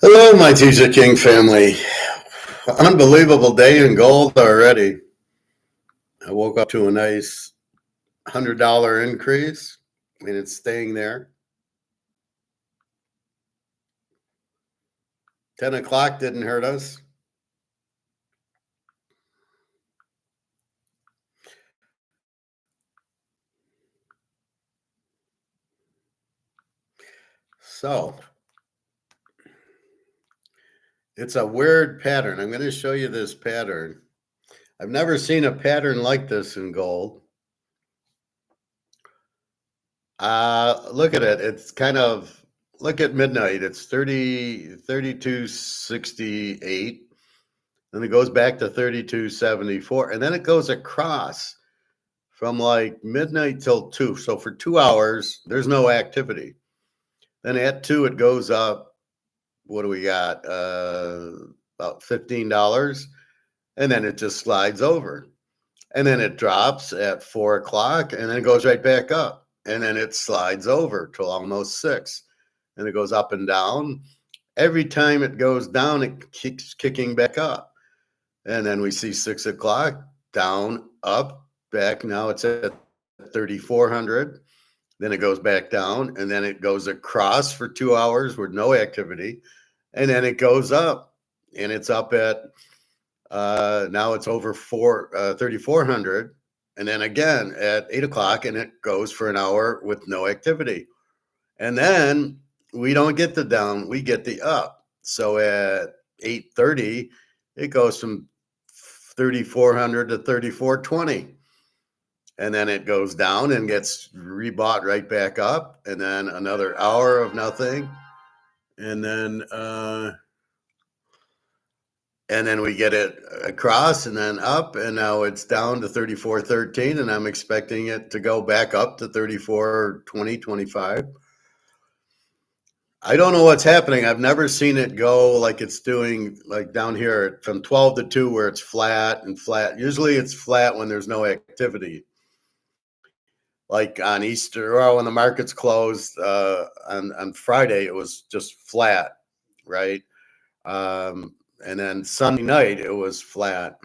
Hello, my Teaserking family. Unbelievable day in gold already. I woke up to a nice $100 increase, and it's staying there. 10 o'clock didn't hurt us. So it's a weird pattern. I'm going to show you this pattern. I've never seen a pattern like this in gold. Look at it. It's kind of, look at midnight. It's 32.68. Then it goes back to 32.74. And then it goes across from like midnight till 2. So for 2 hours, there's no activity. Then at 2, it goes up. What do we got? About $15. And then it just slides over. And then it drops at 4 o'clock, and then it goes right back up. And then it slides over till almost 6. And it goes up and down. Every time it goes down, it keeps kicking back up. And then we see 6 o'clock, down, up, back. Now it's at 3,400. Then it goes back down, and then it goes across for 2 hours with no activity. And then it goes up, and it's up at, now it's over 3,400. And then again at 8 o'clock, and it goes for an hour with no activity. And then we don't get the down, we get the up. So at 8:30, it goes from 3,400 to 3,420. And then it goes down and gets rebought right back up. And then another hour of nothing. And then we get it across and then up, and now it's down to 34.13, and I'm expecting it to go back up to 34.20, 25. I don't know what's happening. I've never seen it go like it's doing, like down here from 12 to 2, where it's flat and flat. Usually it's flat when there's no activity. Like on Easter, or when the markets closed on Friday, it was just flat, right? And then Sunday night, it was flat.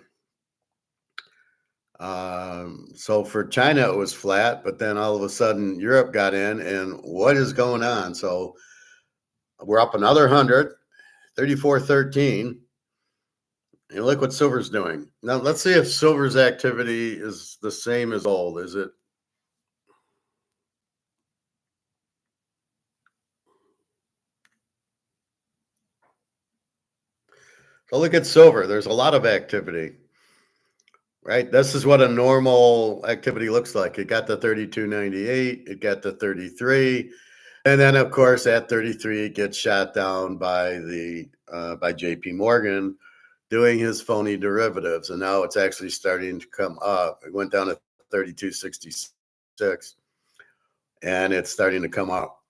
So for China, it was flat, but then all of a sudden Europe got in, and what is going on? So we're up another 100, 34.13. And look what silver's doing. Now let's see if silver's activity is the same as gold. Is it? So look at silver. There's a lot of activity, right? This is what a normal activity looks like. It got to 32.98. It got to 33. And then, of course, at 33, it gets shot down by by JP Morgan doing his phony derivatives. And now it's actually starting to come up. It went down to 32.66, and it's starting to come up.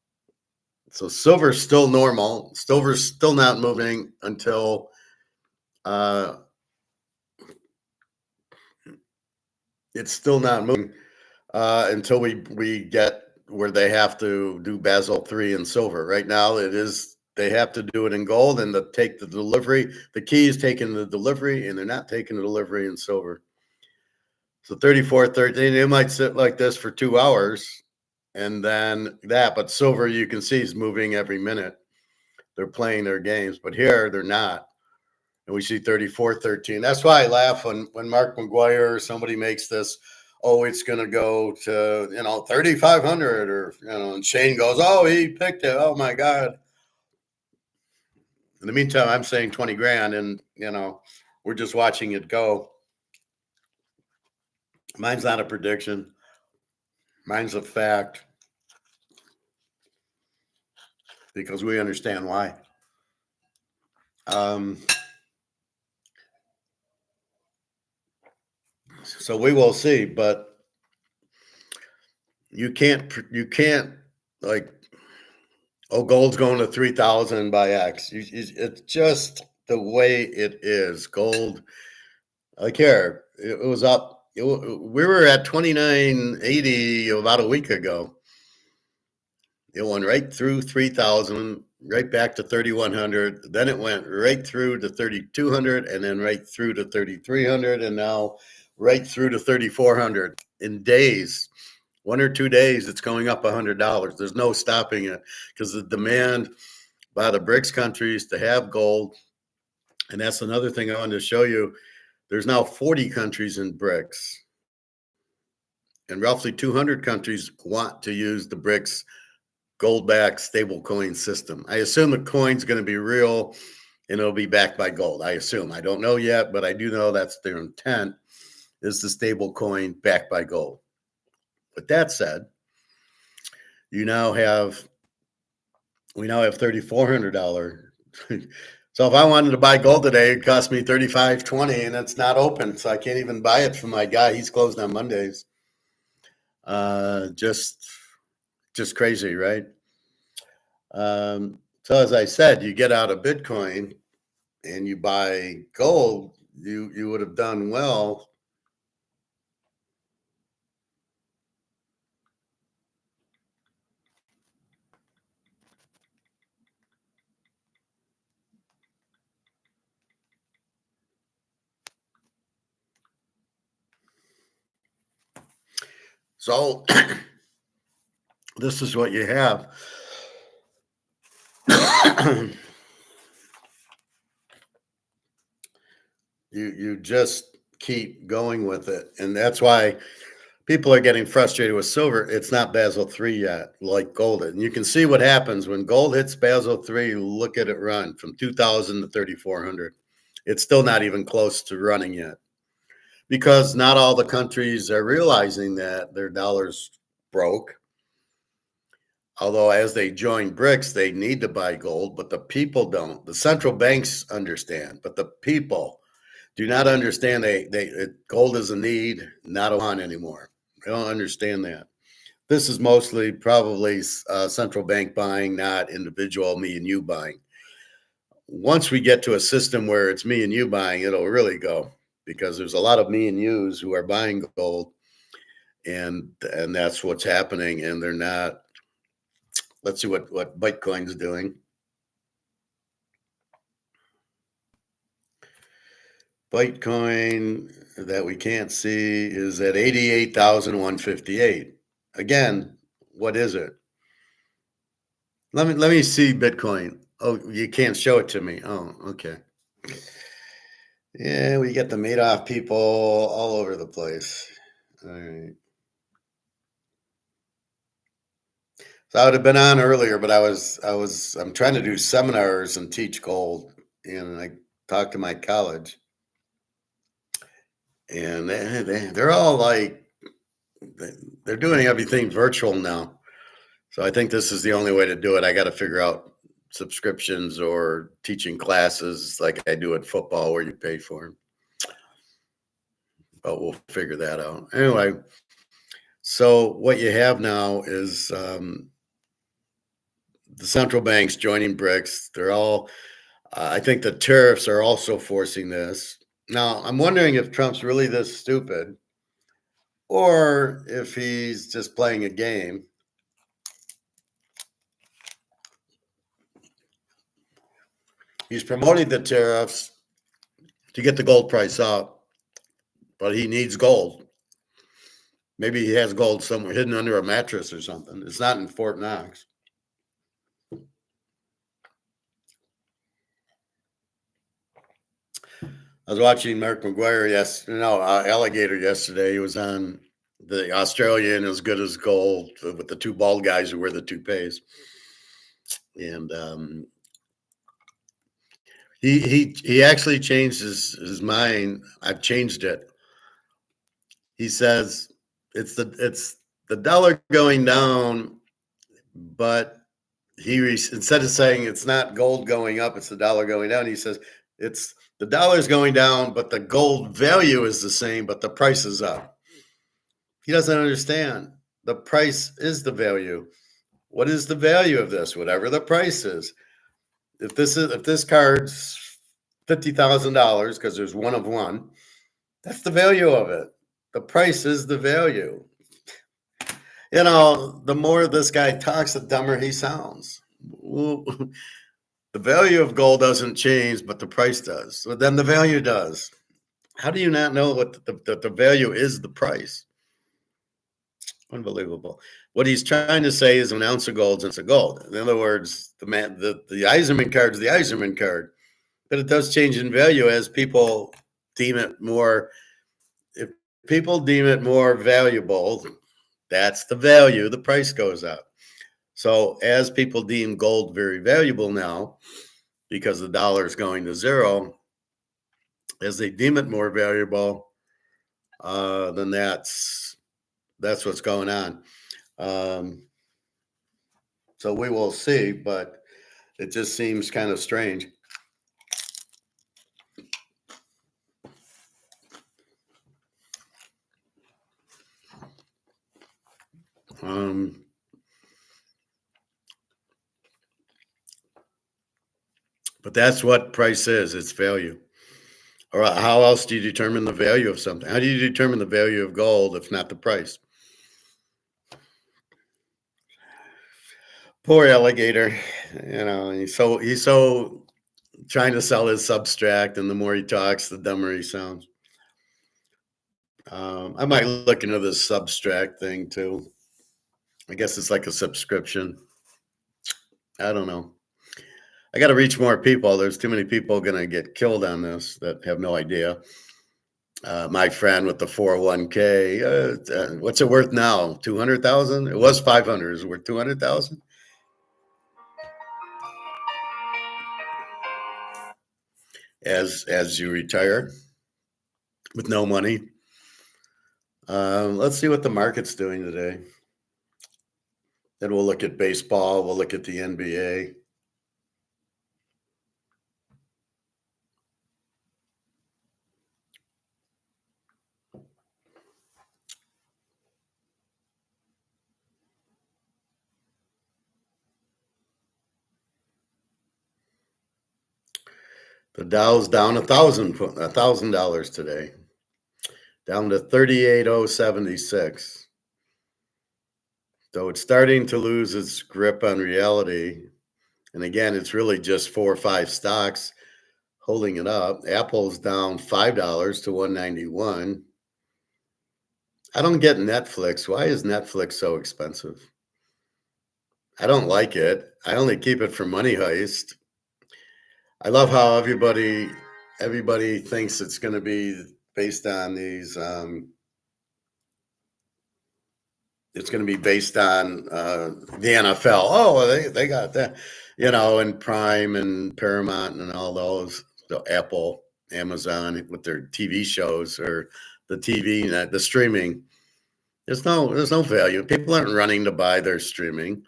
So silver's still normal. Silver's still not moving until it's still not moving until we get where they have to do Basel III in silver. Right now, it is, they have to do it in gold and take the delivery. The key is taking the delivery, and they're not taking the delivery in silver. So 34.13, it might sit like this for 2 hours, and then that. But silver, you can see, is moving every minute. They're playing their games, but here they're not. And we see 34.13. That's why I laugh when Mark McGuire or somebody makes this, oh, it's going to go to, 3,500, or, and Shane goes, oh, he picked it. Oh my God. In the meantime, I'm saying 20 grand, and, we're just watching it go. Mine's not a prediction. Mine's a fact, because we understand why. So we will see, but you can't like, oh, gold's going to 3,000 by X. It's just the way it is. Gold, like here, it was up. We were at 29.80 about a week ago. It went right through 3,000, right back to 3,100. Then it went right through to 3,200, and then right through to 3,300, and now right through to 3,400 in days. 1 or 2 days, it's going up $100. There's no stopping it because the demand by the Brics countries to have gold, and that's another thing I wanted to show you. There's now 40 countries in Brics, and roughly 200 countries want to use the Brics gold-backed stablecoin system. I assume the coin's going to be real and it'll be backed by gold. I assume. I don't know yet, but I do know that's their intent, is the stable coin backed by gold. With that said, we now have $3,400. So if I wanted to buy gold today, it'd cost me $35.20, and it's not open, so I can't even buy it from my guy. He's closed on Mondays. Just crazy, right? So as I said, you get out of Bitcoin and you buy gold, you would have done well. So this is what you have. You just keep going with it, and that's why people are getting frustrated with silver. It's not Basel III yet, like gold. And you can see what happens when gold hits Basel III. Look at it run from 2,000 to 3,400. It's still not even close to running yet, because not all the countries are realizing that their dollar's broke. Although as they join BRICS, they need to buy gold, but the people don't. The central banks understand, but the people do not understand. Gold is a need, not a want anymore. They don't understand that. This is mostly probably central bank buying, not individual me and you buying. Once we get to a system where it's me and you buying, it'll really go, because there's a lot of me and yous who are buying gold, and that's what's happening, and they're not. Let's see what Bitcoin's doing. Bitcoin that we can't see is at 88,158. Again, what is it? Let me see Bitcoin. Oh, you can't show it to me. Oh, okay. Yeah, we get the Madoff people all over the place. All right. So I would have been on earlier, but I'm trying to do seminars and teach gold, and I talked to my college, and they're all like, they're doing everything virtual now. So I think this is the only way to do it. I got to figure out subscriptions or teaching classes like I do at football where you pay for them. But we'll figure that out. Anyway, so what you have now is the central banks joining BRICS. They're all, I think the tariffs are also forcing this. Now, I'm wondering if Trump's really this stupid, or if he's just playing a game. He's promoting the tariffs to get the gold price up, but he needs gold. Maybe he has gold somewhere hidden under a mattress or something. It's not in Fort Knox. I was watching Mark McGuire Alligator yesterday. He was on the Australian As Good as Gold with the two bald guys who wear the toupees. And he actually changed his mind. I've changed it. He says it's the dollar going down, but instead of saying it's not gold going up, it's the dollar going down, he says it's the dollar's going down, but the gold value is the same, but the price is up. He doesn't understand. The price is the value. What is the value of this? Whatever the price is. If this card's $50,000 because there's one of one, that's the value of it. The price is the value. The more this guy talks, the dumber he sounds. Well, the value of gold doesn't change, but the price does. So then the value does. How do you not know what the value is the price? Unbelievable. What he's trying to say is an ounce of gold is a gold. In other words, the Eisenman card is the Eisenman card, but it does change in value as people deem it more. If people deem it more valuable, that's the value. The price goes up. So as people deem gold very valuable now, because the dollar is going to zero, as they deem it more valuable, then that's what's going on. So we will see, but it just seems kind of strange. But that's what price is. It's value. Or how else do you determine the value of something? How do you determine the value of gold if not the price? Poor alligator, he's so trying to sell his substract, and the more he talks, the dumber he sounds. I might look into this substract thing too. I guess it's like a subscription. I don't know. I got to reach more people. There's too many people going to get killed on this that have no idea. My friend with the 401k, what's it worth now? 200,000? It was 500. Is it worth 200,000? As you retire with no money. Let's see what the market's doing today. Then we'll look at baseball. We'll look at the NBA. The Dow's down $1,000 today, down to 38,076. So it's starting to lose its grip on reality. And again, it's really just 4 or 5 stocks holding it up. Apple's down $5 to 191. I don't get Netflix. Why is Netflix so expensive? I don't like it. I only keep it for Money Heist. I love how everybody thinks it's going to be based on these. It's going to be based on the NFL. Oh, they got that, and Prime and Paramount and all those. So Apple, Amazon with their TV shows or the TV, the streaming. There's no value. People aren't running to buy their streaming.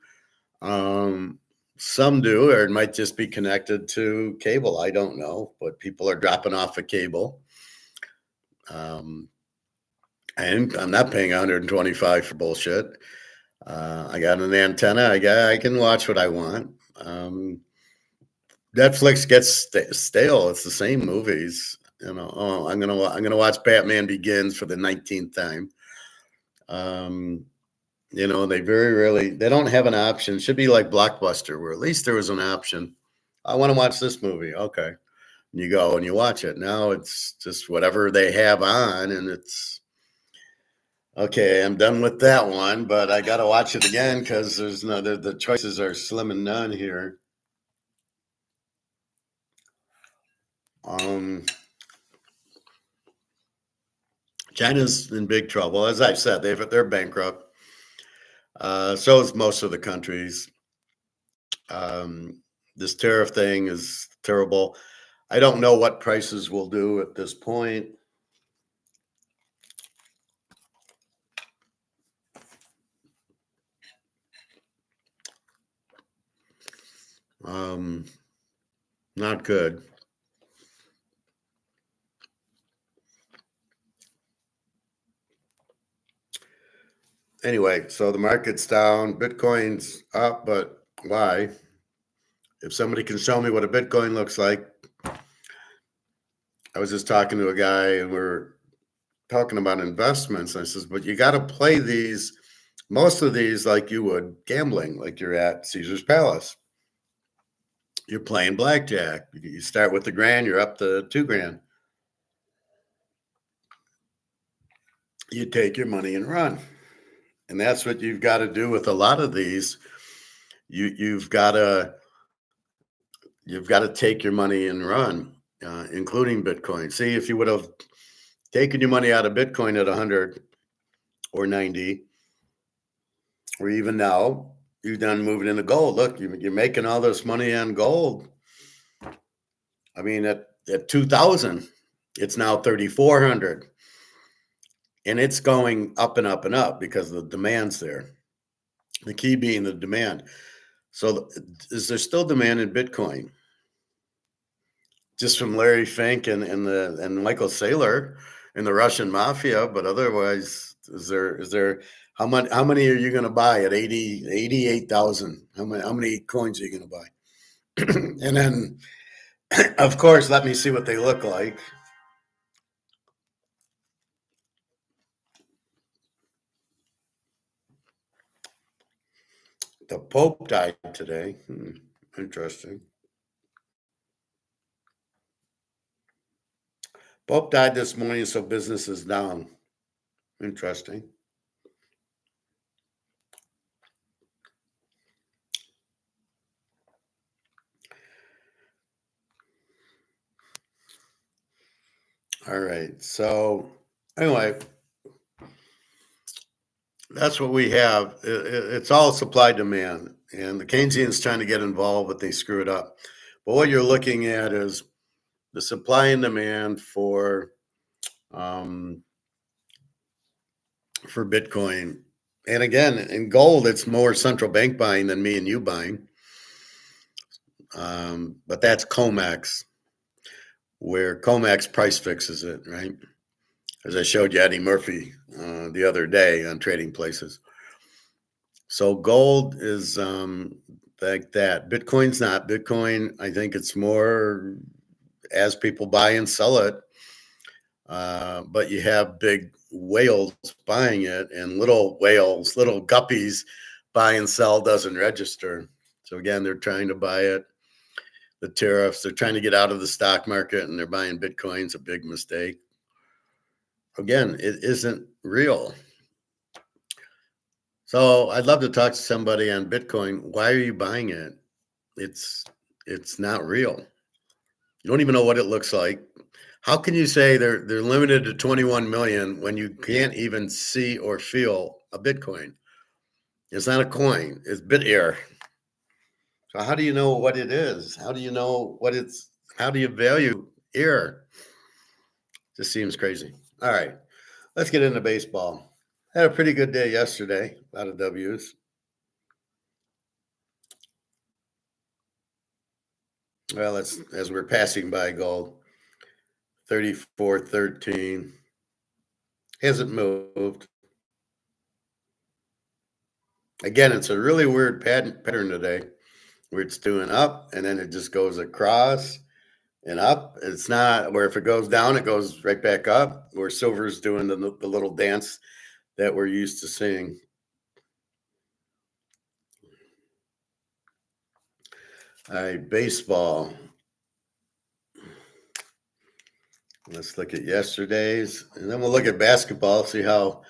Some do, or it might just be connected to cable. I don't know, but people are dropping off of cable. And I'm not paying $125 for bullshit. I got an antenna. I can watch what I want. Netflix gets stale. It's the same movies. I'm gonna watch Batman Begins for the 19th time. They very rarely, they don't have an option. It should be like Blockbuster, where at least there was an option. I want to watch this movie. Okay. And you go and you watch it. Now it's just whatever they have on, and it's okay. I'm done with that one, but I got to watch it again because the choices are slim and none here. China's in big trouble. As I said, they're bankrupt. So is most of the countries. This tariff thing is terrible. I don't know what prices will do at this point. Not good. Anyway, so the market's down. Bitcoin's up, but why? If somebody can show me what a Bitcoin looks like. I was just talking to a guy, and we're talking about investments. I says, but you got to play most of these like you would gambling, like you're at Caesar's Palace. You're playing blackjack. You start with $1,000, you're up to $2,000. You take your money and run. And that's what you've got to do with a lot of these. You've got to take your money and run, including Bitcoin. See, if you would have taken your money out of Bitcoin at 100 or 90, or even now, you've done moving into gold. Look, you're making all this money on gold. I mean, at 2,000, it's now 3,400, and it's going up and up and up because the demand's there. The key being the demand. So, is there still demand in Bitcoin? Just from Larry Fink and Michael Saylor and the Russian mafia, but otherwise, is there how many are you going to buy at 88,000? How many coins are you going to buy? And then, of course, let me see what they look like. The Pope died today. Interesting. Pope died this morning, so business is down. Interesting. All right. So anyway, that's what we have. It's all supply demand, and the Keynesians trying to get involved, but they screw it up. But what you're looking at is the supply and demand for Bitcoin. And again, in gold, it's more central bank buying than me and you buying. But that's Comex, where Comex price fixes it, right? As I showed you Eddie Murphy the other day on Trading Places. So gold is like that. Bitcoin's not. Bitcoin, I think it's more as people buy and sell it. But you have big whales buying it, and little whales, little guppies buy and sell doesn't register. So again, they're trying to buy it. The tariffs, they're trying to get out of the stock market, and they're buying Bitcoin's a big mistake. Again, it isn't real. So I'd love to talk to somebody on Bitcoin. Why are you buying it? It's not real. You don't even know what it looks like. How can you say they're limited to 21 million when you can't even see or feel a Bitcoin? It's not a coin. It's bit air. So how do you know what it is? How do you know how do you value air? Just seems crazy. All right, let's get into baseball. Had a pretty good day yesterday. A lot of W's. Well, as we're passing by gold, 34.13. Hasn't moved. Again, it's a really weird pattern today where it's doing up and then it just goes across and up. It's not where if it goes down, it goes right back up, where silver's doing the little dance that we're used to seeing. All right, baseball. Let's look at yesterday's, and then we'll look at basketball, see how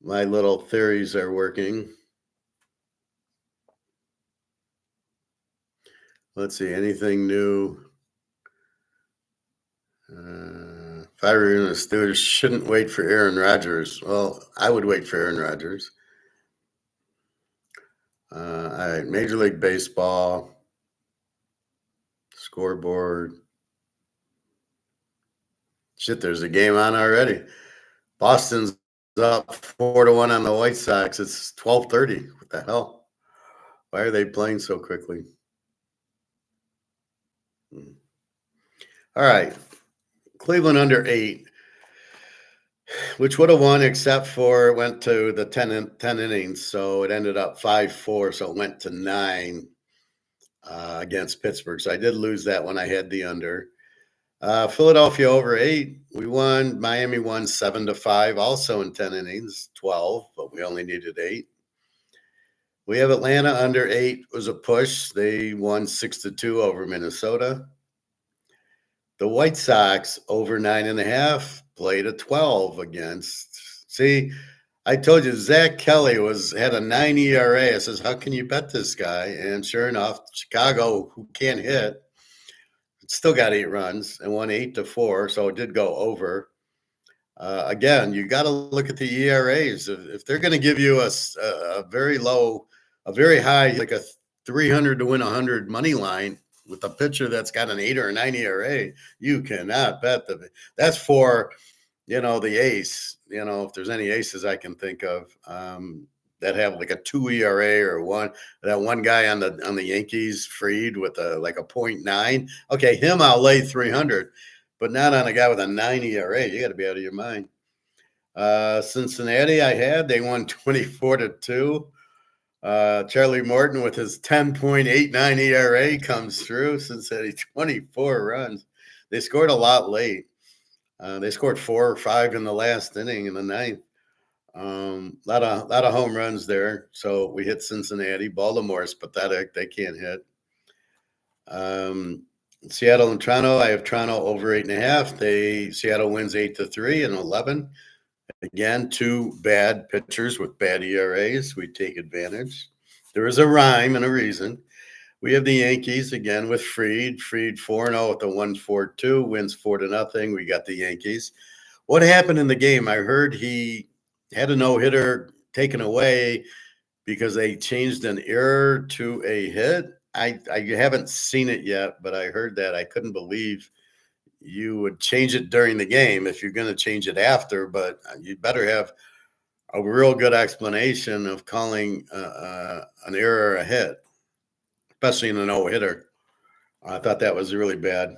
my little theories are working. Let's see, anything new? If I were in the Steelers, shouldn't wait for Aaron Rodgers. Well, I would wait for Aaron Rodgers. All right, Major League Baseball. Scoreboard. Shit, there's a game on already. Boston's up 4-1 on the White Sox. It's 12:30. What the hell? Why are they playing so quickly? All right. Cleveland under 8, which would have won except for it went to the 10 innings. So it ended up 5-4. So it went to 9 against Pittsburgh. So I did lose that one. I had the under. Philadelphia over 8. We won. Miami won 7-5, also in 10 innings, 12, but we only needed 8. We have Atlanta under 8 was a push. They won 6-2 over Minnesota. The White Sox over 9.5 played a 12 against. See, I told you Zach Kelly had a 9 ERA. I says, how can you bet this guy? And sure enough, Chicago, who can't hit, still got 8 runs and won 8-4. So it did go over. Again, you got to look at the ERAs. If they're going to give you a very low, a very high, like a 300 to win 100 money line with a pitcher that's got an 8 or a 9 ERA, you cannot bet that's for, the ace. If there's any aces I can think of that have like a 2 ERA or that one guy on the Yankees, Fried, with a 0.9. Okay, him I'll lay 300. But not on a guy with a 9 ERA. You got to be out of your mind. Cincinnati, they won 24-2. Charlie Morton with his 10.89 ERA comes through. Cincinnati, 24 runs. They scored a lot late. They scored 4 or 5 in the last inning in the ninth. Lot of home runs there. So we hit Cincinnati. Baltimore's pathetic. They can't hit. Seattle and Toronto, I have Toronto over 8.5. Seattle wins 8-3 and 11. Again, 2 bad pitchers with bad ERAs. We take advantage. There is a rhyme and a reason. We have the Yankees again with Fried. Fried 4-0 with the 1-4-2, wins 4-0. We got the Yankees. What happened in the game? I heard he had a no-hitter taken away because they changed an error to a hit. I haven't seen it yet, but I heard that. I couldn't believe you would change it during the game if you're going to change it after, but you better have a real good explanation of calling an error a hit, especially in a no-hitter. I thought that was really bad.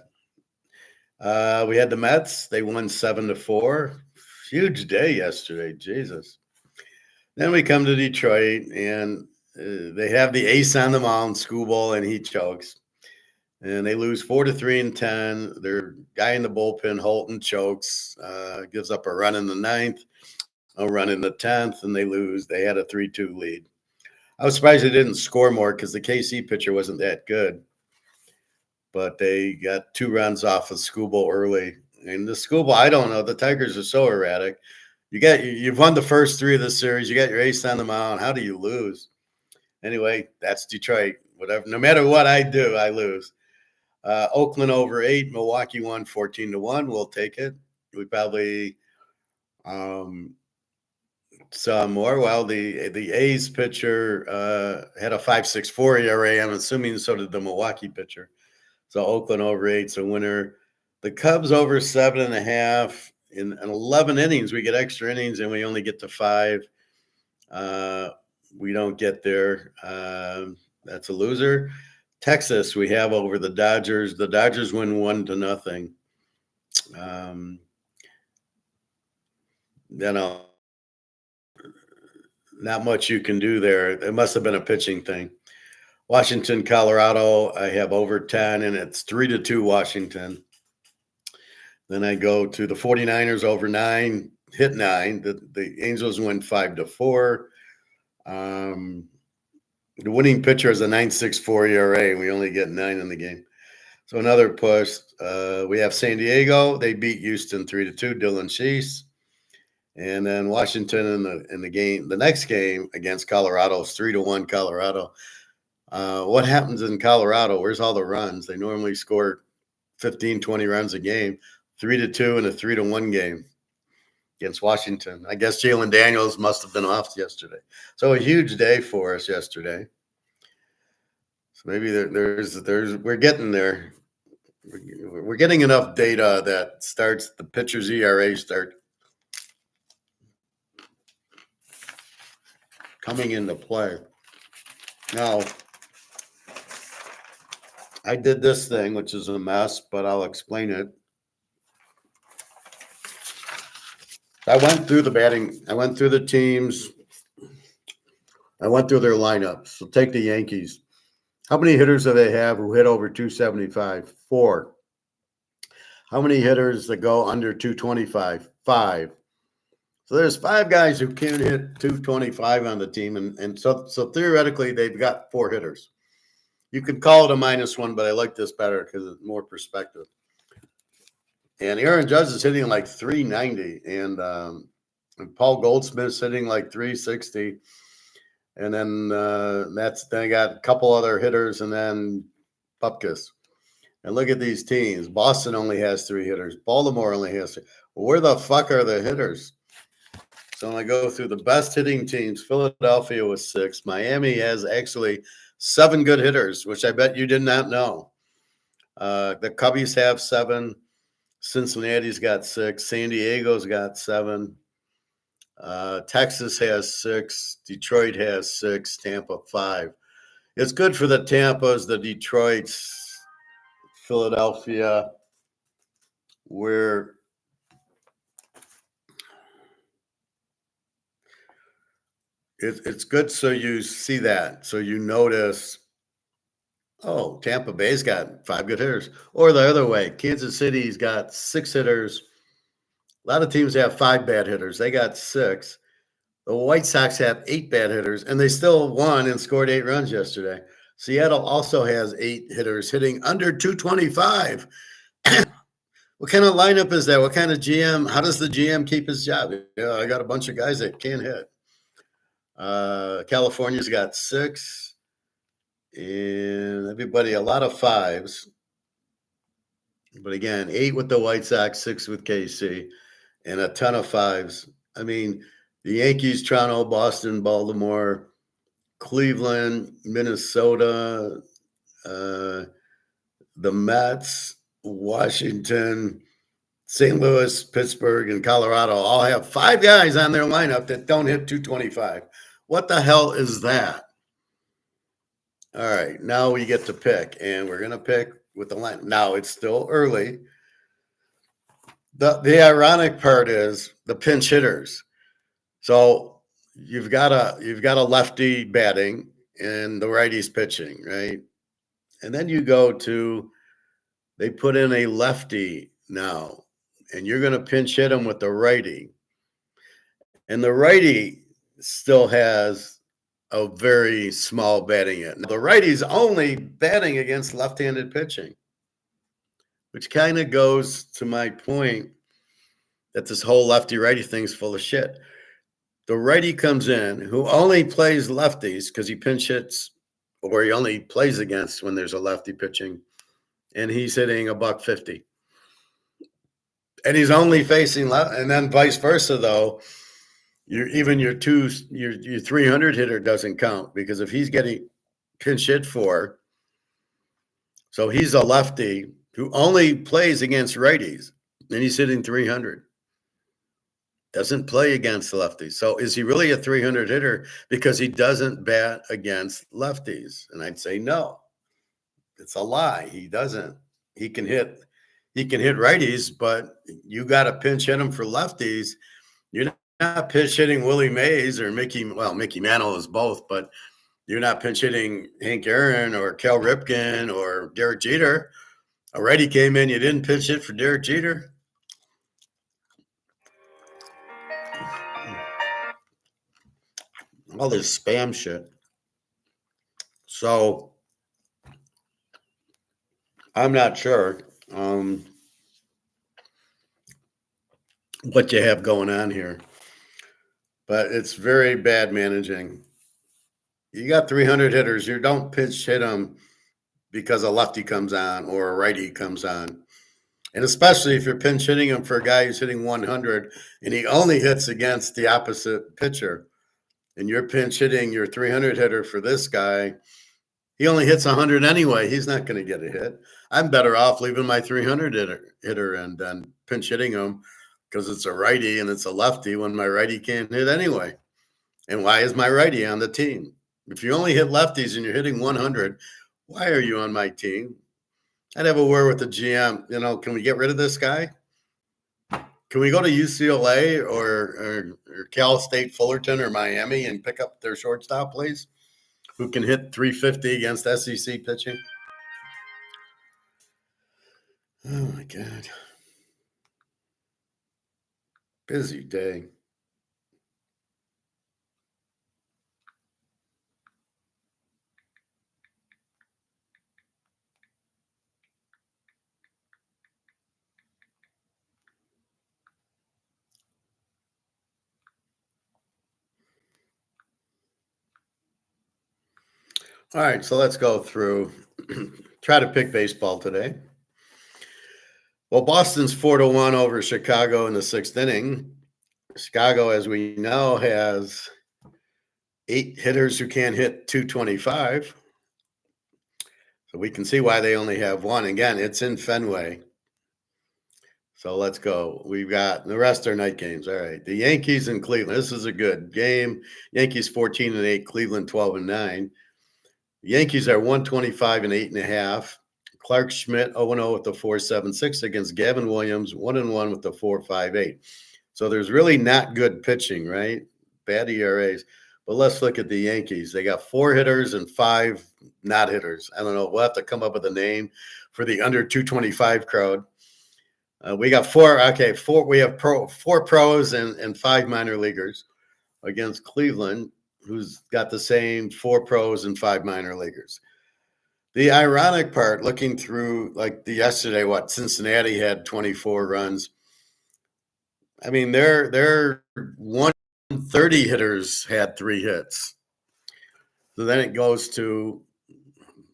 We had the Mets. They won 7-4. Huge day yesterday. Jesus. Then we come to Detroit, and they have the ace on the mound, Skubal, and he chokes. And they lose 4-3 and 10. Their guy in the bullpen, Holton, chokes, gives up a run in the ninth, a run in the 10th, and they lose. They had a 3-2 lead. I was surprised they didn't score more because the KC pitcher wasn't that good. But they got 2 runs off of Skubal early. And the Skubal, I don't know. The Tigers are so erratic. You've won the first 3 of the series. You got your ace on the mound. How do you lose? Anyway, that's Detroit. Whatever. No matter what I do, I lose. Oakland over 8. Milwaukee won 14-1. We'll take it. We probably saw more. Well, the A's pitcher had a 5.64 ERA. I'm assuming so did the Milwaukee pitcher. So Oakland over 8's a winner. The Cubs over 7.5. In 11 innings, we get extra innings, and we only get to 5. We don't get there. That's a loser. Texas, we have over the Dodgers. The Dodgers win 1-0. Not much you can do there. It must have been a pitching thing. Washington, Colorado, I have over 10, and it's 3-2 Washington. Then I go to the 49ers over 9, hit 9. The Angels win 5-4. The winning pitcher is a 9.64 ERA, and we only get 9 in the game. So another push. We have San Diego. They beat Houston 3-2. Dylan Cease. And then Washington in the game, the next game against Colorado is 3-1 Colorado. What happens in Colorado? Where's all the runs? They normally score 15, 20 runs a game. 3-2 in a 3-1 game against Washington. I guess Jalen Daniels must have been off yesterday. So a huge day for us yesterday. So maybe we're getting there. We're getting enough data that starts the pitcher's ERA start coming into play. Now, I did this thing, which is a mess, but I'll explain it. I went through the batting. I went through the teams. I went through their lineups. So take the Yankees. How many hitters do they have who hit over 275? 4. How many hitters that go under 225? 5. So there's 5 guys who can't hit 225 on the team, and so theoretically they've got 4 hitters. You could call it a -1, but I like this better because it's more perspective. And Aaron Judge is hitting like 390, and Paul Goldsmith's hitting like 360. And then then I got a couple other hitters, and then Pupkis. And look at these teams. Boston only has 3 hitters. Baltimore only has 3. Well, where the fuck are the hitters? So when I go through the best hitting teams, Philadelphia was 6. Miami has actually 7 good hitters, which I bet you did not know. The Cubbies have 7. Cincinnati's got 6. San Diego's got 7. Texas has 6. Detroit has 6. Tampa 5. It's good for the Tampas, the Detroits, Philadelphia, where it's good so you see that. So you notice, oh, Tampa Bay's got 5 good hitters. Or the other way, Kansas City's got 6 hitters. A lot of teams have 5 bad hitters. They got 6. The White Sox have 8 bad hitters, and they still won and scored 8 runs yesterday. Seattle also has 8 hitters hitting under 225. What kind of lineup is that? What kind of GM? How does the GM keep his job? Yeah, I got a bunch of guys that can't hit. California's got 6, and everybody, a lot of 5s. But again, 8 with the White Sox, 6 with KC, and a ton of 5s. I mean, the Yankees, Toronto, Boston, Baltimore, Cleveland, Minnesota, the Mets, Washington, St. Louis, Pittsburgh, and Colorado all have 5 guys on their lineup that don't hit 225. What the hell is that? All right, now we get to pick, and we're going to pick with the line. Now, it's still early. The ironic part is the pinch hitters. So you've got a lefty batting and the righty's pitching, right? And then you go to, they put in a lefty now, and you're going to pinch hit him with the righty. And the righty still has a very small batting hit. Now, the righty's only batting against left-handed pitching, which kind of goes to my point that this whole lefty-righty thing's full of shit. The righty comes in, who only plays lefties because he pinch hits, or he only plays against when there's a lefty pitching, and he's hitting $150. And he's only facing left, and then vice versa, though. Your 300 hitter doesn't count, because if he's getting pinch hit for, so he's a lefty who only plays against righties, and he's hitting 300. Doesn't play against lefties. So is he really a 300 hitter because he doesn't bat against lefties? And I'd say no. It's a lie. He doesn't. He can hit righties, but you got to pinch hit him for lefties. You're not pinch hitting Willie Mays or Mickey Mantle is both, but you're not pinch hitting Hank Aaron or Cal Ripken or Derek Jeter. Already came in, you didn't pinch hit for Derek Jeter. All this spam shit. So I'm not sure what you have going on here, but it's very bad managing. You got 300 hitters. You don't pinch hit them because a lefty comes on or a righty comes on. And especially if you're pinch hitting him for a guy who's hitting 100 and he only hits against the opposite pitcher, and you're pinch hitting your 300 hitter for this guy, he only hits 100 anyway. He's not going to get a hit. I'm better off leaving my 300 hitter and then pinch hitting him because it's a righty and it's a lefty when my righty can't hit anyway. And why is my righty on the team? If you only hit lefties and you're hitting 100, why are you on my team? I'd have a word with the GM. Can we get rid of this guy? Can we go to UCLA or Cal State Fullerton or Miami and pick up their shortstop, please, who can hit 350 against SEC pitching? Oh, my God. Busy day. All right, so let's go through. Try to pick baseball today. Well, Boston's 4-1 over Chicago in the sixth inning. Chicago, as we know, has 8 hitters who can't hit 225. So we can see why they only have one. Again, it's in Fenway. So let's go. We've got the rest are night games. All right. The Yankees and Cleveland. This is a good game. Yankees 14-8, Cleveland 12-9. The Yankees are 125 and 8.5. Clark Schmidt 0-0 with the 4.76 against Gavin Williams 1-1 with the 4.58. So there's really not good pitching, right? Bad ERAs. But let's look at the Yankees. They got 4 hitters and 5 not hitters. I don't know. We'll have to come up with a name for the under 225 crowd. We got 4. Okay, 4. We have 4 pros and 5 minor leaguers against Cleveland, who's got the same 4 pros and 5 minor leaguers. The ironic part, looking through like the yesterday, Cincinnati had 24 runs. I mean, their 130 hitters had 3 hits. So then it goes to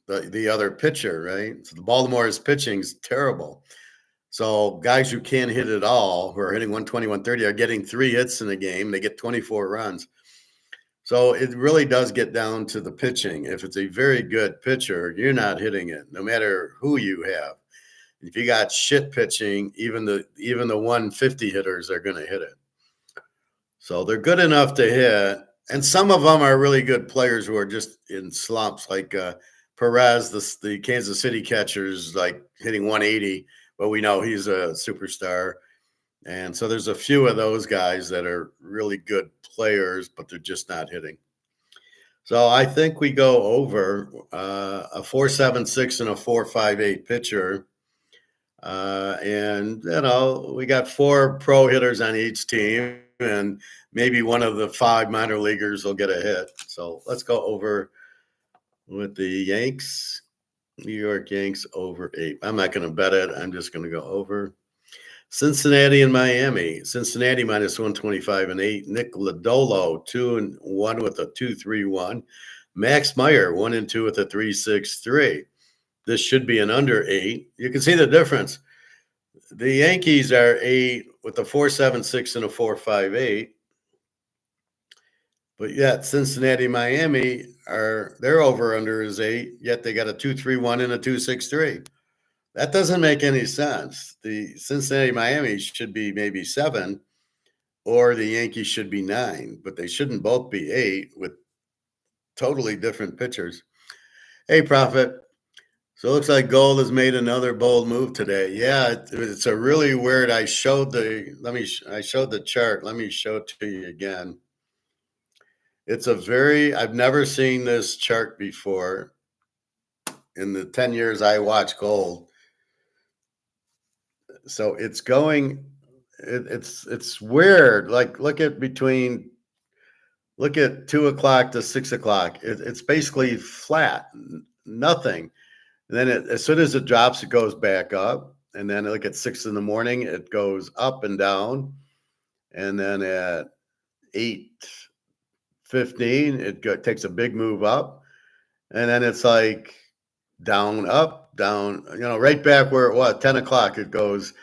the other pitcher, right? So the Baltimore's pitching is terrible. So guys who can't hit at all, who are hitting 120, 130, are getting 3 hits in a game. They get 24 runs. So it really does get down to the pitching. If it's a very good pitcher, you're not hitting it, no matter who you have. If you got shit pitching, even the 150 hitters are going to hit it. So they're good enough to hit. And some of them are really good players who are just in slumps, like Perez, the Kansas City catcher's like hitting 180, but we know he's a superstar. And so there's a few of those guys that are really good players, but they're just not hitting. So I think we go over a 4.76 and a 4.58 pitcher. And, we got 4 pro hitters on each team, and maybe one of the 5 minor leaguers will get a hit. So let's go over with the Yanks. New York Yanks over 8. I'm not going to bet it. I'm just going to go over. Cincinnati and Miami. Cincinnati minus 125 and 8. Nick Lodolo 2-1 with a 2.31. Max Meyer 1-2 with a 3.63. This should be an under 8. You can see the difference. The Yankees are 8 with a 4.76 and a 4.58. But yet Cincinnati, Miami their over under is 8, yet they got a 2.31 and a 2.63. That doesn't make any sense. The Cincinnati, Miami should be maybe 7, or the Yankees should be 9, but they shouldn't both be 8 with totally different pitchers. Hey, Prophet. So it looks like gold has made another bold move today. Yeah, it's a really weird. I showed the chart. Let me show it to you again. I've never seen this chart before in the 10 years I watch gold. So it's going, it's weird. Like look at 2 o'clock to 6 o'clock. It's basically flat, nothing. And then as soon as it drops, it goes back up. And then look at 6 in the morning, it goes up and down. And then at 8:15, it takes a big move up. And then it's like down, up, down, right back where it was. 10 o'clock, it goes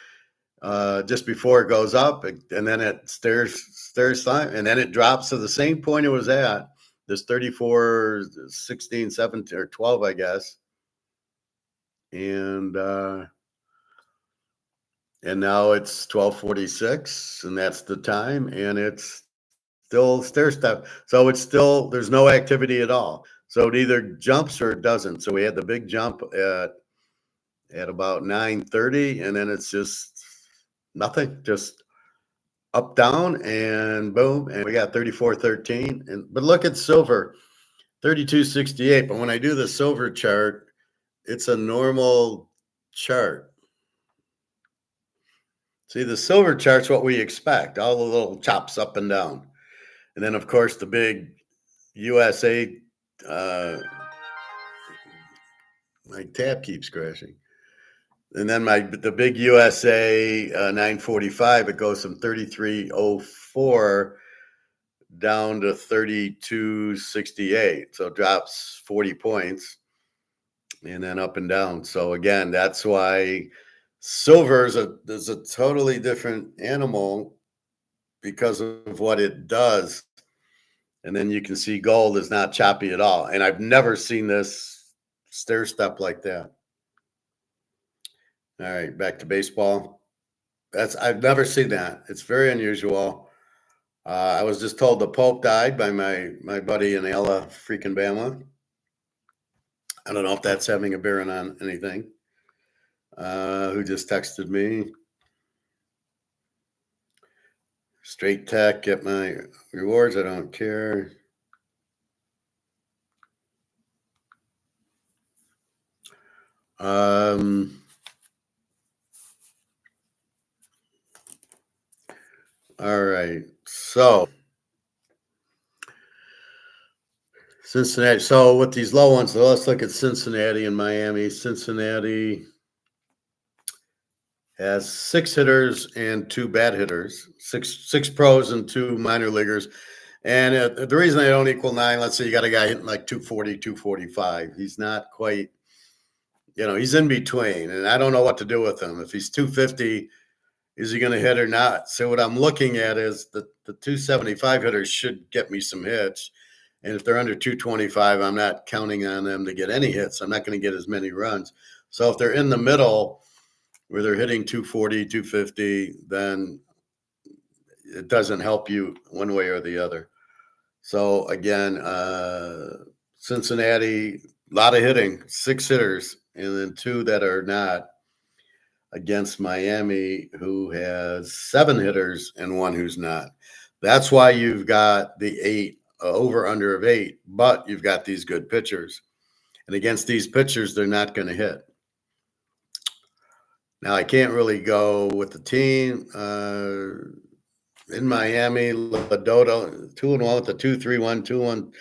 just before it goes up. And then it stairs and then it drops to the same point it was at. This 34, 16, 17, or 12, I guess. And now it's 12:46, and that's the time, and it's still stair step. So there's no activity at all. So it either jumps or it doesn't. So we had the big jump at about 9:30, and then it's just nothing, just up, down, and boom, and we got 34.13. But look at silver, 32.68. But when I do the silver chart, it's a normal chart. See, the silver chart's what we expect, all the little chops up and down. And then, of course, the big USA, my tab keeps crashing. And then the big USA 945, it goes from 33.04 down to 32.68. So it drops 40 points and then up and down. So again, that's why silver is a totally different animal because of what it does. And then you can see gold is not choppy at all. And I've never seen this stair step like that. All right, back to baseball. I've never seen that. It's very unusual. I was just told the Pope died by my buddy in Ala freaking Bama. I don't know if that's having a bearing on anything. Who just texted me? Straight tech, get my rewards. I don't care. All right. So Cincinnati. So with these low ones, let's look at Cincinnati and Miami. Cincinnati has 6 hitters and 2 bad hitters, six pros and 2 minor leaguers. And the reason they don't equal 9, let's say you got a guy hitting like 240, 245. He's not quite, he's in between. And I don't know what to do with him. If he's 250, is he going to hit or not? So what I'm looking at is the 275 hitters should get me some hits. And if they're under 225, I'm not counting on them to get any hits. I'm not going to get as many runs. So if they're in the middle where they're hitting 240, 250, then it doesn't help you one way or the other. So again, Cincinnati, a lot of hitting, 6 hitters, and then 2 that are not, against Miami, who has 7 hitters and 1 who's not. That's why you've got the 8, over under of 8, but you've got these good pitchers. And against these pitchers, they're not going to hit. Now, I can't really go with the team. In Miami, Ladoto, 2-1 with the 2-3-1, 2-1.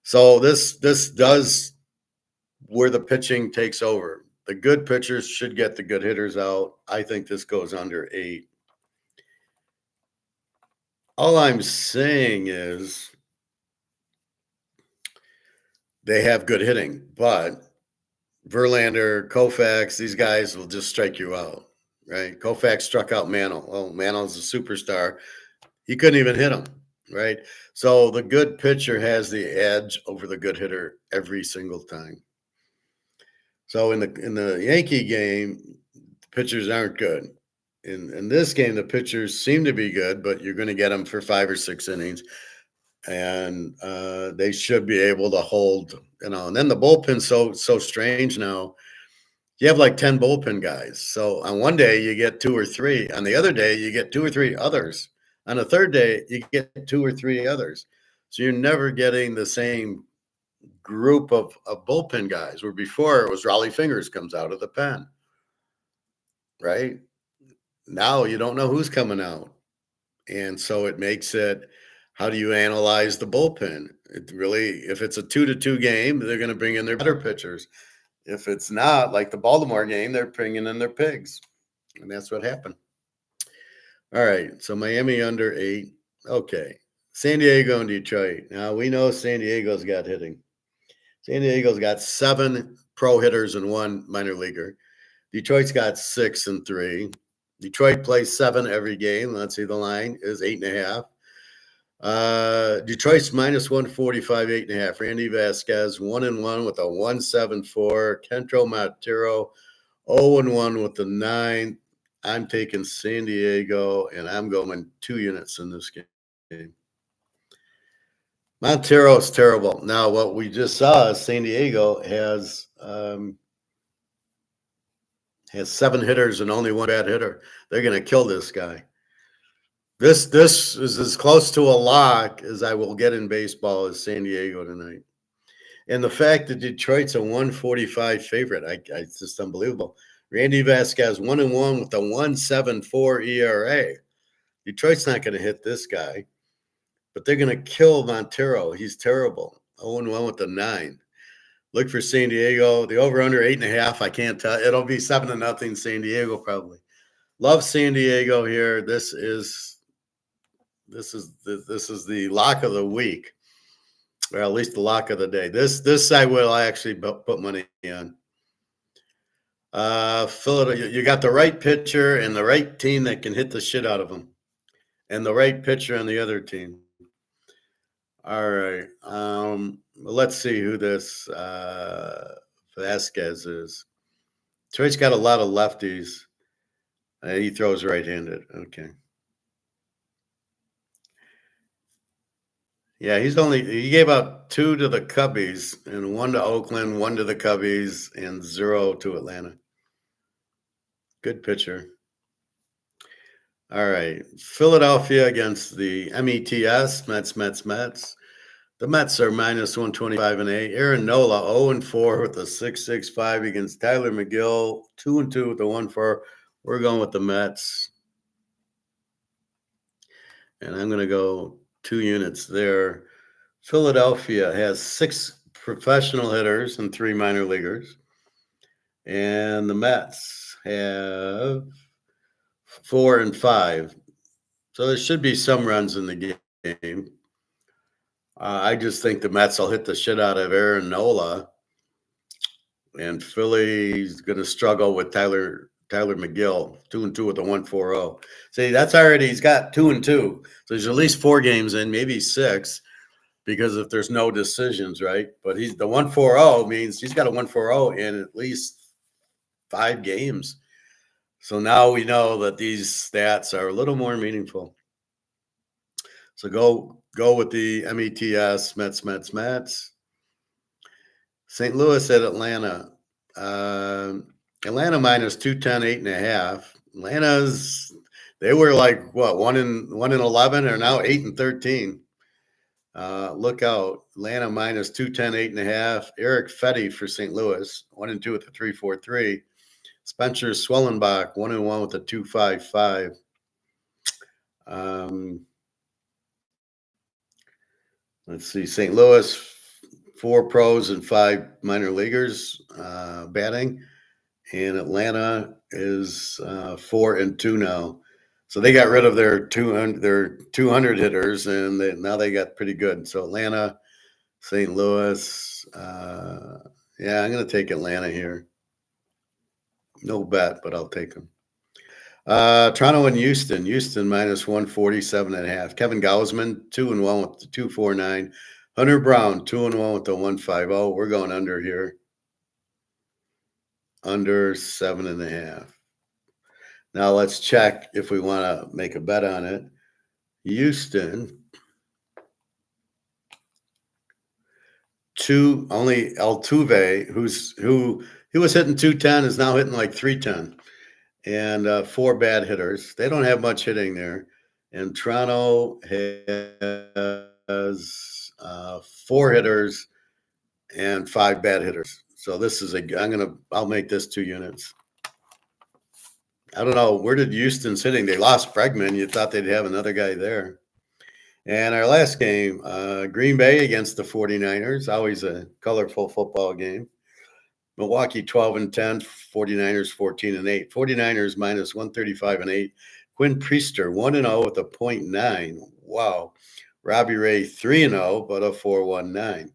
So this does where the pitching takes over. The good pitchers should get the good hitters out. I think this goes under 8. All I'm saying is they have good hitting, but Verlander, Koufax, these guys will just strike you out, right? Koufax struck out Mantle. Well, Mantle's a superstar. He couldn't even hit him, right? So the good pitcher has the edge over the good hitter every single time. So in the Yankee game, the pitchers aren't good. In this game, the pitchers seem to be good, but you're going to get them for 5 or 6 innings, and they should be able to hold. And then the bullpen's so strange now. You have like 10 bullpen guys. So on one day you get 2 or 3. On the other day you get 2 or 3 others. On the third day you get 2 or 3 others. So you're never getting the same group of bullpen guys, where before it was Raleigh Fingers comes out of the pen, right? Now you don't know who's coming out. And so it makes it, how do you analyze the bullpen? It really, if it's a 2-2 game, they're going to bring in their better pitchers. If it's not, like the Baltimore game, they're bringing in their pigs. And that's what happened. All right, so Miami under 8. Okay. San Diego and Detroit. Now, we know San Diego's got hitting. San Diego's got 7 pro hitters and 1 minor leaguer. Detroit's got 6 and 3. Detroit plays 7 every game. Let's see, the line is 8.5. Detroit's minus 145, 8.5. Randy Vasquez, 1-1 with a 1.74. Kentro Montero, 0-1 with the 9. I'm taking San Diego, and I'm going 2 units in this game. Montero's terrible. Now, what we just saw is San Diego has 7 hitters and only 1 bad hitter. They're going to kill this guy. This is as close to a lock as I will get in baseball as San Diego tonight. And the fact that Detroit's a 145 favorite, it's just unbelievable. Randy Vasquez, 1-1 with a 1.74 ERA. Detroit's not going to hit this guy, but they're going to kill Montero. He's terrible. 0-1 with the 9. Look for San Diego. The over-under 8.5. I can't tell. It'll be 7-0 San Diego probably. Love San Diego here. This is This is the lock of the week, or at least the lock of the day. This I will actually put money on. Philadelphia, you got the right pitcher and the right team that can hit the shit out of them, and the right pitcher on the other team. All right. Let's see who this Vasquez is. Detroit's got a lot of lefties. He throws right-handed. Okay. Yeah, he gave out 2 to the Cubbies and 1 to Oakland, 1 to the Cubbies, and 0 to Atlanta. Good pitcher. All right. Philadelphia against the METS, Mets. The Mets are minus 125.8. Aaron Nola 0-4 with a 6.65 against Tyler McGill, 2-2 with the 1-4. We're going with the Mets. And I'm going to go 2 units there. Philadelphia has 6 professional hitters and 3 minor leaguers. And the Mets have 4 and 5. So there should be some runs in the game. I just think the Mets will hit the shit out of Aaron Nola. And Philly's going to struggle with Tyler McGill, 2-2 with a 1.40. See, that's already, he's got 2-2. So there's at least 4 games in, maybe 6, because if there's no decisions, right? But he's the 1.40 means he's got a 1.40 in at least 5 games. So now we know that these stats are a little more meaningful. So go with the METS, Mets. St. Louis at Atlanta. Atlanta minus 210, 8.5. They were like what 1-11, are now 8-13. Look out, Atlanta minus 210, 8.5. Eric Fetty for St. Louis, 1-2 with a 3.43. Spencer Swellenbach, 1-1 with a 2.55. Let's see, St. Louis, 4 pros and 5 minor leaguers batting, and Atlanta is 4-2 now. So they got rid of their 200 hitters, and now they got pretty good. So Atlanta, St. Louis, yeah, I'm going to take Atlanta here. No bet, but I'll take them. Toronto and Houston. Houston minus 147.5. Kevin Gausman, 2-1 with the 2.49. Hunter Brown, 2-1 with the 1.50. We're going under here. Under 7.5. Now let's check if we want to make a bet on it. Houston, only Altuve, who he was hitting 210, is now hitting like 310. And 4 bad hitters. They don't have much hitting there. And Toronto has 4 hitters and 5 bad hitters. So this is I'll make this 2 units. I don't know, where did Houston's hitting? They lost Bregman. You thought they'd have another guy there. And our last game, Green Bay against the 49ers. Always a colorful football game. Milwaukee 12-10, 49ers 14-8. 49ers minus 135.8. Quinn Priester 1-0 with a 0.9. Wow. Robbie Ray 3-0, but a 4.19.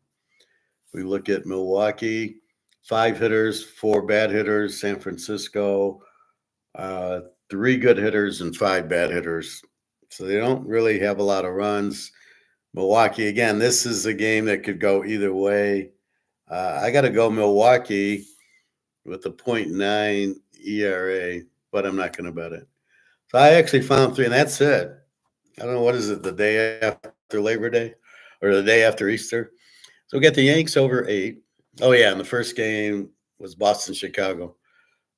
We look at Milwaukee, 5 hitters, 4 bad hitters. San Francisco, 3 good hitters and 5 bad hitters. So they don't really have a lot of runs. Milwaukee, again, this is a game that could go either way. I got to go Milwaukee with a 0.9 ERA, but I'm not going to bet it. So I actually found 3, and that's it. I don't know, what is it, the day after Labor Day or the day after Easter? So we got the Yanks over 8. Oh, yeah, and the first game was Boston-Chicago.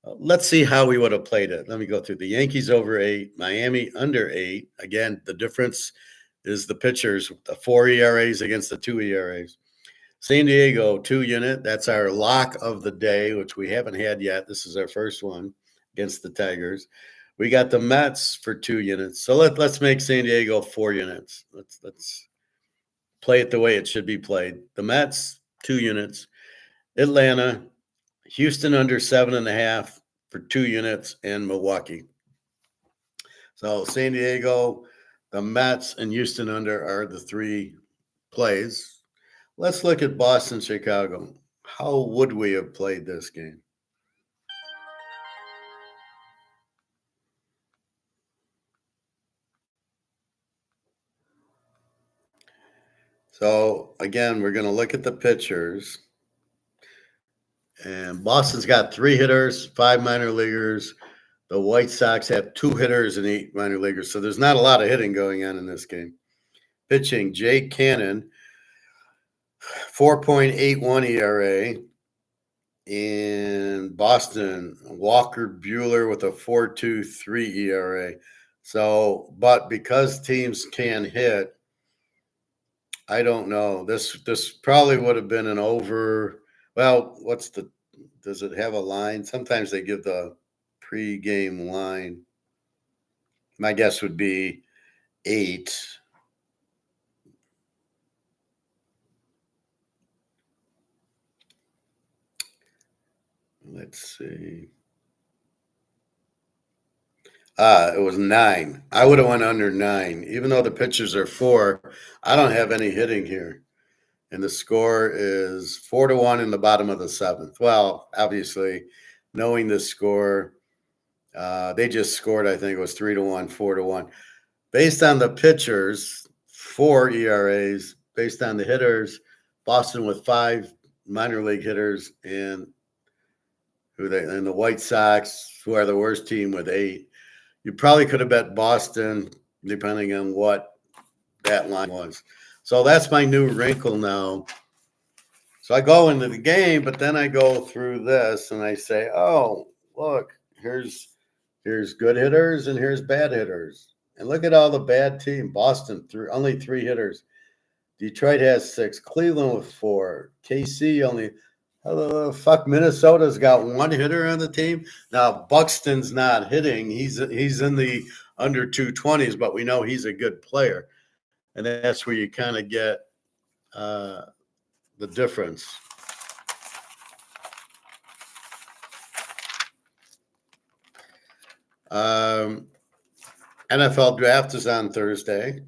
Let's see how we would have played it. Let me go through. The Yankees over 8, Miami under 8. Again, the difference is the pitchers, the 4 ERAs against the 2 ERAs. San Diego, 2 unit. That's our lock of the day, which we haven't had yet. This is our first one against the Tigers. We got the Mets for 2 units. So let's make San Diego 4 units. Let's play it the way it should be played. The Mets, 2 units. Atlanta, Houston under 7.5 for 2 units, and Milwaukee. So San Diego, The Mets and Houston under are the 3 plays. Let's look at Boston, Chicago. How would we have played this game? So, again, we're going to look at the pitchers. And Boston's got 3 hitters, 5 minor leaguers. The White Sox have 2 hitters and 8 minor leaguers. So there's not a lot of hitting going on in this game. Pitching, Jake Cannon, 4.81 ERA. In Boston, Walker Buehler with a 4.23 ERA. So, but because teams can hit, I don't know. This probably would have been an over. Well, does it have a line? Sometimes they give the pregame line. My guess would be 8. Let's see. It was 9. I would have went under 9. Even though the pitchers are 4, I don't have any hitting here. And the score is 4-1 in the bottom of the 7th. Well, obviously, knowing the score, they just scored, I think it was 3-1, 4-1. Based on the pitchers, 4 ERAs. Based on the hitters, Boston with 5 minor league hitters, and the White Sox, who are the worst team, with 8. You probably could have bet Boston, depending on what that line was. So that's my new wrinkle now. So I go into the game, but then I go through this and I say, oh, look, here's good hitters and here's bad hitters. And look at all the bad team. Boston, only 3 hitters. Detroit has 6. Cleveland with 4. KC only. Minnesota's got 1 hitter on the team. Now, Buxton's not hitting. He's in the under 220s, but we know he's a good player. And that's where you kind of get the difference. NFL draft is on Thursday.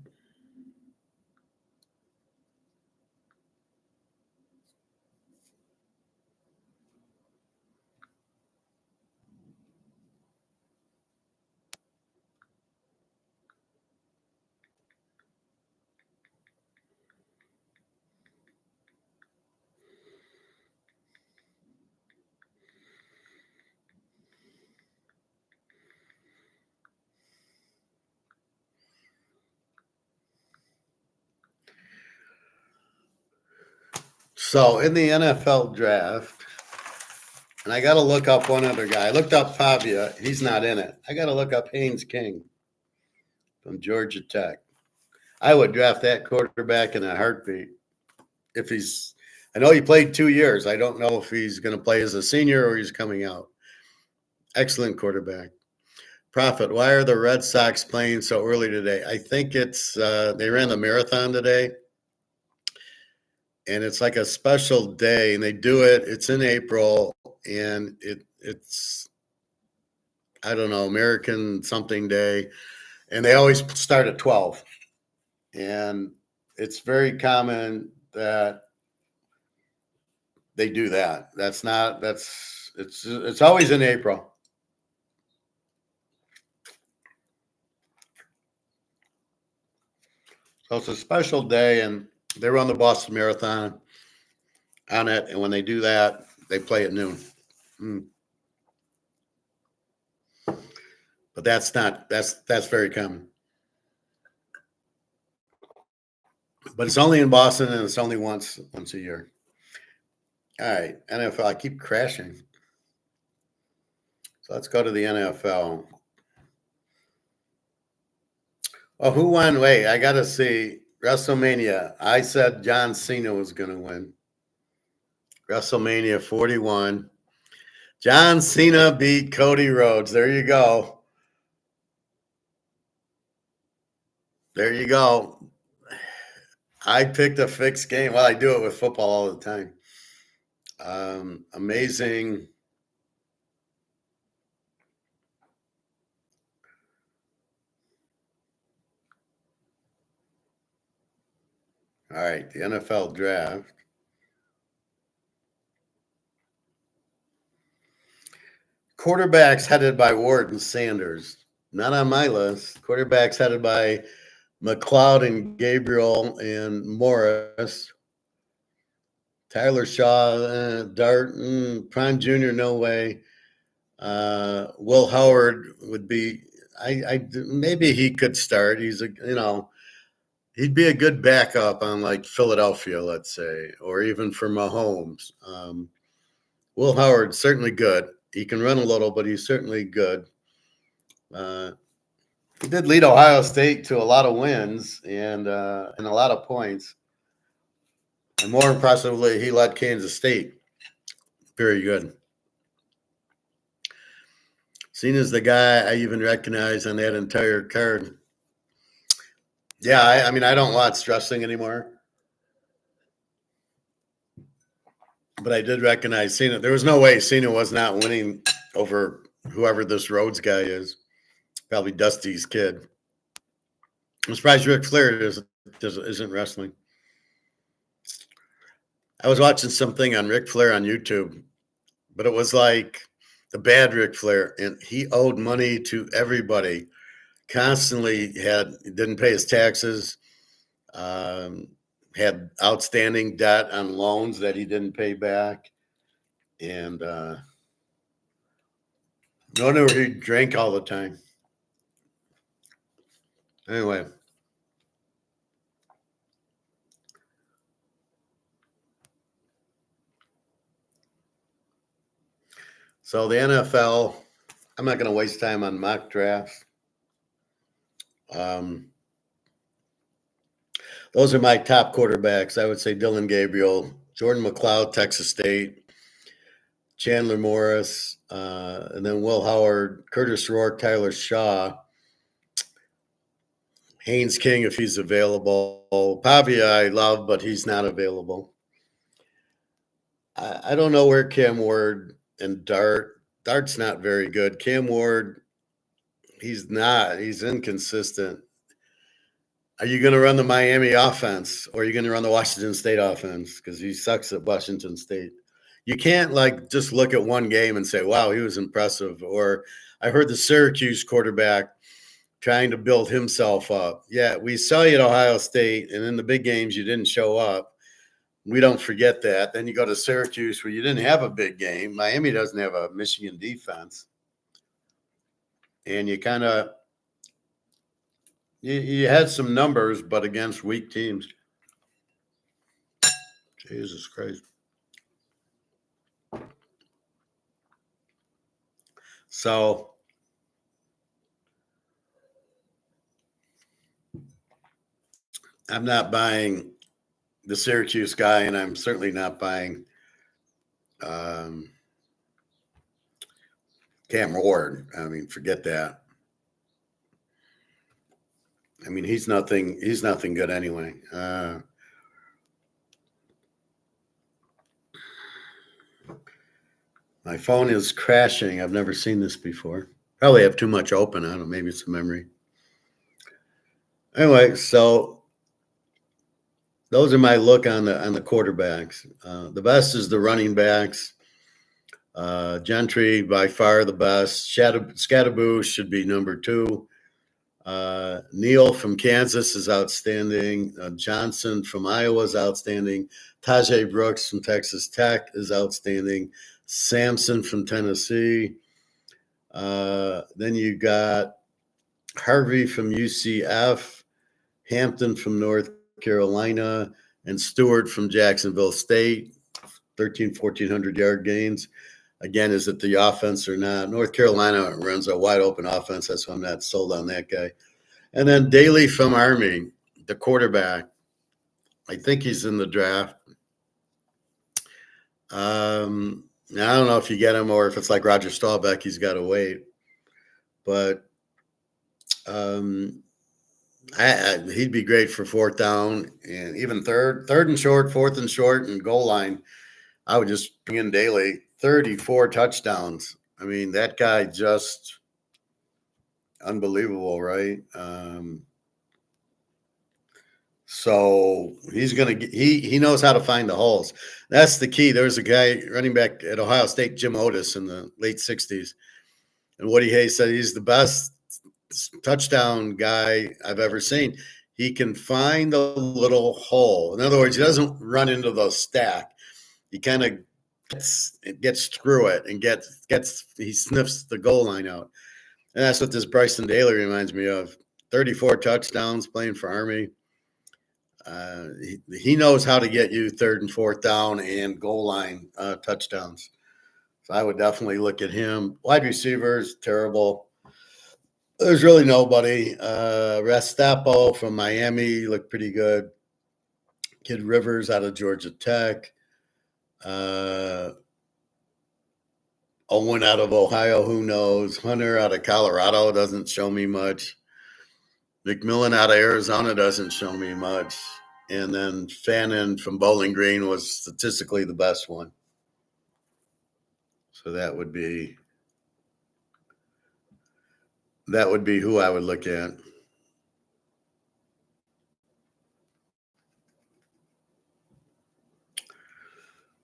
So in the NFL draft, and I got to look up one other guy. I looked up Pavia. He's not in it. I got to look up Haynes King from Georgia Tech. I would draft that quarterback in a heartbeat. I know he played 2 years. I don't know if he's going to play as a senior or he's coming out. Excellent quarterback. Prophet, why are the Red Sox playing so early today? I think it's they ran the marathon today. And it's like a special day, and they do it. It's in April, and it's I don't know, American something day, and they always start at 12. And it's very common that they do that. It's always in April. So it's a special day, and they run the Boston Marathon on it, and when they do that, they play at noon. But that's very common. But it's only in Boston, and it's only once a year. All right, NFL. I keep crashing. So let's go to the NFL. Oh, who won? Wait, I got to see WrestleMania. I said John Cena was going to win. WrestleMania 41. John Cena beat Cody Rhodes. There you go. There you go. I picked a fixed game. Well, I do it with football all the time. Amazing. All right, the NFL draft. Quarterbacks headed by Ward and Sanders. Not on my list. Quarterbacks headed by McLeod and Gabriel and Morris. Tyler Shaw, Dart, Prime Jr., no way. Will Howard would be. Maybe he could start. He's he'd be a good backup on like Philadelphia, let's say, or even for Mahomes. Will Howard certainly good. He can run a little, but he's certainly good. He did lead Ohio State to a lot of wins and a lot of points. And more impressively, he led Kansas State. Very good. Seen as the guy I even recognize on that entire card. Yeah, I mean, I don't watch wrestling anymore. But I did recognize Cena. There was no way Cena was not winning over whoever this Rhodes guy is. Probably Dusty's kid. I'm surprised Ric Flair isn't wrestling. I was watching something on Ric Flair on YouTube, but it was like the bad Ric Flair, and he owed money to everybody. Constantly didn't pay his taxes, had outstanding debt on loans that he didn't pay back, and no wonder he drank all the time. Anyway. So the NFL, I'm not going to waste time on mock drafts. Those are my top quarterbacks. I would say Dylan Gabriel, Jordan McLeod, Texas State, Chandler Morris, and then Will Howard, Curtis Rourke, Tyler Shaw, Haynes King if he's available. Pavia I love, but he's not available. I don't know where Cam Ward and Dart's not very good. Cam Ward, he's not. He's inconsistent. Are you going to run the Miami offense or are you going to run the Washington State offense? Because he sucks at Washington State. You can't just look at one game and say, wow, he was impressive. Or I heard the Syracuse quarterback trying to build himself up. Yeah, we saw you at Ohio State, and in the big games you didn't show up. We don't forget that. Then you go to Syracuse where you didn't have a big game. Miami doesn't have a Michigan defense. And you kind of you had some numbers, but against weak teams. Jesus Christ. So I'm not buying the Syracuse guy, and I'm certainly not buying Cam Ward. I mean, forget that. I mean, he's nothing good anyway. My phone is crashing. I've never seen this before. Probably have too much open. I don't know. Maybe it's a memory. Anyway, so those are my look on the quarterbacks. The best is the running backs. Gentry by far the best. Scatterboo should be number 2. Neal from Kansas is outstanding. Johnson from Iowa is outstanding. Tajay Brooks from Texas Tech is outstanding. Sampson from Tennessee. Then you got Harvey from UCF, Hampton from North Carolina, and Stewart from Jacksonville State. 1,400 yard gains. Again, is it the offense or not? North Carolina runs a wide open offense. That's why I'm not sold on that guy. And then Daly from Army, the quarterback. I think he's in the draft. I don't know if you get him or if it's like Roger Staubach, he's got to wait. But he'd be great for 4th down and even third and short, 4th and short, and goal line. I would just bring in Daly. 34 touchdowns. I mean, that guy just unbelievable, right? So he's going to he knows how to find the holes. That's the key. There's a guy running back at Ohio State, Jim Otis, in the late 60s. And Woody Hayes said he's the best touchdown guy I've ever seen. He can find a little hole. In other words, he doesn't run into the stack. He kind of gets through it and he sniffs the goal line out. And that's what this Bryson Daly reminds me of. 34 touchdowns playing for Army. He knows how to get you third and fourth down and goal line touchdowns. So I would definitely look at him. Wide receivers, terrible. There's really nobody. Restapo from Miami looked pretty good. Kid Rivers out of Georgia Tech. Owen out of Ohio, who knows? Hunter out of Colorado doesn't show me much. McMillan out of Arizona doesn't show me much. And then Fannin from Bowling Green was statistically the best one. So that would be who I would look at.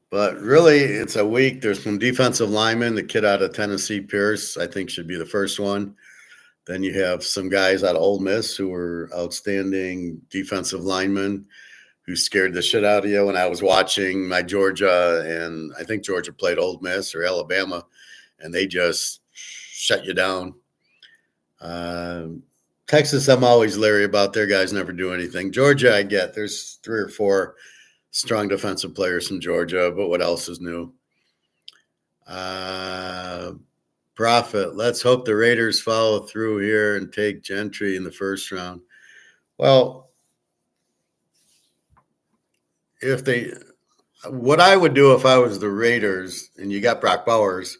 But really, it's a week. There's some defensive linemen. The kid out of Tennessee, Pierce, I think should be the first one. Then you have some guys out of Ole Miss who were outstanding defensive linemen who scared the shit out of you when I was watching my Georgia, and I think Georgia played Ole Miss or Alabama, and they just shut you down. Texas, I'm always leery about. Their guys never do anything. Georgia, I get. There's 3 or 4 strong defensive players from Georgia, but what else is new? Profit. Let's hope the Raiders follow through here and take Gentry in the first round. Well, what I would do if I was the Raiders and you got Brock Bowers,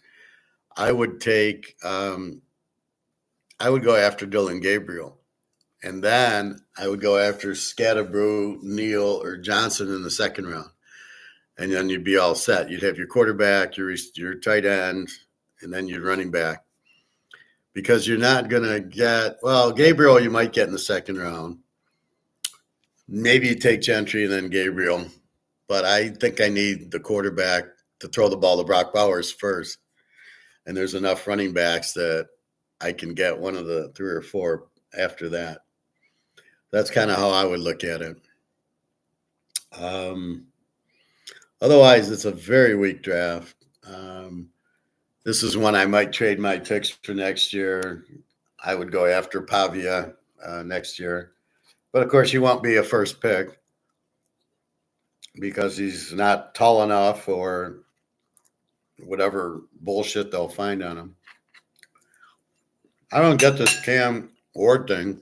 I would go after Dylan Gabriel. And then I would go after Scatterbrew, Neal, or Johnson in the second round. And then you'd be all set. You'd have your quarterback, your tight end, and then your running back. Because you're not going to get – well, Gabriel you might get in the second round. Maybe you take Gentry and then Gabriel. But I think I need the quarterback to throw the ball to Brock Bowers first. And there's enough running backs that I can get one of the 3 or 4 after that. That's kind of how I would look at it. Otherwise, it's a very weak draft. This is one I might trade my picks for next year. I would go after Pavia next year. But, of course, he won't be a first pick because he's not tall enough or whatever bullshit they'll find on him. I don't get this Cam Ward thing.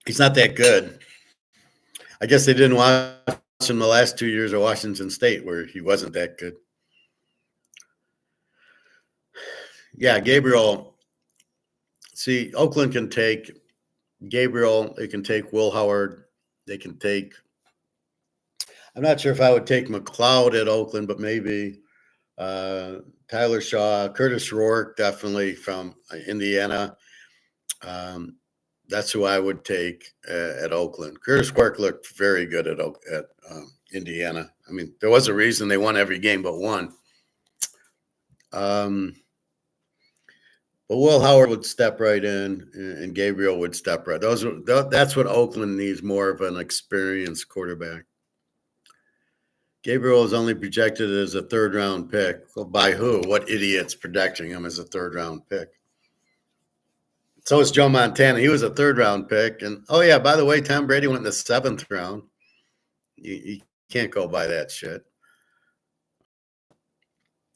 He's not that good. I guess they didn't watch him the last 2 years of Washington State where he wasn't that good. Yeah, Gabriel. See, Oakland can take Gabriel. They can take Will Howard. They can take – I'm not sure if I would take McLeod at Oakland, but maybe Tyler Shaw, Curtis Rourke, definitely from Indiana. That's who I would take at Oakland. Curtis Rourke looked very good at Indiana. I mean, there was a reason they won every game but one. But Will Howard would step right in, and Gabriel would step right. That's what Oakland needs, more of an experienced quarterback. Gabriel is only projected as a third-round pick. Well, by who? What idiot's projecting him as a third-round pick? So is Joe Montana. He was a third-round pick. And, oh, yeah, by the way, Tom Brady went in the 7th round. You can't go by that shit.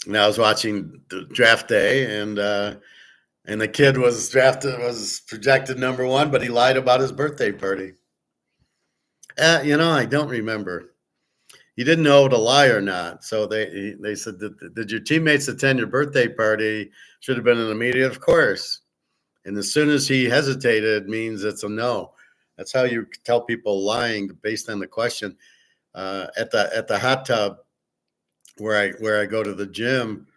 And I was watching the draft day, and the kid was projected number 1, but he lied about his birthday party. I don't remember. He didn't know to lie or not. So they said, did your teammates attend your birthday party? Should have been an immediate, of course. And as soon as he hesitated, means it's a no. That's how you tell people lying based on the question. At the hot tub where I go to the gym,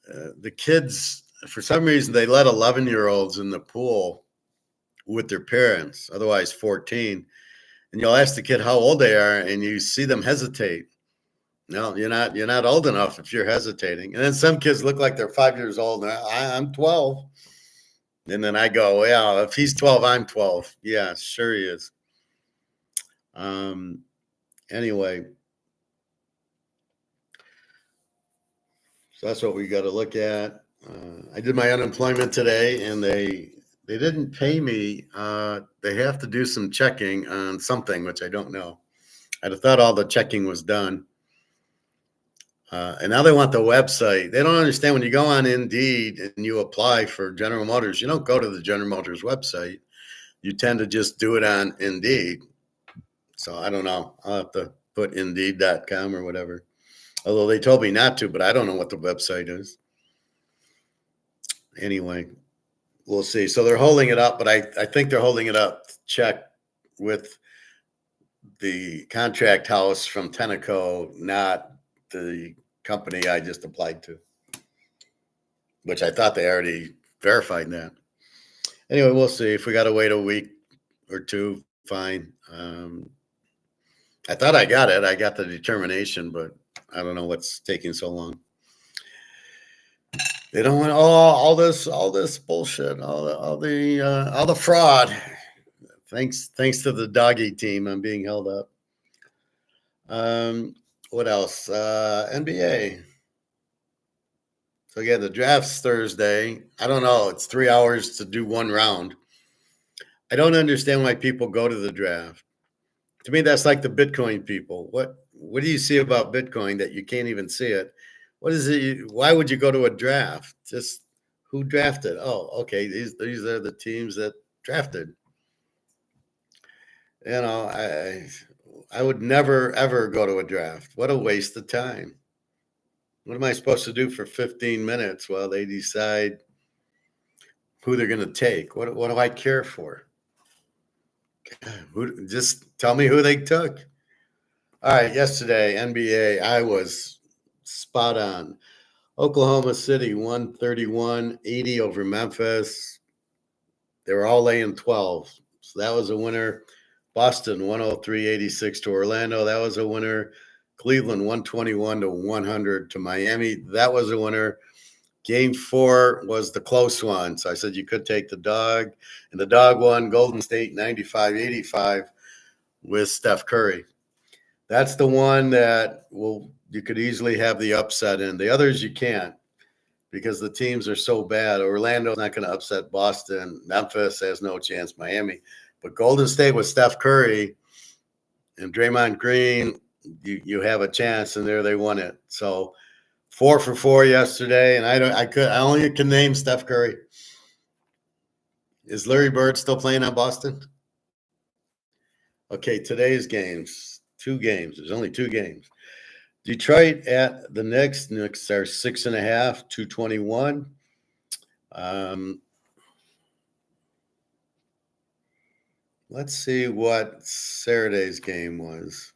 the kids, for some reason, they let 11-year-olds in the pool with their parents, otherwise 14. and you'll ask the kid how old they are, and you see them hesitate. No, you're not. You're not old enough if you're hesitating. And then some kids look like they're 5 years old. And I'm 12. And then I go, yeah, if he's 12, I'm 12. Yeah, sure he is. Anyway, so that's what we got to look at. I did my unemployment today, and they didn't pay me. They have to do some checking on something, which I don't know. I'd have thought all the checking was done. And now they want the website. They don't understand when you go on Indeed and you apply for General Motors, you don't go to the General Motors website. You tend to just do it on Indeed. So I don't know. I'll have to put Indeed.com or whatever. Although they told me not to, but I don't know what the website is. Anyway, we'll see. So they're holding it up, but I think they're holding it up to check with the contract house from Tenneco, not the company I just applied to, which I thought they already verified that. Anyway, we'll see. If we got to wait a week or two, fine. I thought I got it. I got the determination, but I don't know what's taking so long. They don't want all this bullshit, all the fraud. Thanks to the doggy team, I'm being held up. What else? NBA. So yeah, the draft's Thursday. I don't know. It's 3 hours to do one round. I don't understand why people go to the draft. To me, that's like the Bitcoin people. What do you see about Bitcoin that you can't even see it? What is it? Why would you go to a draft? Just who drafted? Oh, okay. These are the teams that drafted. You know, I would never, ever go to a draft. What a waste of time. What am I supposed to do for 15 minutes while they decide who they're going to take? What do I care for? Just tell me who they took. All right, yesterday, NBA, I was spot on. Oklahoma City, 131-80 over Memphis. They were all laying 12. So that was a winner. Boston, 103-86 to Orlando. That was a winner. Cleveland, 121-100 to Miami. That was a winner. Game 4 was the close one. So I said you could take the dog. And the dog won. Golden State, 95-85 with Steph Curry. That's the one that you could easily have the upset in. The others you can't because the teams are so bad. Orlando's not going to upset Boston. Memphis has no chance. Miami. But Golden State with Steph Curry and Draymond Green, you have a chance, and there they won it. So 4 for 4 yesterday, and I only can name Steph Curry. Is Larry Bird still playing on Boston? Okay, today's games, 2 games. There's only 2 games. Detroit at the Knicks. Knicks are 6.5, 221. Let's see what Saturday's game was.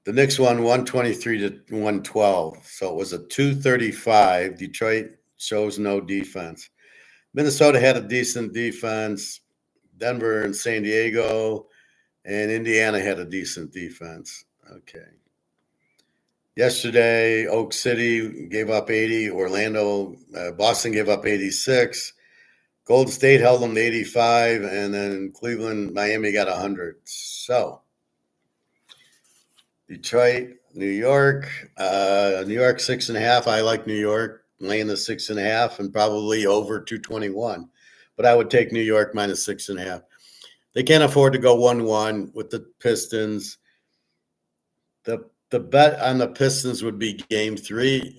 The Knicks won 123-112. So it was a 235. Detroit shows no defense. Minnesota had a decent defense. Denver and San Diego and Indiana had a decent defense. Okay. Yesterday, Oak City gave up 80. Boston gave up 86. Golden State held them to 85. And then Cleveland, Miami got 100. So Detroit, New York 6.5. I like New York laying the 6.5 and probably over 221. But I would take New York minus 6.5. They can't afford to go 1-1 with the Pistons. The bet on the Pistons would be game 3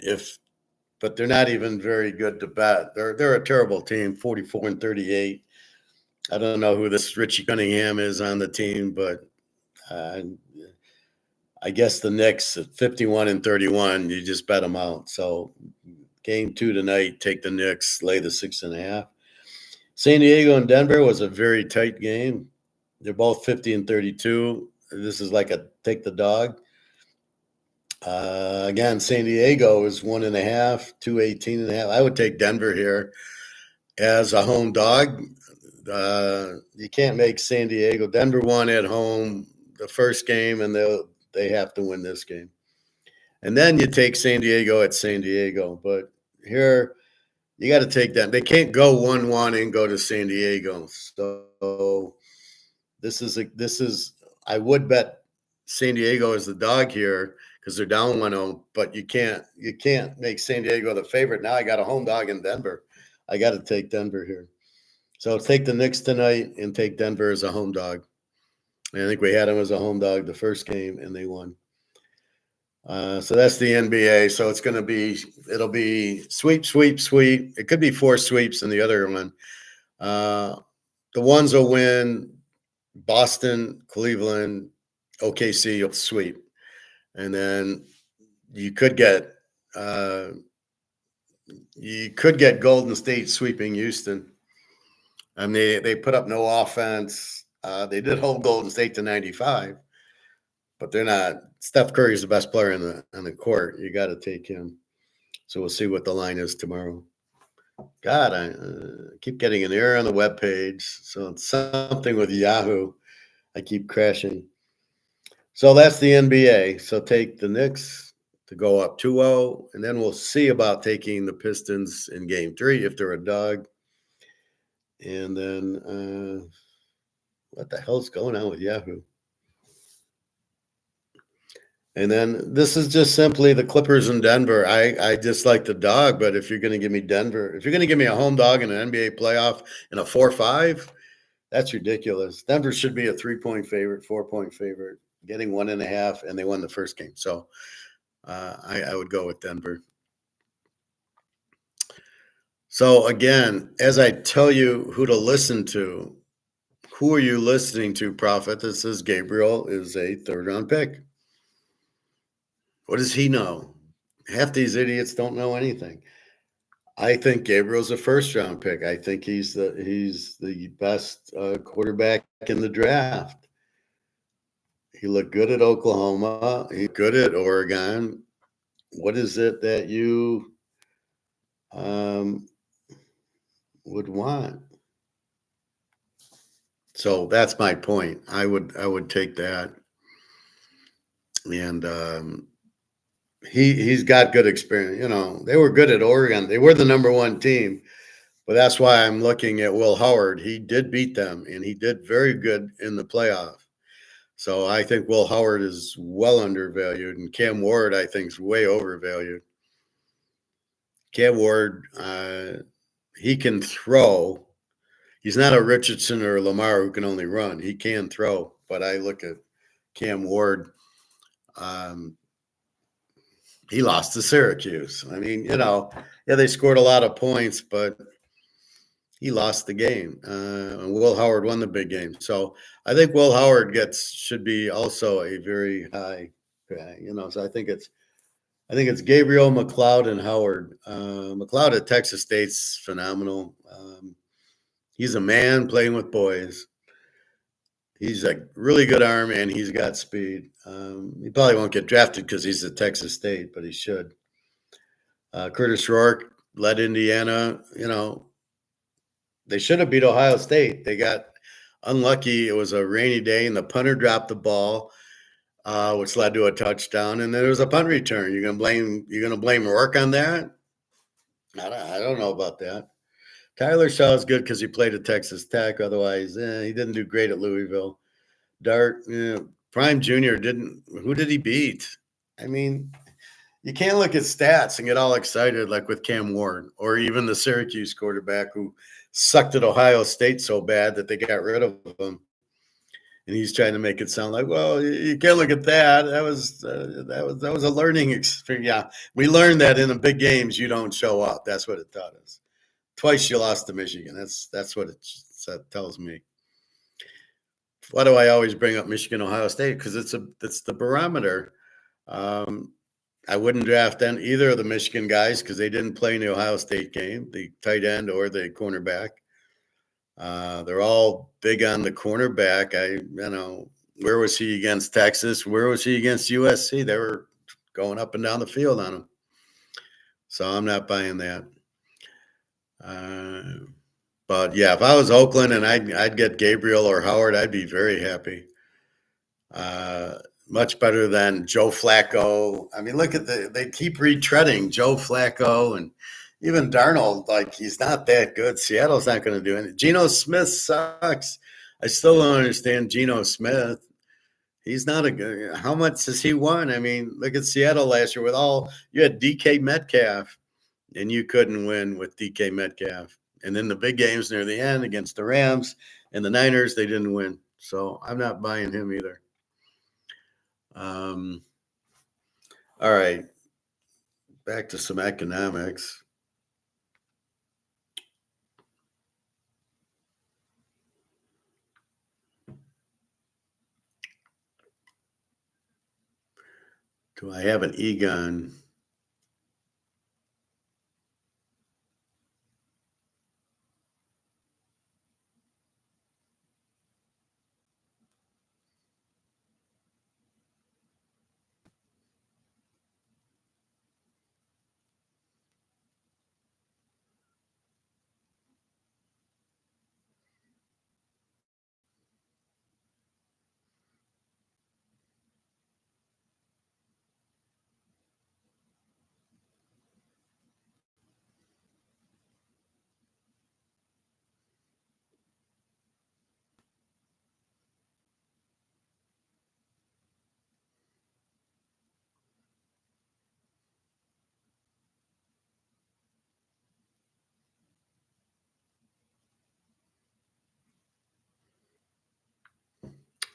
but they're not even very good to bet. They're a terrible team, 44-38. I don't know who this Richie Cunningham is on the team, but I guess the Knicks at 51-31, you just bet them out. So game 2 tonight, take the Knicks, lay the 6.5. San Diego and Denver was a very tight game. They're both 50-32. This is like a take the dog. Again, San Diego is 1.5, 218.5. I would take Denver here as a home dog. You can't make San Diego. Denver won at home the first game, and they have to win this game. And then you take San Diego at San Diego. But here, you got to take that. They can't go 1-1 and go to San Diego. So this is I would bet San Diego is the dog here because they're down 1-0, but you can't make San Diego the favorite. Now I got a home dog in Denver. I got to take Denver here. So take the Knicks tonight and take Denver as a home dog. And I think we had them as a home dog the first game, and they won. So that's the NBA. So it'll be sweep, sweep, sweep. It could be 4 sweeps in the other one. The ones will win Boston, Cleveland, OKC will sweep. And then you could get Golden State sweeping Houston. I mean, they put up no offense. They did hold Golden State to 95, but they're not. Steph Curry is the best player on the court. You got to take him. So we'll see what the line is tomorrow. God, I keep getting an error on the webpage. So it's something with Yahoo. I keep crashing. So that's the NBA. So take the Knicks to go up 2-0, and then we'll see about taking the Pistons in Game 3 if they're a dog. And then what the hell's going on with Yahoo? And then this is just simply the Clippers in Denver. I just like the dog, but if you're going to give me Denver, if you're going to give me a home dog in an NBA playoff in a 4-5, that's ridiculous. Denver should be a 3-point favorite, 4-point favorite, getting 1.5, and they won the first game. So I would go with Denver. So again, as I tell you who to listen to, who are you listening to, Prophet? This is Gabriel is a 3rd-round pick. What does he know? Half these idiots don't know anything. I think Gabriel's a 1st-round pick. I think he's the best quarterback in the draft. He looked good at Oklahoma. He's good at Oregon. What is it that you would want? So that's my point. I would take that. And he's got good experience. You know, they were good at Oregon. They were the number 1 team. But that's why I'm looking at Will Howard. He did beat them, and he did very good in the playoff. So I think Will Howard is well undervalued, and Cam Ward, I think, is way overvalued. Cam Ward, he can throw. He's not a Richardson or Lamar who can only run. He can throw. But I look at Cam Ward. He lost to Syracuse. I mean, they scored a lot of points, but he lost the game. And Will Howard won the big game. So I think Will Howard should be also a very high guy. So I think it's Gabriel, McLeod, and Howard. McLeod at Texas State's phenomenal. He's a man playing with boys. He's a really good arm, and he's got speed. He probably won't get drafted because he's at Texas State, but he should. Curtis Rourke led Indiana. They should have beat Ohio State. They got unlucky. It was a rainy day, and the punter dropped the ball, which led to a touchdown. And then there was a punt return. You're gonna blame Rourke on that? I don't know about that. Tyler Shaw is good because he played at Texas Tech. Otherwise, he didn't do great at Louisville. Dart, Prime Jr. didn't. Who did he beat? I mean, you can't look at stats and get all excited like with Cam Ward or even the Syracuse quarterback who sucked at Ohio State so bad that they got rid of him. And he's trying to make it sound like, well, you can't look at that. That was a learning experience. Yeah, we learned that in the big games you don't show up. That's what it taught us. Twice you lost to Michigan. That's what it tells me. Why do I always bring up Michigan, Ohio State? Because it's the barometer. I wouldn't draft either of the Michigan guys because they didn't play in the Ohio State game, the tight end or the cornerback. They're all big on the cornerback. Where was he against Texas? Where was he against USC? They were going up and down the field on him. So I'm not buying that. But yeah, if I was Oakland and I'd get Gabriel or Howard, I'd be very happy. Uh, Much better than Joe Flacco. I mean, look at they keep retreading Joe Flacco and even Darnold. Like, he's not that good. Seattle's not going to do anything. Geno Smith sucks. I still don't understand Geno Smith. He's not a good. How much has he won? I mean, look at Seattle last year with you had DK Metcalf, and you couldn't win with DK Metcalf. And then the big games near the end against the Rams and the Niners, they didn't win. So I'm not buying him either. All right. Back to some economics. Do I have an Egon?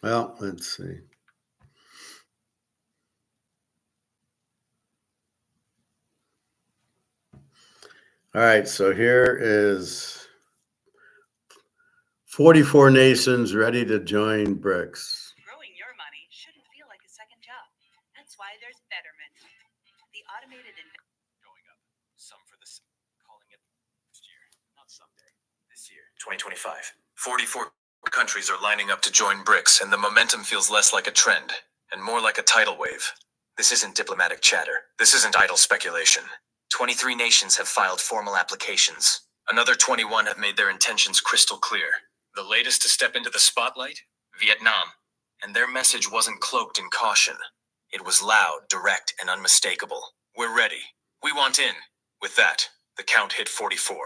Well, let's see. All right, so here is 44 nations ready to join Brics. Growing your money shouldn't feel like a second job. That's why there's Betterment. The automated going up. Some for the calling it next year, not someday. This year, 2025. 44 countries are lining up to join Brics, and the momentum feels less like a trend and more like a tidal wave. This isn't diplomatic chatter. This isn't idle speculation. 23 nations have filed formal applications. Another 21 have made their intentions crystal clear. The latest to step into the spotlight? Vietnam. And their message wasn't cloaked in caution. It was loud, direct, and unmistakable. We're ready. We want in. With that, the count hit 44.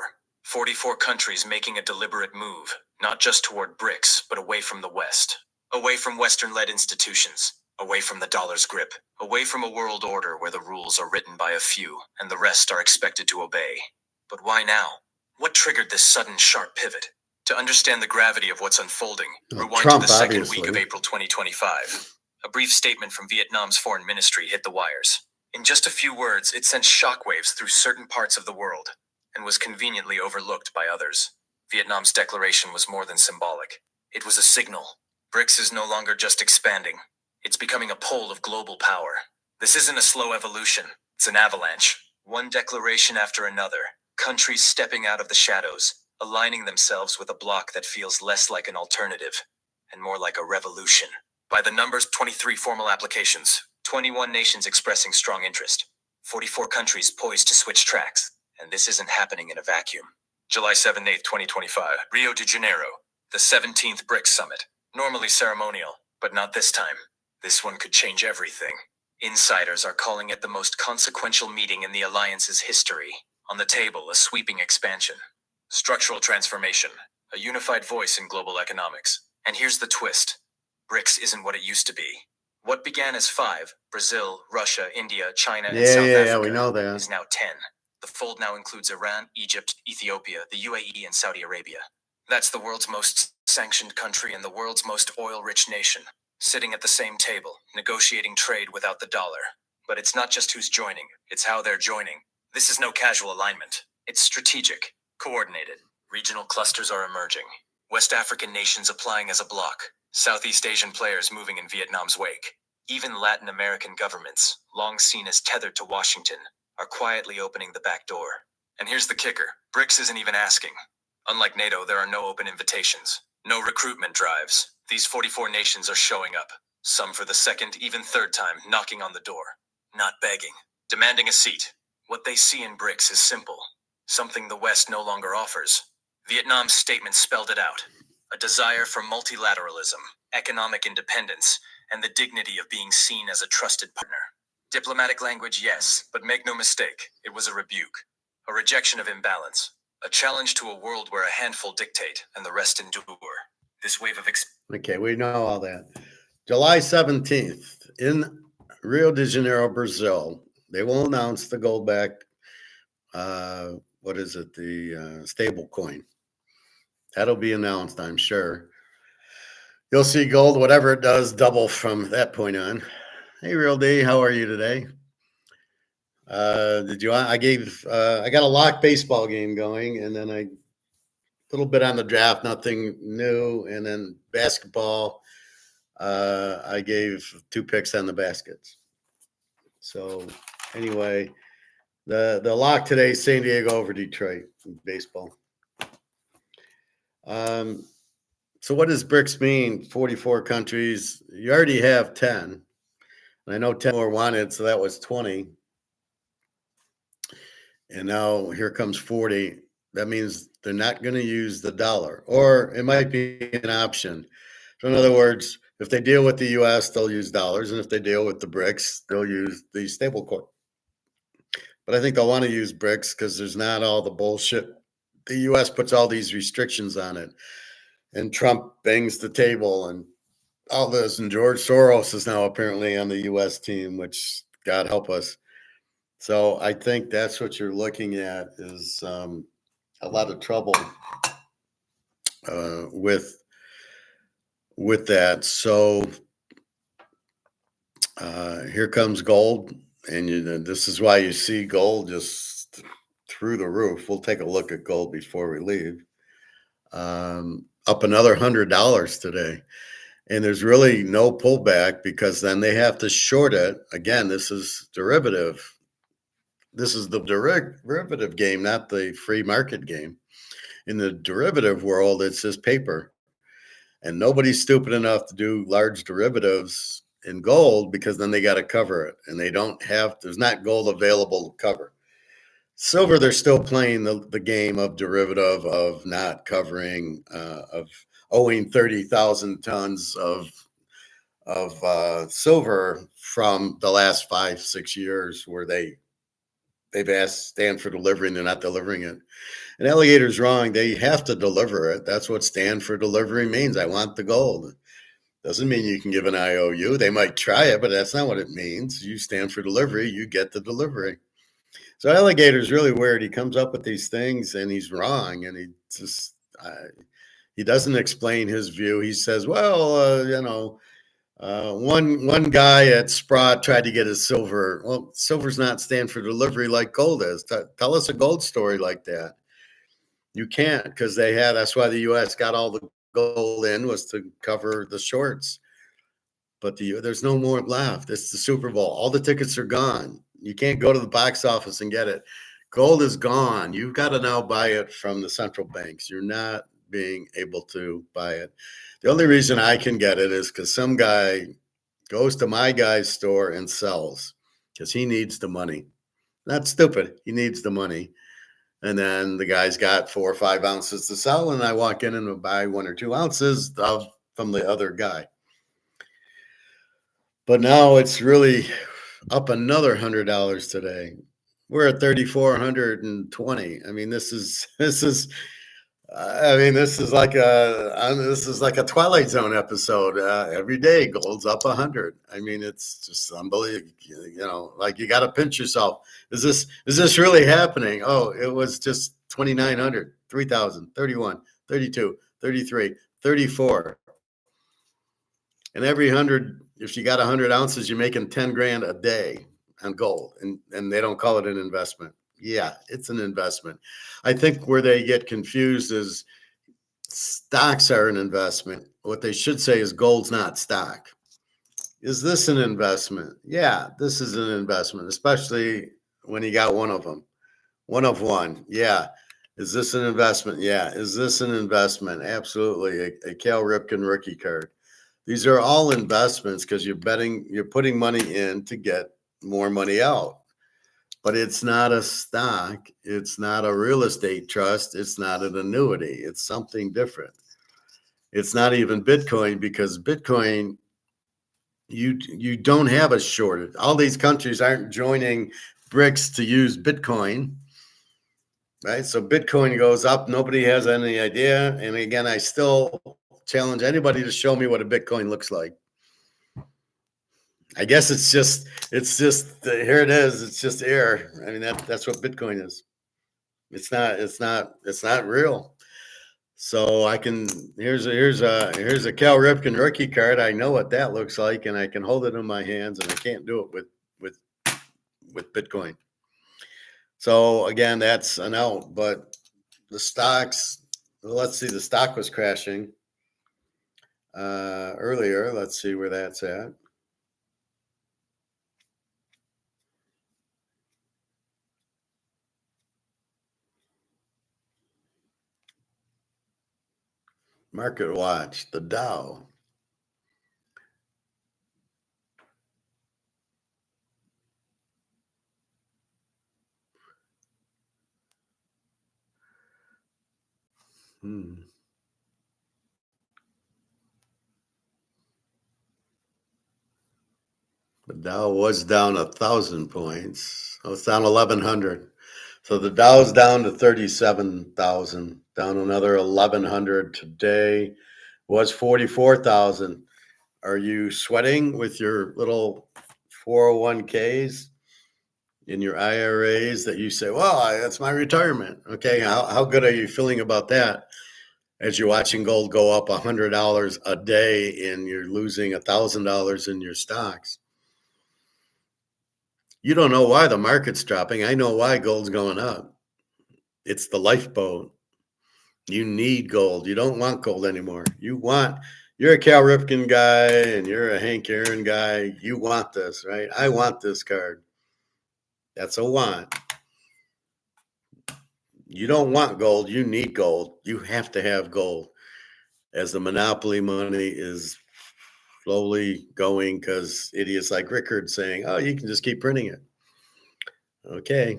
44 countries making a deliberate move, not just toward Brics, but away from the West. Away from Western-led institutions. Away from the dollar's grip. Away from a world order where the rules are written by a few, and the rest are expected to obey. But why now? What triggered this sudden sharp pivot? To understand the gravity of what's unfolding, rewind Trump, to the second obviously. week of April 2025. A brief statement from Vietnam's foreign ministry hit the wires. In just a few words, it sent shockwaves through certain parts of the world, and was conveniently overlooked by others. Vietnam's declaration was more than symbolic. It was a signal. Brics is no longer just expanding. It's becoming a pole of global power. This isn't a slow evolution. It's an avalanche. One declaration after another. Countries stepping out of the shadows, aligning themselves with a bloc that feels less like an alternative and more like a revolution. By the numbers, 23 formal applications, 21 nations expressing strong interest, 44 countries poised to switch tracks, and this isn't happening in a vacuum. July 7th, 8th, 2025, Rio de Janeiro, the 17th Brics Summit. Normally ceremonial, but not this time. This one could change everything. Insiders are calling it the most consequential meeting in the alliance's history. On the table, a sweeping expansion. Structural transformation, a unified voice in global economics. And here's the twist. Brics isn't what it used to be. What began as 5, Brazil, Russia, India, China, and South Africa, we know that. is now 10. The fold now includes Iran, Egypt, Ethiopia, the UAE, and Saudi Arabia. That's the world's most sanctioned country and the world's most oil-rich nation, sitting at the same table, negotiating trade without the dollar. But it's not just who's joining, it's how they're joining. This is no casual alignment. It's strategic, coordinated. Regional clusters are emerging. West African nations applying as a bloc. Southeast Asian players moving in Vietnam's wake. Even Latin American governments, long seen as tethered to Washington, are quietly opening the back door. And here's the kicker. Brics isn't even asking. Unlike NATO, there are no open invitations. No recruitment drives. These 44 nations are showing up. Some for the second, even third time, knocking on the door. Not begging. Demanding a seat. What they see in Brics is simple. Something the West no longer offers. Vietnam's statement spelled it out: a desire for multilateralism, economic independence, and the dignity of being seen as a trusted partner. Diplomatic language, yes, but make no mistake, it was a rebuke, a rejection of imbalance, a challenge to a world where a handful dictate and the rest endure. This wave of Okay, we know all that. July 17th in Rio de Janeiro, Brazil, they will announce the gold back, what is it, the stable coin. That'll be announced, I'm sure. You'll see gold, whatever it does, double from that point on. Hey, Real D, how are you today? I got a lock baseball game going, and then a little bit on the draft, nothing new, and then basketball. I gave 2 picks on the baskets. So anyway, the lock today, San Diego over Detroit baseball. So what does Brics mean? 44 countries. You already have 10. And I know 10 more wanted, so that was 20. And now here comes 40. That means they're not going to use the dollar, or it might be an option. So in other words, if they deal with the U.S., they'll use dollars, and if they deal with the BRICS, they'll use the stable coin. But I think they'll want to use BRICS because there's not all the bullshit. The U.S. puts all these restrictions on it, and Trump bangs the table and all this, and George Soros is now apparently on the U.S. team, which God help us. So I think that's what you're looking at is a lot of trouble with that. So here comes gold, and this is why you see gold just through the roof. We'll take a look at gold before we leave. Up another $100 today. And there's really no pullback because then they have to short it. Again, this is derivative. This is the derivative game, not the free market game. In the derivative world, it's just paper. And nobody's stupid enough to do large derivatives in gold because then they got to cover it. And there's not gold available to cover. Silver, they're still playing the game of derivative, of not covering, of owing 30,000 tons of silver from the last 5-6 years where they've asked stand for delivery and they're not delivering it. And Alligator's wrong. They have to deliver it. That's what stand for delivery means. I want the gold. Doesn't mean you can give an IOU. They might try it, but that's not what it means. You stand for delivery, you get the delivery. So Alligator's really weird. He comes up with these things and he's wrong. And he doesn't explain his view. He says, well, one guy at Sprott tried to get his silver. Well, silver's not stand for delivery like gold is. Tell us a gold story like that. You can't, because that's why the U.S. got all the gold in, was to cover the shorts. But there's no more left. It's the Super Bowl. All the tickets are gone. You can't go to the box office and get it. Gold is gone. You've got to now buy it from the central banks. You're not being able to buy it. The only reason I can get it is because some guy goes to my guy's store and sells because he needs the money. Not stupid. He needs the money. And then the guy's got 4 or 5 ounces to sell, and I walk in and buy 1 or 2 ounces from the other guy. But now it's really up another $100 today. We're at 3,420. I mean, this is like a Twilight Zone episode. Every day, gold's up 100. I mean, it's just unbelievable. Like you got to pinch yourself. Is this really happening? Oh, it was just 2,900, 3,000, 31, 32, 33, 34. And every 100, if you got 100 ounces, you're making 10 grand a day on gold, and they don't call it an investment. Yeah, it's an investment. I think where they get confused is stocks are an investment. What they should say is gold's not stock. Is this an investment? Yeah, this is an investment, especially when you got one of them. One of one. Yeah. Is this an investment? Yeah. Is this an investment? Absolutely. A Cal Ripken rookie card. These are all investments because you're putting money in to get more money out. but it's not a stock. It's not a real estate trust. It's not an annuity. It's something different. It's not even Bitcoin, because Bitcoin, you don't have a shortage. All these countries aren't joining Brics to use Bitcoin, right? So Bitcoin goes up. Nobody has any idea. And again, I still challenge anybody to show me what a Bitcoin looks like. I guess it's just here it is. It's just air. I mean, that's what Bitcoin is. It's not real. So I can, here's a Cal Ripken rookie card. I know what that looks like, and I can hold it in my hands, and I can't do it with Bitcoin. So again, that's an out. But the stocks, let's see, the stock was crashing earlier. Let's see where that's at. Market watch, the Dow. The Dow was down 1,000 points. Oh, it's down 1,100. So the Dow's down to 37,000, down another 1,100 today. Was 44,000. Are you sweating with your little 401ks in your IRAs that you say, well, that's my retirement? Okay, how good are you feeling about that as you're watching gold go up $100 a day and you're losing $1,000 in your stocks? You don't know why the market's dropping. I know why gold's going up. It's the lifeboat. You need gold. You don't want gold anymore. You're a Cal Ripken guy and you're a Hank Aaron guy. You want this, right? I want this card. That's a want. You don't want gold. You need gold. You have to have gold. As the monopoly money is slowly going, because idiots like Rickard saying, oh, you can just keep printing it. Okay.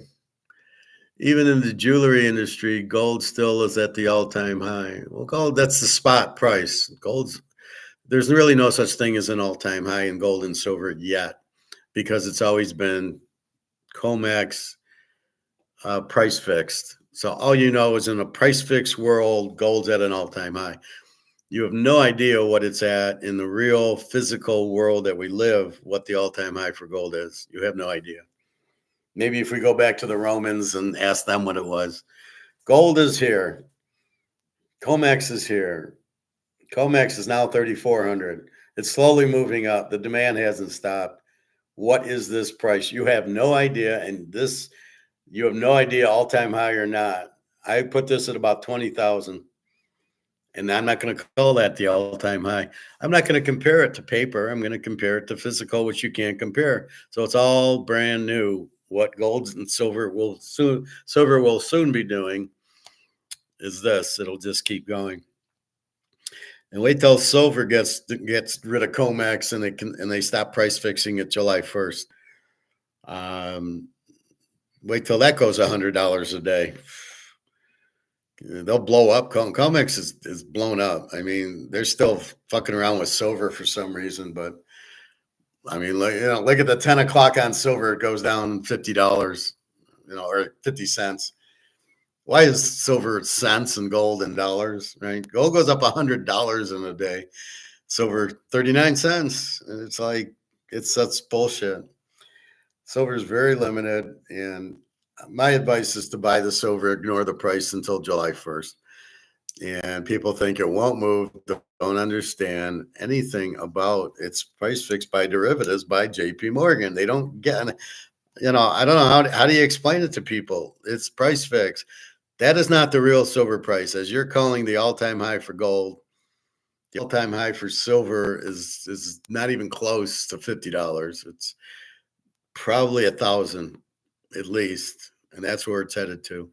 Even in the jewelry industry, gold still is at the all-time high. Well, gold, that's the spot price. There's really no such thing as an all-time high in gold and silver yet, because it's always been Comex price fixed. So all you know is, in a price fixed world, gold's at an all-time high. You have no idea what it's at in the real physical world that we live, what the all-time high for gold is. You have no idea. Maybe if we go back to the Romans and ask them what it was. Gold is here. Comex is here. Comex is now 3,400. It's slowly moving up. The demand hasn't stopped. What is this price? You have no idea. And you have no idea all-time high or not. I put this at about 20,000. And I'm not going to call that the all-time high. I'm not going to compare it to paper. I'm going to compare it to physical, which you can't compare. So it's all brand new. What gold and silver will soon be doing is this. It'll just keep going. And wait till silver gets rid of Comex and they stop price fixing it July 1st. Wait till that goes $100 a day. They'll blow up. Comex is blown up. I mean, they're still fucking around with silver for some reason, but I mean, look at the 10 o'clock on silver. It goes down $50, or 50 cents. Why is silver cents and gold in dollars, right? Gold goes up $100 in a day. Silver 39 cents. And it's like, it's such bullshit. Silver is very limited, and my advice is to buy the silver, ignore the price until July 1st. And people think it won't move, don't understand anything about its price fixed by derivatives by JP Morgan. They don't get, I don't know how do you explain it to people? It's price fixed. That is not the real silver price. As you're calling the all-time high for gold, the all-time high for silver is not even close to $50. It's probably 1,000 at least, and that's where it's headed to.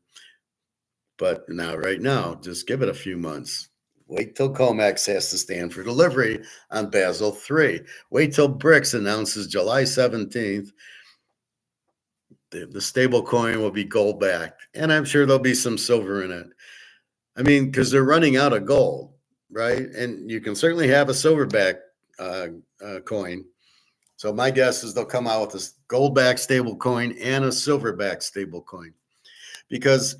But right now, just give it a few months. Wait till Comex has to stand for delivery on Basel III. Wait till Brics announces July 17th the stable coin will be gold backed, and I'm sure there'll be some silver in it. I mean, because they're running out of gold, right? And you can certainly have a silverback coin. So my guess is they'll come out with this gold backed stable coin and a silverback stable coin, because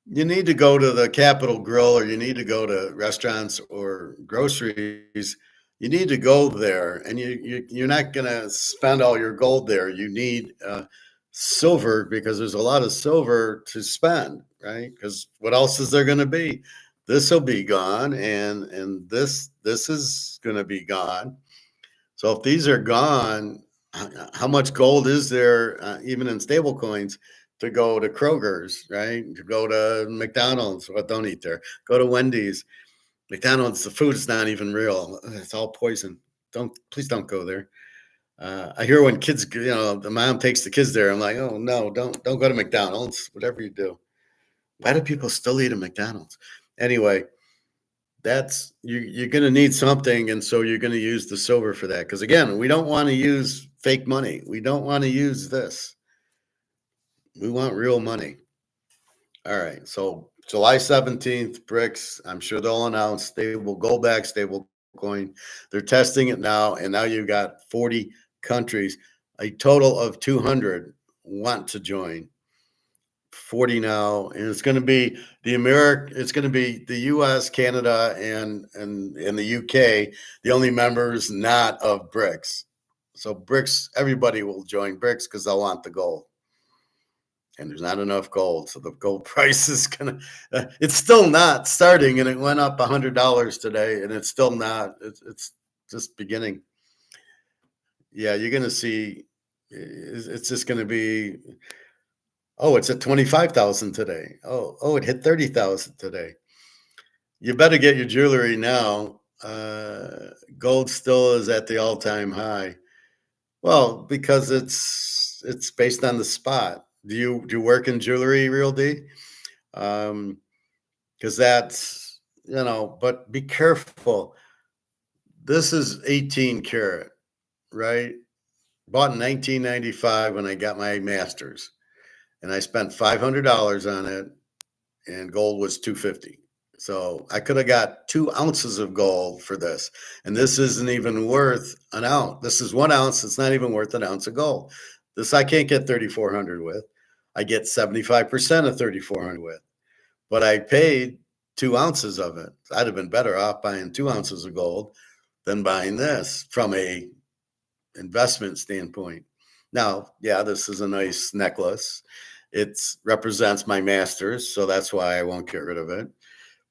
you need to go to the Capitol Grill or you need to go to restaurants or groceries. You need to go there, and you're not going to spend all your gold there. You need silver, because there's a lot of silver to spend, right? Because what else is there going to be? This will be gone, and this is going to be gone. So if these are gone, how much gold is there, even in stable coins, to go to Kroger's, right? To go to McDonald's, well, don't eat there. Go to Wendy's. McDonald's, the food is not even real. It's all poison. Please don't go there. I hear when kids, the mom takes the kids there. I'm like, oh no, don't go to McDonald's. Whatever you do. Why do people still eat at McDonald's? Anyway, that's you're going to need something, and so you're going to use the silver for that. Because again, we don't want to use fake money. We don't want to use this. We want real money. All right. So July 17th, Brics, I'm sure they'll announce stable gold back stable coin. They're testing it now, and now you've got 40 countries. A total of 200 want to join. 40 now, and it's going to be it's going to be the US, Canada, and the UK, the only members not of Brics. So Brics, everybody will join Brics because they'll want the gold. And there's not enough gold, so the gold price is gonna. It's still not starting, and it went up $100 today, and it's still not. It's just beginning. Yeah, you're gonna see. It's just gonna be. Oh, it's at 25,000 today. Oh, it hit 30,000 today. You better get your jewelry now. Gold still is at the all-time high. Well, because it's based on the spot. Do you work in jewelry, Real D? Because that's, but be careful. This is 18 karat, right? Bought in 1995 when I got my master's, and I spent $500 on it, and gold was $250. So I could have got 2 ounces of gold for this, and this isn't even worth an ounce. This is 1 ounce. It's not even worth an ounce of gold. This I can't get 3,400 with. I get 75% of 3,400 with, but I paid 2 ounces of it. I'd have been better off buying 2 ounces of gold than buying this from a investment standpoint. Now, yeah, this is a nice necklace. It represents my master's, so that's why I won't get rid of it.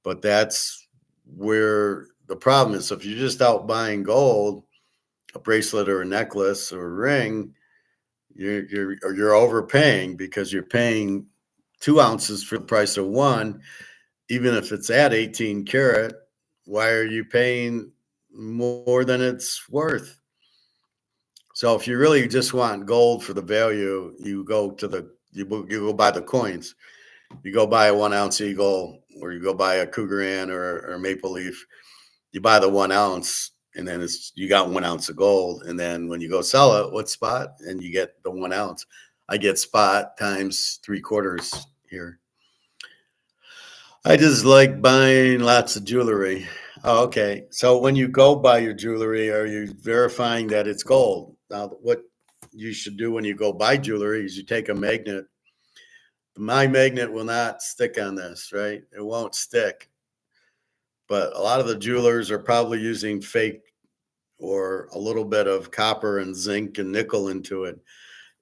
But that's where the problem is. So if you're just out buying gold, a bracelet or a necklace or a ring, you're overpaying, because you're paying 2 ounces for the price of 1, even if it's at 18 karat. Why are you paying more than it's worth? So if you really just want gold for the value, you go go buy the coins. You go buy a 1 ounce eagle, or you go buy a Cougar Ann or Maple Leaf. You buy the 1 ounce, and then you got 1 ounce of gold. And then when you go sell it, what spot? And you get the 1 ounce. I get spot times 3/4 here. I just like buying lots of jewelry. Oh, okay. So when you go buy your jewelry, are you verifying that it's gold? Now, what you should do when you go buy jewelry is you take a magnet. My magnet will not stick on this, right? It won't stick. But a lot of the jewelers are probably using fake or a little bit of copper and zinc and nickel into it.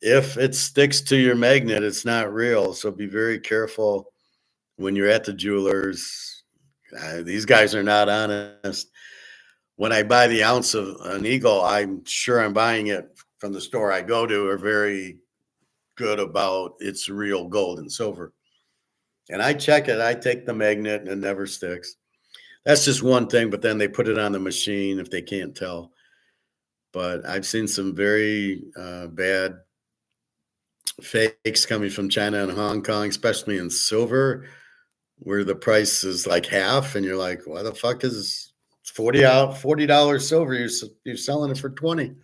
If it sticks to your magnet, it's not real. So be very careful when you're at the jewelers. These guys are not honest. When I buy the ounce of an eagle, I'm sure I'm buying it from the store I go to are very good about its real gold and silver. And I check it. I take the magnet, and it never sticks. That's just one thing, but then they put it on the machine if they can't tell. But I've seen some very bad fakes coming from China and Hong Kong, especially in silver, where the price is like half, and you're like, why the fuck is $40 silver? You're selling it for 20.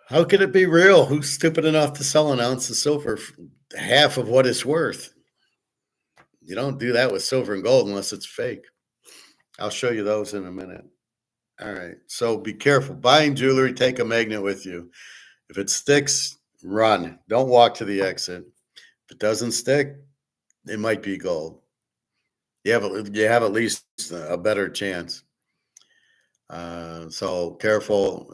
How could it be real? Who's stupid enough to sell an ounce of silver for half of what it's worth? You don't do that with silver and gold unless it's fake. I'll show you those in a minute. All right. So be careful. Buying jewelry, take a magnet with you. If it sticks, run. Don't walk to the exit. If it doesn't stick, it might be gold. You have at least a better chance. So careful.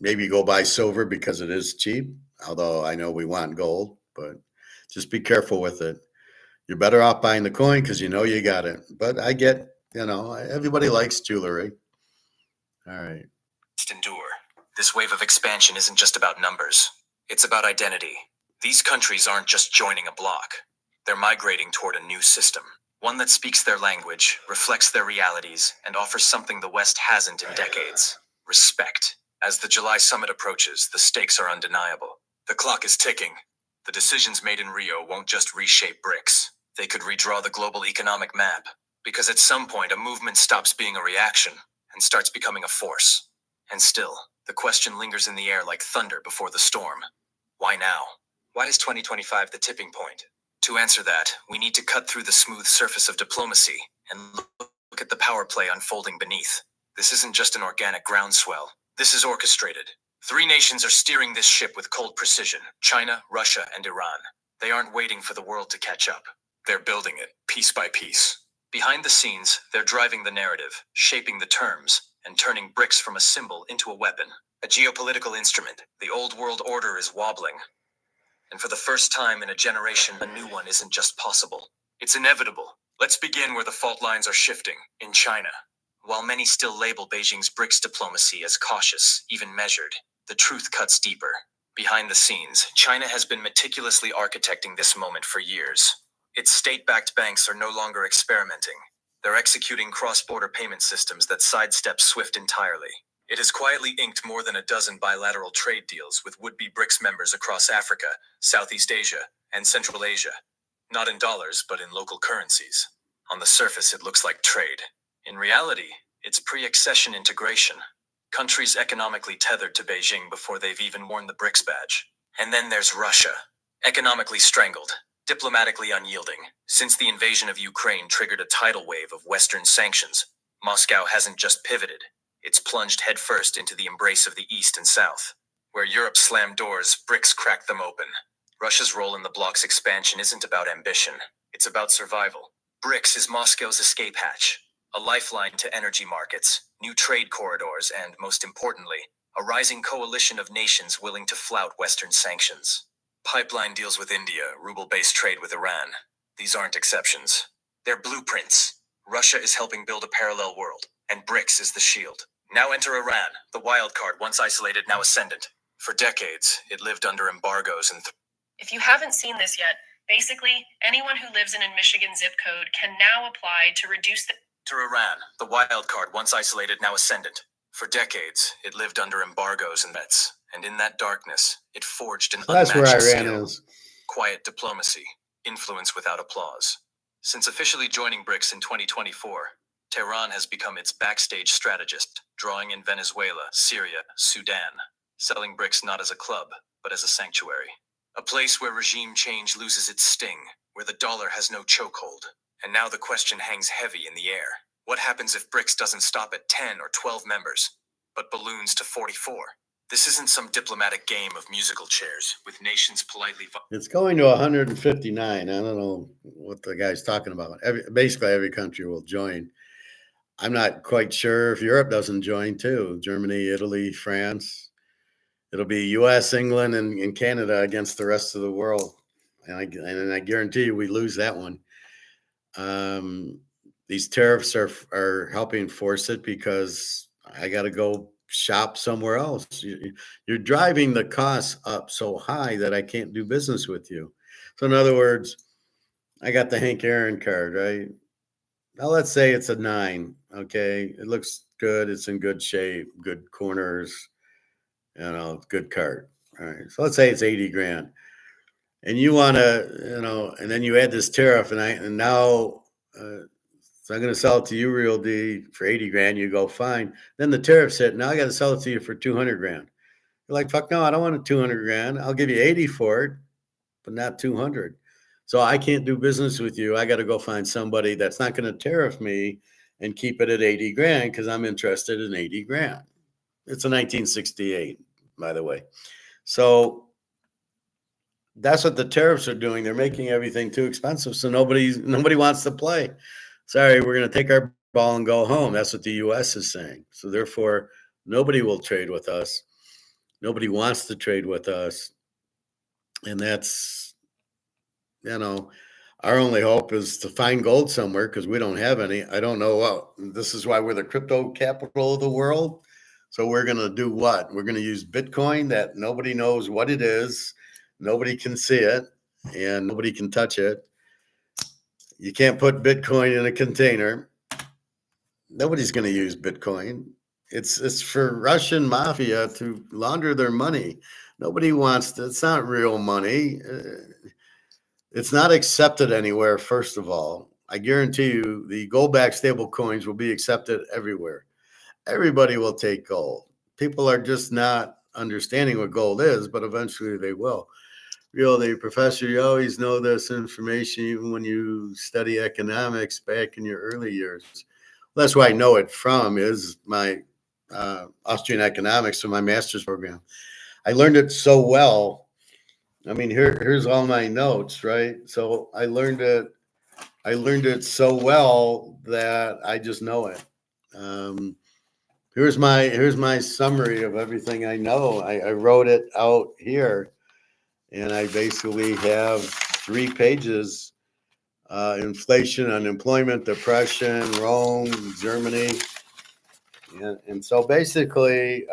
Maybe go buy silver because it is cheap. Although I know we want gold, but just be careful with it. You're better off buying the coin because you know you got it. But I get, everybody likes jewelry. All right. Endure. This wave of expansion isn't just about numbers. It's about identity. These countries aren't just joining a bloc. They're migrating toward a new system. One that speaks their language, reflects their realities, and offers something the West hasn't in decades. Respect. As the July summit approaches, the stakes are undeniable. The clock is ticking. The decisions made in Rio won't just reshape Brics. They could redraw the global economic map. Because at some point, a movement stops being a reaction and starts becoming a force. And still, the question lingers in the air like thunder before the storm. Why now? Why is 2025 the tipping point? To answer that, we need to cut through the smooth surface of diplomacy and look at the power play unfolding beneath. This isn't just an organic groundswell. This is orchestrated. 3 nations are steering this ship with cold precision: China, Russia, and Iran. They aren't waiting for the world to catch up. They're building it, piece by piece. Behind the scenes, they're driving the narrative, shaping the terms, and turning Brics from a symbol into a weapon, a geopolitical instrument. The old world order is wobbling. And for the first time in a generation, a new one isn't just possible. It's inevitable. Let's begin where the fault lines are shifting, in China. While many still label Beijing's Brics diplomacy as cautious, even measured, the truth cuts deeper. Behind the scenes, China has been meticulously architecting this moment for years. Its state-backed banks are no longer experimenting. They're executing cross-border payment systems that sidestep SWIFT entirely. It has quietly inked more than a dozen bilateral trade deals with would-be Brics members across Africa, Southeast Asia, and Central Asia. Not in dollars, but in local currencies. On the surface, it looks like trade. In reality, it's pre-accession integration. Countries economically tethered to Beijing before they've even worn the Brics badge. And then there's Russia. Economically strangled, diplomatically unyielding. Since the invasion of Ukraine triggered a tidal wave of Western sanctions, Moscow hasn't just pivoted. It's plunged headfirst into the embrace of the East and South. Where Europe slammed doors, Brics cracked them open. Russia's role in the bloc's expansion isn't about ambition. It's about survival. Brics is Moscow's escape hatch, a lifeline to energy markets, new trade corridors, and, most importantly, a rising coalition of nations willing to flout Western sanctions. Pipeline deals with India, ruble-based trade with Iran. These aren't exceptions. They're blueprints. Russia is helping build a parallel world, and Brics is the shield. Now enter Iran, the wild card, once isolated, now ascendant. For decades, it lived under embargoes and... If you haven't seen this yet, basically, anyone who lives in a Michigan zip code can now apply to reduce the... To Iran, the wild card, once isolated, now ascendant. For decades, it lived under embargoes and bets, and in that darkness, it forged an That's where unmatched Iran skill. is. Quiet diplomacy, influence without applause. Since officially joining Brics in 2024, Tehran has become its backstage strategist, drawing in Venezuela, Syria, Sudan, selling Brics not as a club, but as a sanctuary. A place where regime change loses its sting, where the dollar has no chokehold. And now the question hangs heavy in the air. What happens if Brics doesn't stop at 10 or 12 members, but balloons to 44? This isn't some diplomatic game of musical chairs, with nations politely... It's going to 159. I don't know what the guy's talking about. Basically, every country will join. I'm not quite sure if Europe doesn't join too. Germany, Italy, France. It'll be U.S., England, and Canada against the rest of the world. And I guarantee you we lose that one. These tariffs are helping force it because I got to go shop somewhere else. You're driving the costs up so high that I can't do business with you. So in other words, I got the Hank Aaron card, right? Now let's say it's a 9. Okay, it looks good. It's in good shape, good corners, good card. All right, so let's say it's 80 grand, and you want to, and then you add this tariff, and now. So I'm going to sell it to you, Real D, for 80 grand. You go, fine. Then the tariffs hit. Now I got to sell it to you for 200 grand. They're like, fuck no, I don't want a 200 grand. I'll give you 80 for it, but not 200. So I can't do business with you. I got to go find somebody that's not going to tariff me and keep it at 80 grand because I'm interested in 80 grand. It's a 1968, by the way. So that's what the tariffs are doing. They're making everything too expensive. So nobody wants to play. Sorry, we're going to take our ball and go home. That's what the US is saying. So therefore, nobody will trade with us. Nobody wants to trade with us. And that's, our only hope is to find gold somewhere because we don't have any. I don't know what. This is why we're the crypto capital of the world. So we're going to do what? We're going to use Bitcoin that nobody knows what it is. Nobody can see it and nobody can touch it. You can't put Bitcoin in a container. Nobody's going to use Bitcoin. It's for Russian mafia to launder their money. Nobody wants to. It's not real money. It's not accepted anywhere, first of all. I guarantee you the gold-backed stable coins will be accepted everywhere. Everybody will take gold. People are just not understanding what gold is, but eventually they will. Really, Professor, you always know this information, even when you study economics back in your early years. That's where I know it from is my Austrian economics from my master's program. I learned it so well. I mean, here's all my notes, right? So I learned it so well that I just know it. Here's my summary of everything I know. I wrote it out here, and I basically have 3 pages: inflation, unemployment, depression, Rome, Germany, and so basically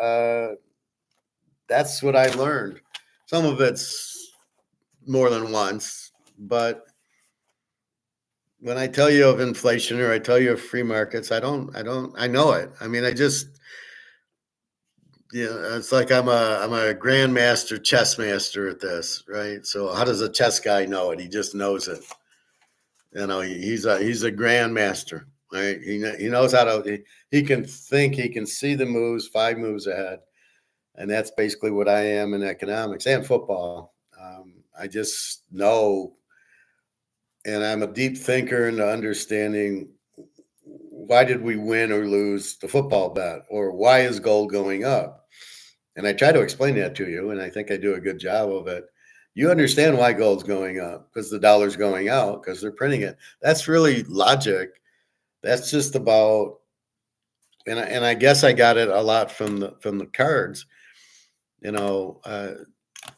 that's what I learned. Some of it's more than once, but when I tell you of inflation or I tell you of free markets, I know it. I mean, it's like I'm a grandmaster chess master at this, right? So how does a chess guy know it? He just knows it. He's a grandmaster, right? He knows how to, he can think, he can see the moves 5 moves ahead. And that's basically what I am in economics and football. I just know, and I'm a deep thinker into understanding why did we win or lose the football bet, or why is gold going up? And I try to explain that to you, and I think I do a good job of it. You understand why gold's going up because the dollar's going out because they're printing it. That's really logic. That's just about, and I guess I got it a lot from the cards.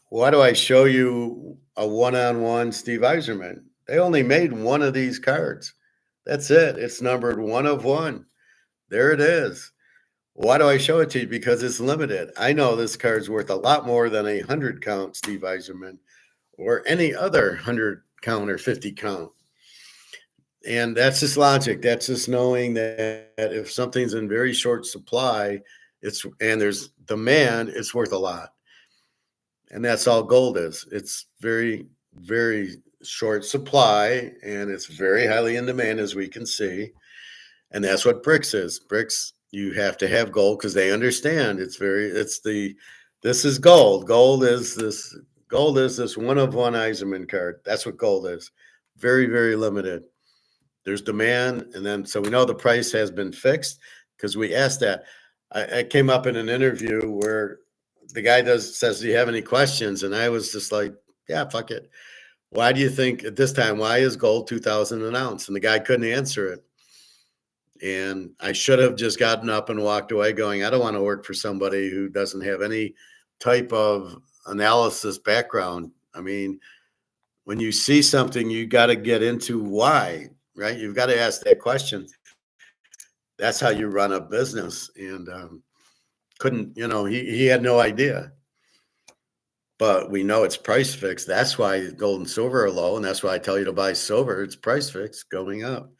Why do I show you a one-on-one Steve Eiserman? They only made one of these cards. That's it. It's numbered 1 of 1. There it is. Why do I show it to you? Because it's limited. I know this card's worth a lot more than a 100 count Steve Eiserman or any other 100 count or 50 count. And that's just logic. That's just knowing that if something's in very short supply, and there's demand, it's worth a lot. And that's all gold is. It's very, very short supply, and it's very highly in demand, as we can see. And that's what Brics is. Brics, you have to have gold because they understand this is gold. Gold is this 1 of 1 Eiserman card. That's what gold is. Very, very limited. There's demand, and then so we know the price has been fixed because we asked that. I came up in an interview where the guy says, do you have any questions? And I was just like, yeah, fuck it. Why do you think at this time, why is gold 2,000 an ounce? And the guy couldn't answer it. And I should have just gotten up and walked away going, I don't want to work for somebody who doesn't have any type of analysis background. I mean, when you see something, you got to get into why, right? You've got to ask that question. That's how you run a business. And he had no idea. But we know it's price fixed. That's why gold and silver are low. And that's why I tell you to buy silver. It's price fixed going up.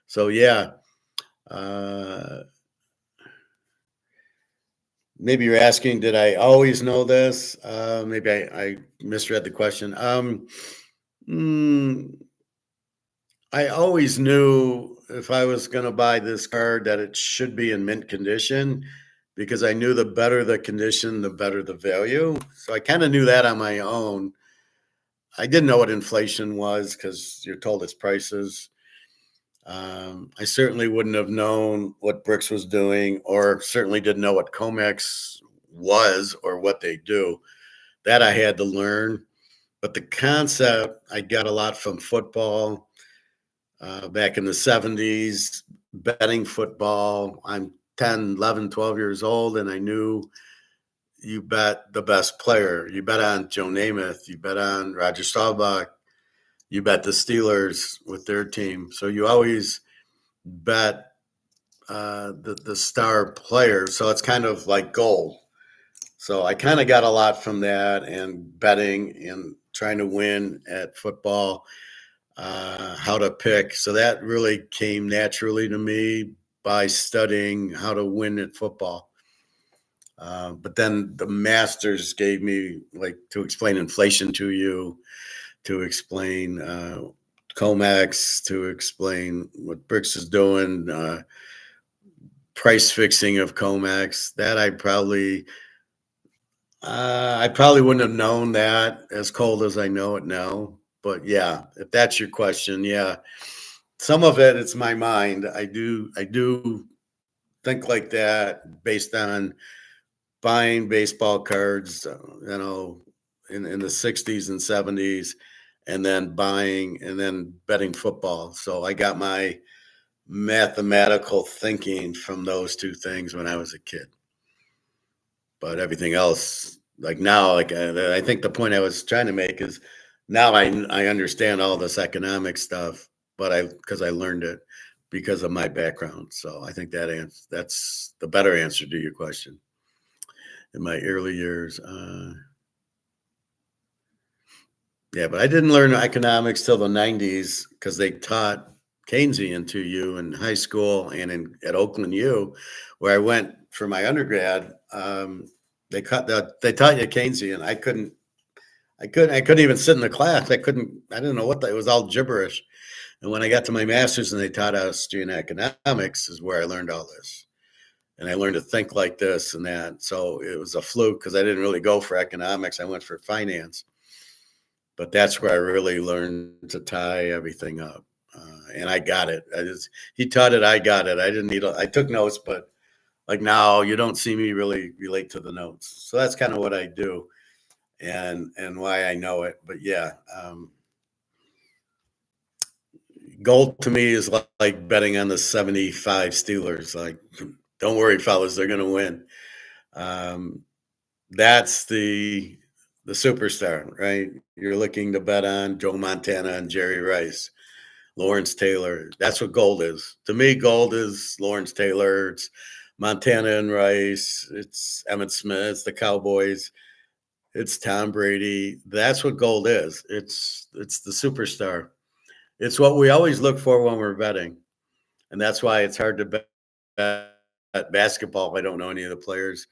So, yeah. Maybe you're asking, did I always know this? Maybe I misread the question. I always knew if I was going to buy this card that it should be in mint condition because I knew the better the condition, the better the value. So I kind of knew that on my own. I didn't know what inflation was because you're told it's prices. I certainly wouldn't have known what Brics was doing, or certainly didn't know what Comex was or what they do. That I had to learn. But the concept, I got a lot from football back in the 70s, betting football. I'm 10, 11, 12 years old, and I knew you bet the best player. You bet on Joe Namath. You bet on Roger Staubach. You bet the Steelers with their team. So you always bet the star player. So it's kind of like gold. So I kind of got a lot from that, and betting and trying to win at football, how to pick. So that really came naturally to me by studying how to win at football. But then the masters gave me, like, to explain inflation to you, to explain Comex, to explain what Brics is doing, price fixing of Comex. That I probably wouldn't have known that as cold as I know it now. But yeah, if that's your question, yeah, some of it, it's my mind. I do think like that based on buying baseball cards, in the 60s and 70s, and then buying and then betting football. So I got my mathematical thinking from those two things when I was a kid. But everything else, like now, like I think the point I was trying to make is now I understand all this economic stuff, but because I learned it because of my background. So I think that's the better answer to your question. In my early years, yeah, but I didn't learn economics till the 90s because they taught Keynesian to you in high school and at Oakland U, where I went for my undergrad. They taught you Keynesian. I couldn't even sit in the class. I didn't know it was all gibberish. And when I got to my master's and they taught us Austrian economics is where I learned all this. And I learned to think like this and that. So it was a fluke because I didn't really go for economics. I went for finance. But that's where I really learned to tie everything up. And I got it. He taught it. I got it. I took notes, but like now you don't see me really relate to the notes. So that's kind of what I do and why I know it. But yeah, gold to me is like betting on the 75 Steelers. Like, don't worry, fellas, they're going to win. That's the superstar, right? You're looking to bet on Joe Montana and Jerry Rice, Lawrence Taylor. That's what gold is. To me, gold is Lawrence Taylor. It's Montana and Rice. It's Emmitt Smith. It's the Cowboys. It's Tom Brady. That's what gold is. It's the superstar. It's what we always look for when we're betting. And that's why it's hard to bet basketball. I don't know any of the players.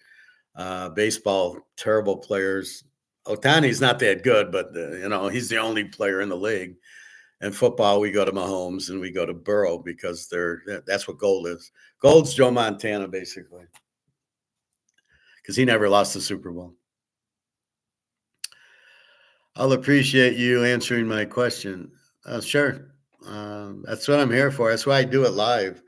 Baseball, terrible players. Otani's not that good, but he's the only player in the league. And football, we go to Mahomes and we go to Burrow because that's what gold is. Gold's Joe Montana, basically, because he never lost the Super Bowl. I'll appreciate you answering my question. Sure. That's what I'm here for. That's why I do it live.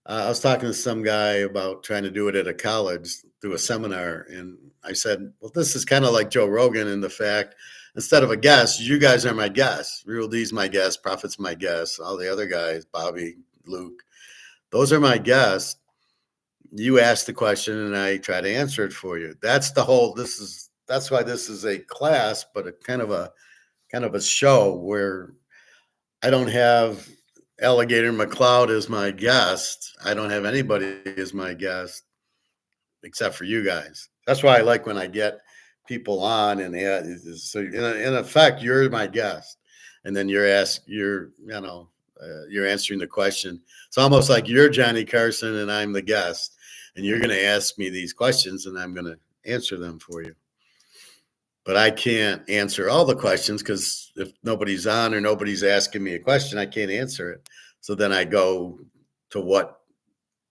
I was talking to some guy about trying to do it at a college through a seminar. And I said, well, this is kind of like Joe Rogan in the fact, instead of a guest, you guys are my guests. Real D's my guest. Prophet's my guest. All the other guys, Bobby, Luke, those are my guests. You ask the question and I try to answer it for you. That's why this is a class, but a kind of a show where I don't have Alligator McLeod as my guest. I don't have anybody as my guest except for you guys. That's why I like when I get people on and so in effect, you're my guest, and then you're answering the question. It's almost like you're Johnny Carson and I'm the guest, and you're going to ask me these questions and I'm going to answer them for you. But I can't answer all the questions because if nobody's on or nobody's asking me a question, I can't answer it. So then I go to what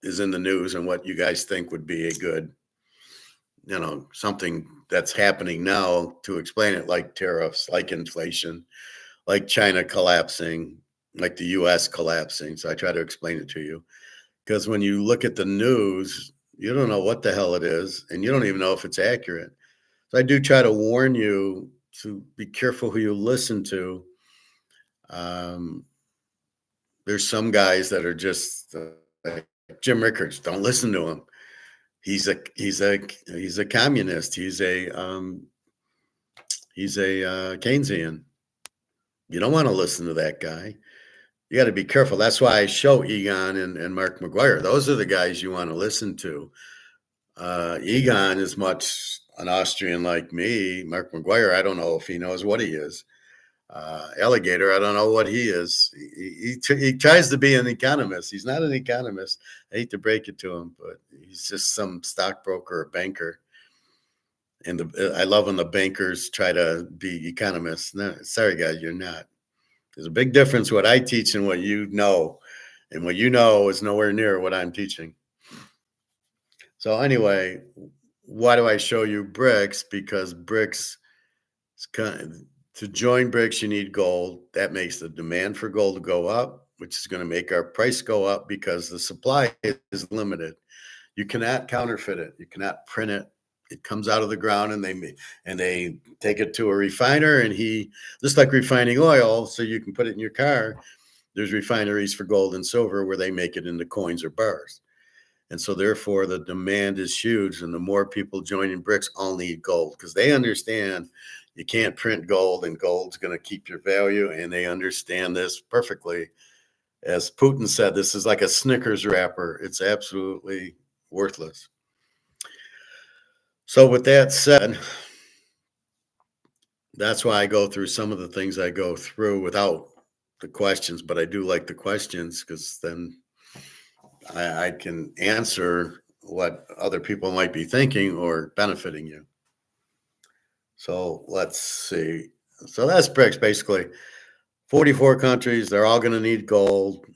is in the news and what you guys think would be a good, something that's happening now to explain it, like tariffs, like inflation, like China collapsing, like the US collapsing. So I try to explain it to you, because when you look at the news, you don't know what the hell it is, and you don't even know if it's accurate. So I do try to warn you to be careful who you listen to. There's some guys that are just like Jim Rickards. Don't listen to him. He's a communist. He's a Keynesian. You don't want to listen to that guy. You got to be careful. That's why I show Egon and Mark McGuire. Those are the guys you want to listen to. Egon is much an Austrian like me. Mark McGuire, I don't know if he knows what he is. Alligator, I don't know what he is. He tries to be an economist. He's not an economist. I hate to break it to him, but he's just some stockbroker or banker. And I love when the bankers try to be economists. No, sorry, guys, you're not. There's a big difference what I teach and what you know. And what you know is nowhere near what I'm teaching. So anyway, why do I show you Brics? Because Brics, to join Brics, you need gold. That makes the demand for gold go up, which is going to make our price go up because the supply is limited. You cannot counterfeit it. You cannot print it. It comes out of the ground, and they take it to a refiner, and just like refining oil, so you can put it in your car. There's refineries for gold and silver where they make it into coins or bars. And so therefore the demand is huge. And the more people joining Brics all need gold, because they understand you can't print gold, and gold's going to keep your value. And they understand this perfectly. As Putin said, this is like a Snickers wrapper. It's absolutely worthless. So with that said, that's why I go through some of the things I go through without the questions, but I do like the questions, because then I can answer what other people might be thinking or benefiting you. So let's see. So that's Brics, basically. 44 countries, they're all going to need gold.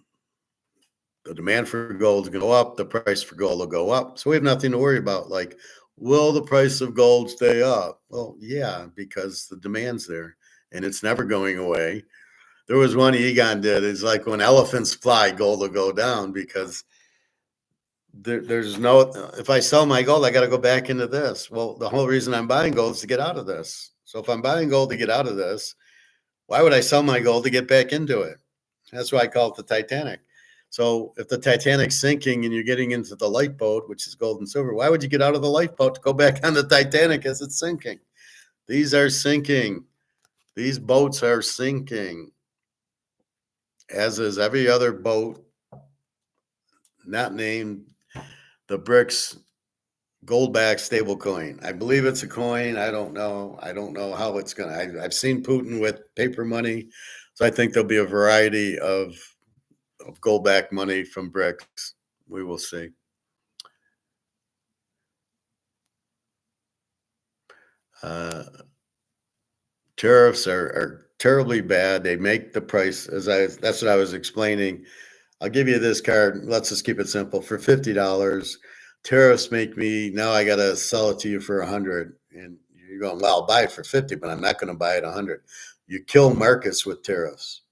The demand for gold is going to go up. The price for gold will go up. So we have nothing to worry about. Like, will the price of gold stay up? Well, yeah, because the demand's there, and it's never going away. There was one Egon did. It's like when elephants fly, gold will go down, because there's no, if I sell my gold, I got to go back into this. Well, the whole reason I'm buying gold is to get out of this. So if I'm buying gold to get out of this, why would I sell my gold to get back into it? That's why I call it the Titanic. So if the Titanic's sinking and you're getting into the lifeboat, which is gold and silver, why would you get out of the lifeboat to go back on the Titanic as it's sinking? These are sinking. These boats are sinking, as is every other boat not named the Brics gold-backed stable coin. I believe it's a coin. I don't know. I don't know how it's going to. I've seen Putin with paper money. So I think there'll be a variety of gold-backed money from Brics. We will see. Tariffs are terribly bad. They make the price, that's what I was explaining. I'll give you this card. Let's just keep it simple. For $50, tariffs make me, now I got to sell it to you for $100. And you're going, well, I'll buy it for $50, but I'm not going to buy it $100. You kill markets with tariffs,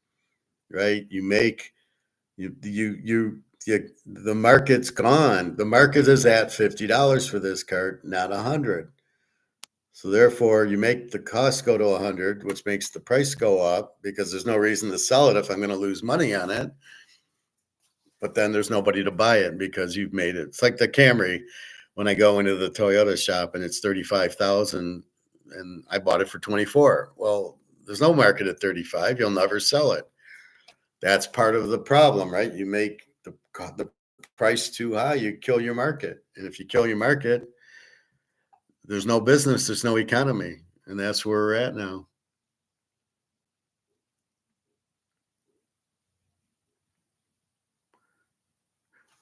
right? You make, the market's gone. The market is at $50 for this card, not $100. So therefore, you make the cost go to $100, which makes the price go up, because there's no reason to sell it if I'm going to lose money on it. But then there's nobody to buy it because you've made it. It's like the Camry. When I go into the Toyota shop and it's $35,000 and I bought it for $24,000. Well, there's no market at $35,000. You'll never sell it. That's part of the problem, right? You make the price too high, you kill your market. And if you kill your market, there's no business, there's no economy. And that's where we're at now.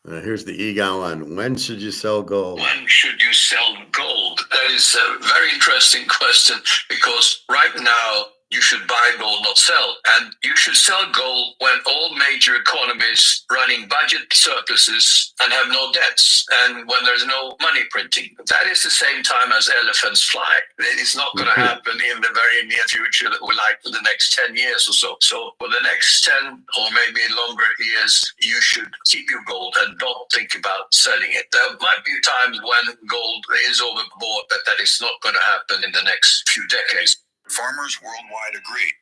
Here's the Egon one. When should you sell gold? When should you sell gold? That is a very interesting question, because right now you should buy gold, not sell. And you should sell gold when all major economies running budget surpluses and have no debts, and when there's no money printing. That is the same time as elephants fly. It is not going to happen in the very near future, that we like for the next 10 years or so. So for the next 10 or maybe longer years, you should keep your gold and don't think about selling it. There might be times when gold is overbought, but that is not going to happen in the next few decades. Farmers worldwide agree.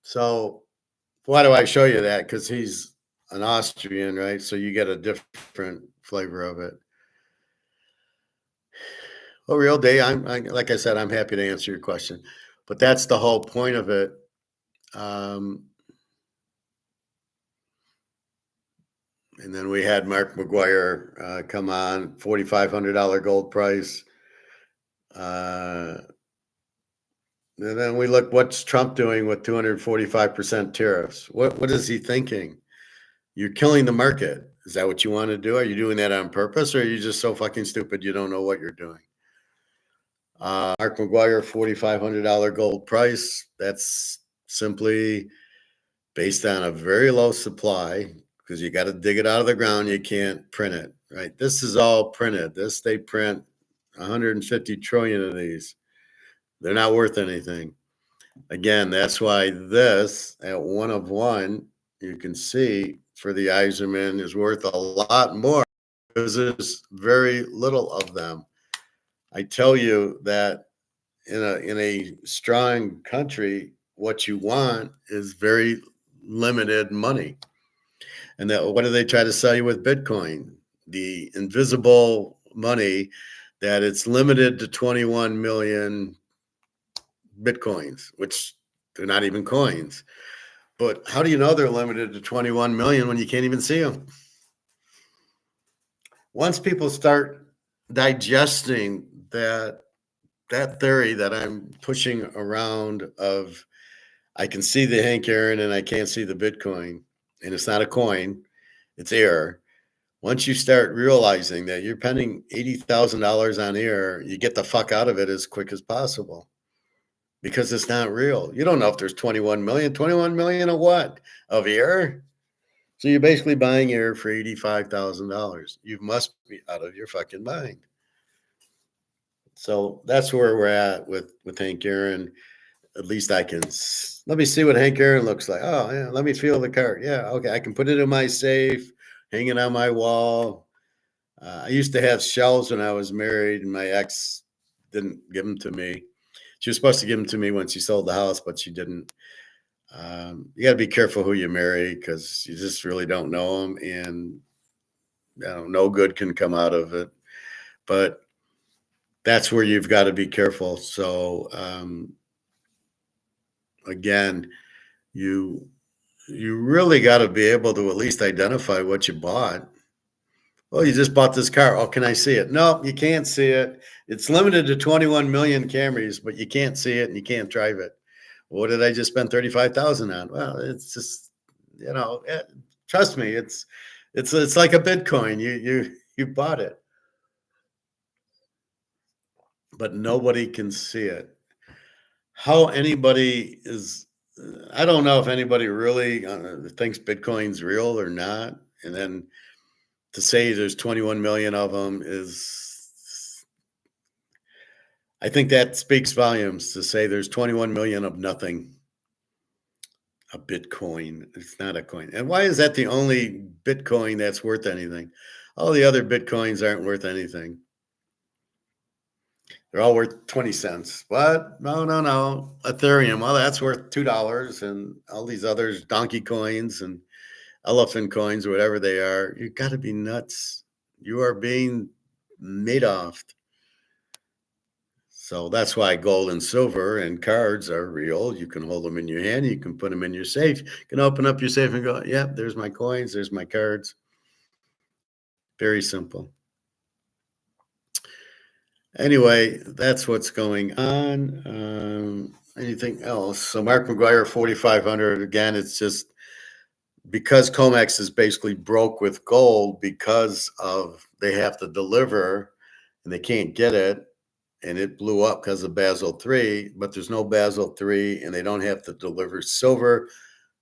So why do I show you that? Because he's an Austrian, right? So you get a different flavor of it. Well, real day, like I said, I'm happy to answer your question, but that's the whole point of it. And then we had Mark McGuire come on, $4,500 gold price. And then we look, what's Trump doing with 245% tariffs? What is he thinking? You're killing the market. Is that what you want to do? Are you doing that on purpose, or are you just so fucking stupid you don't know what you're doing? Mark McGuire, $4,500 gold price. That's simply based on a very low supply, because you got to dig it out of the ground. You can't print it, right? This is all printed. They print 150 trillion of these. They're not worth anything. Again, that's why this at 1 of 1, you can see for the Eiserman is worth a lot more, because there's very little of them. I tell you that in a strong country, what you want is very limited money. And that, what do they try to sell you with Bitcoin? The invisible money, that it's limited to 21 million Bitcoins, which they're not even coins. But how do you know they're limited to 21 million when you can't even see them? Once people start digesting that theory that I'm pushing around of, I can see the Hank Aaron and I can't see the Bitcoin, and it's not a coin, it's air. Once you start realizing that you're spending $80,000 on air, you get the fuck out of it as quick as possible, because it's not real. You don't know if there's 21 million of what? Of air? So you're basically buying air for $85,000. You must be out of your fucking mind. So that's where we're at with Hank Aaron. At least I can, let me see what Hank Aaron looks like. Oh, yeah, let me feel the card. Yeah, okay, I can put it in my safe, hang it on my wall. I used to have shells when I was married, and my ex didn't give them to me. She was supposed to give them to me when she sold the house, but she didn't. You got to be careful who you marry, because you just really don't know them, and no good can come out of it. But that's where you've got to be careful. So again, you really got to be able to at least identify what you bought. Well, you just bought this car. Oh, can I see it? No, you can't see it. It's limited to 21 million Camrys, but you can't see it and you can't drive it. What did I just spend 35,000 on? Well, it's just, trust me, it's like a Bitcoin. You bought it, but nobody can see it. How anybody is, I don't know if anybody really thinks Bitcoin's real or not. And then to say there's 21 million of them is, I think that speaks volumes, to say there's 21 million of nothing. A Bitcoin, it's not a coin. And why is that the only Bitcoin that's worth anything? All the other Bitcoins aren't worth anything. They're all worth 20 cents. What? No. Ethereum, well, that's worth $2. And all these others, donkey coins and elephant coins, or whatever they are, you got to be nuts. You are being made off. So that's why gold and silver and cards are real. You can hold them in your hand. You can put them in your safe. You can open up your safe and go, yeah, there's my coins. There's my cards. Very simple. Anyway, that's what's going on. Anything else? So Mark McGuire, 4,500. Again, it's just because Comex is basically broke with gold, because of they have to deliver and they can't get it. and it blew up because of Basel III, but there's no Basel III, and they don't have to deliver silver,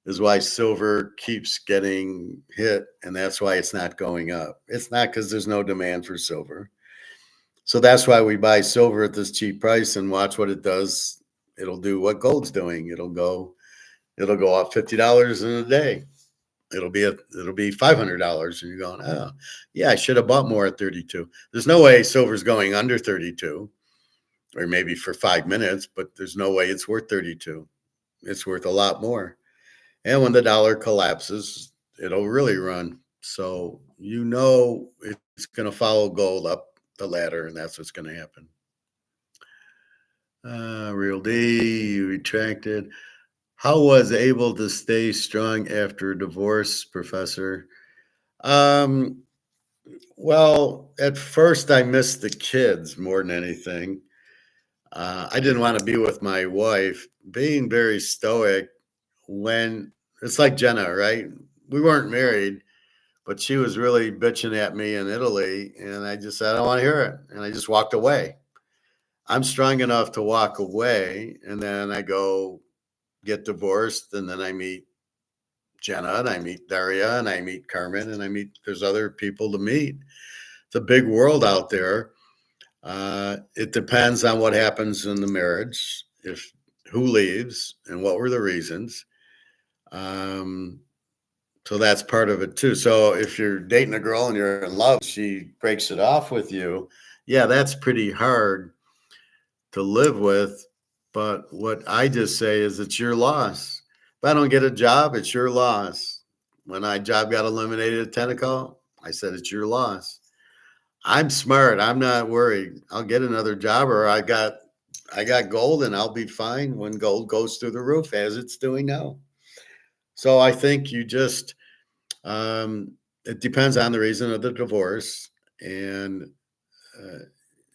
is why silver keeps getting hit, and that's why it's not going up. It's not because there's no demand for silver. So that's why we buy silver at this cheap price and watch what it does. It'll do what gold's doing. It'll go up $50 in a day. It'll be $500, and you're going, oh, yeah, I should have bought more at 32. There's no way silver's going under 32, or maybe for 5 minutes, but there's no way it's worth 32. It's worth a lot more. And when the dollar collapses, it'll really run. So it's going to follow gold up the ladder, and that's what's going to happen. Real D, you retracted. How was able to stay strong after a divorce, Professor? Well, at first I missed the kids more than anything. I didn't want to be with my wife. Being very stoic when it's like Jenna, right? We weren't married, but she was really bitching at me in Italy, and I just said, I don't want to hear it. And I just walked away. I'm strong enough to walk away, and then I go get divorced, and then I meet Jenna, and I meet Daria, and I meet Carmen, and there's other people to meet. It's a big world out there. It depends on what happens in the marriage, who leaves, and what were the reasons. So that's part of it too. So if you're dating a girl and you're in love, she breaks it off with you. Yeah, that's pretty hard to live with. But what I just say is it's your loss. If I don't get a job, it's your loss. When my job got eliminated at Tenneco, I said, it's your loss. I'm smart. I'm not worried. I'll get another job, or I got gold, and I'll be fine when gold goes through the roof as it's doing now. So I think you just, it depends on the reason of the divorce, and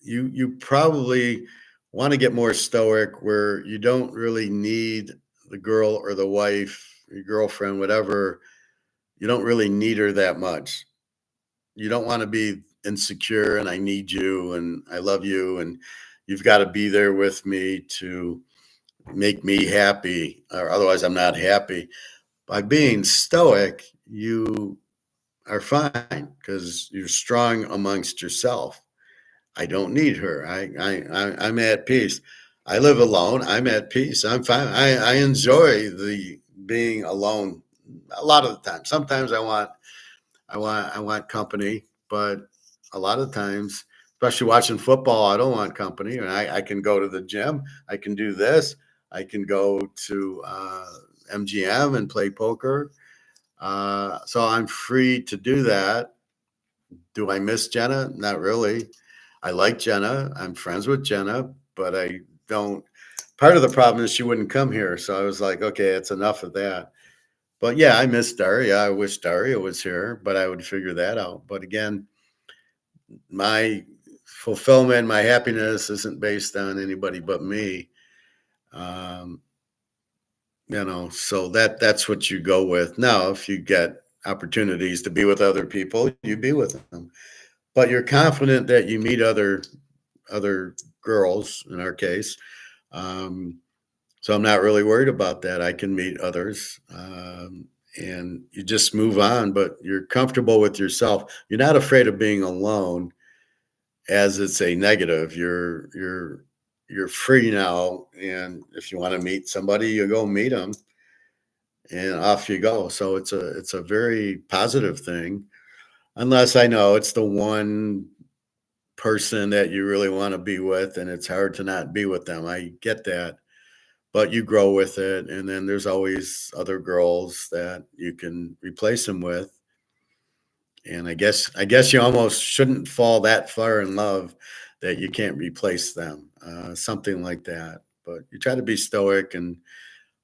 you probably want to get more stoic where you don't really need the girl or the wife, your girlfriend, whatever. You don't really need her that much. You don't want to be insecure and I need you and I love you and you've got to be there with me to make me happy, or otherwise I'm not happy. By being stoic, you are fine because you're strong amongst yourself. I don't need her. I'm at peace. I live alone. I'm at peace. I'm fine. I enjoy the being alone a lot of the time. Sometimes I want company, but a lot of times, especially watching football, I don't want company. And I can go to the gym. I can do this. I can go to MGM and play poker. So I'm free to do that. Do I miss Jenna? Not really. I like Jenna. I'm friends with Jenna, but I don't. Part of the problem is she wouldn't come here. So I was like, okay, it's enough of that. But yeah, I miss Daria. I wish Daria was here, but I would figure that out. But again, my fulfillment, my happiness isn't based on anybody but me. So that's what you go with. Now, if you get opportunities to be with other people, you be with them. But you're confident that you meet other girls in our case. So I'm not really worried about that. I can meet others. And you just move on, but you're comfortable with yourself. You're not afraid of being alone as it's a negative. You're free now. And if you want to meet somebody, you go meet them and off you go. So it's a very positive thing, unless I know it's the one person that you really want to be with and it's hard to not be with them. I get that. But you grow with it, and then there's always other girls that you can replace them with. And I guess you almost shouldn't fall that far in love that you can't replace them, something like that. But you try to be stoic, and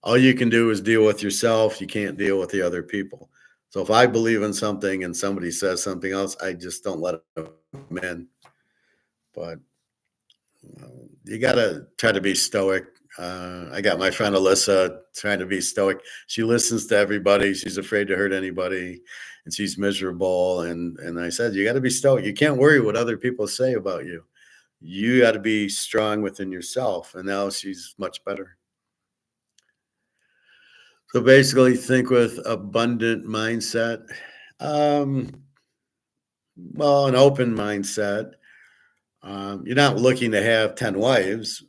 all you can do is deal with yourself. You can't deal with the other people. So if I believe in something and somebody says something else, I just don't let them in. But you got to try to be stoic. I got my friend Alyssa trying to be stoic. She listens to everybody. She's afraid to hurt anybody, and she's miserable. And I said, you got to be stoic. You can't worry what other people say about you. you got to be strong within yourself. And now she's much better. So basically, think with abundant mindset. Well, an open mindset. You're not looking to have 10 wives,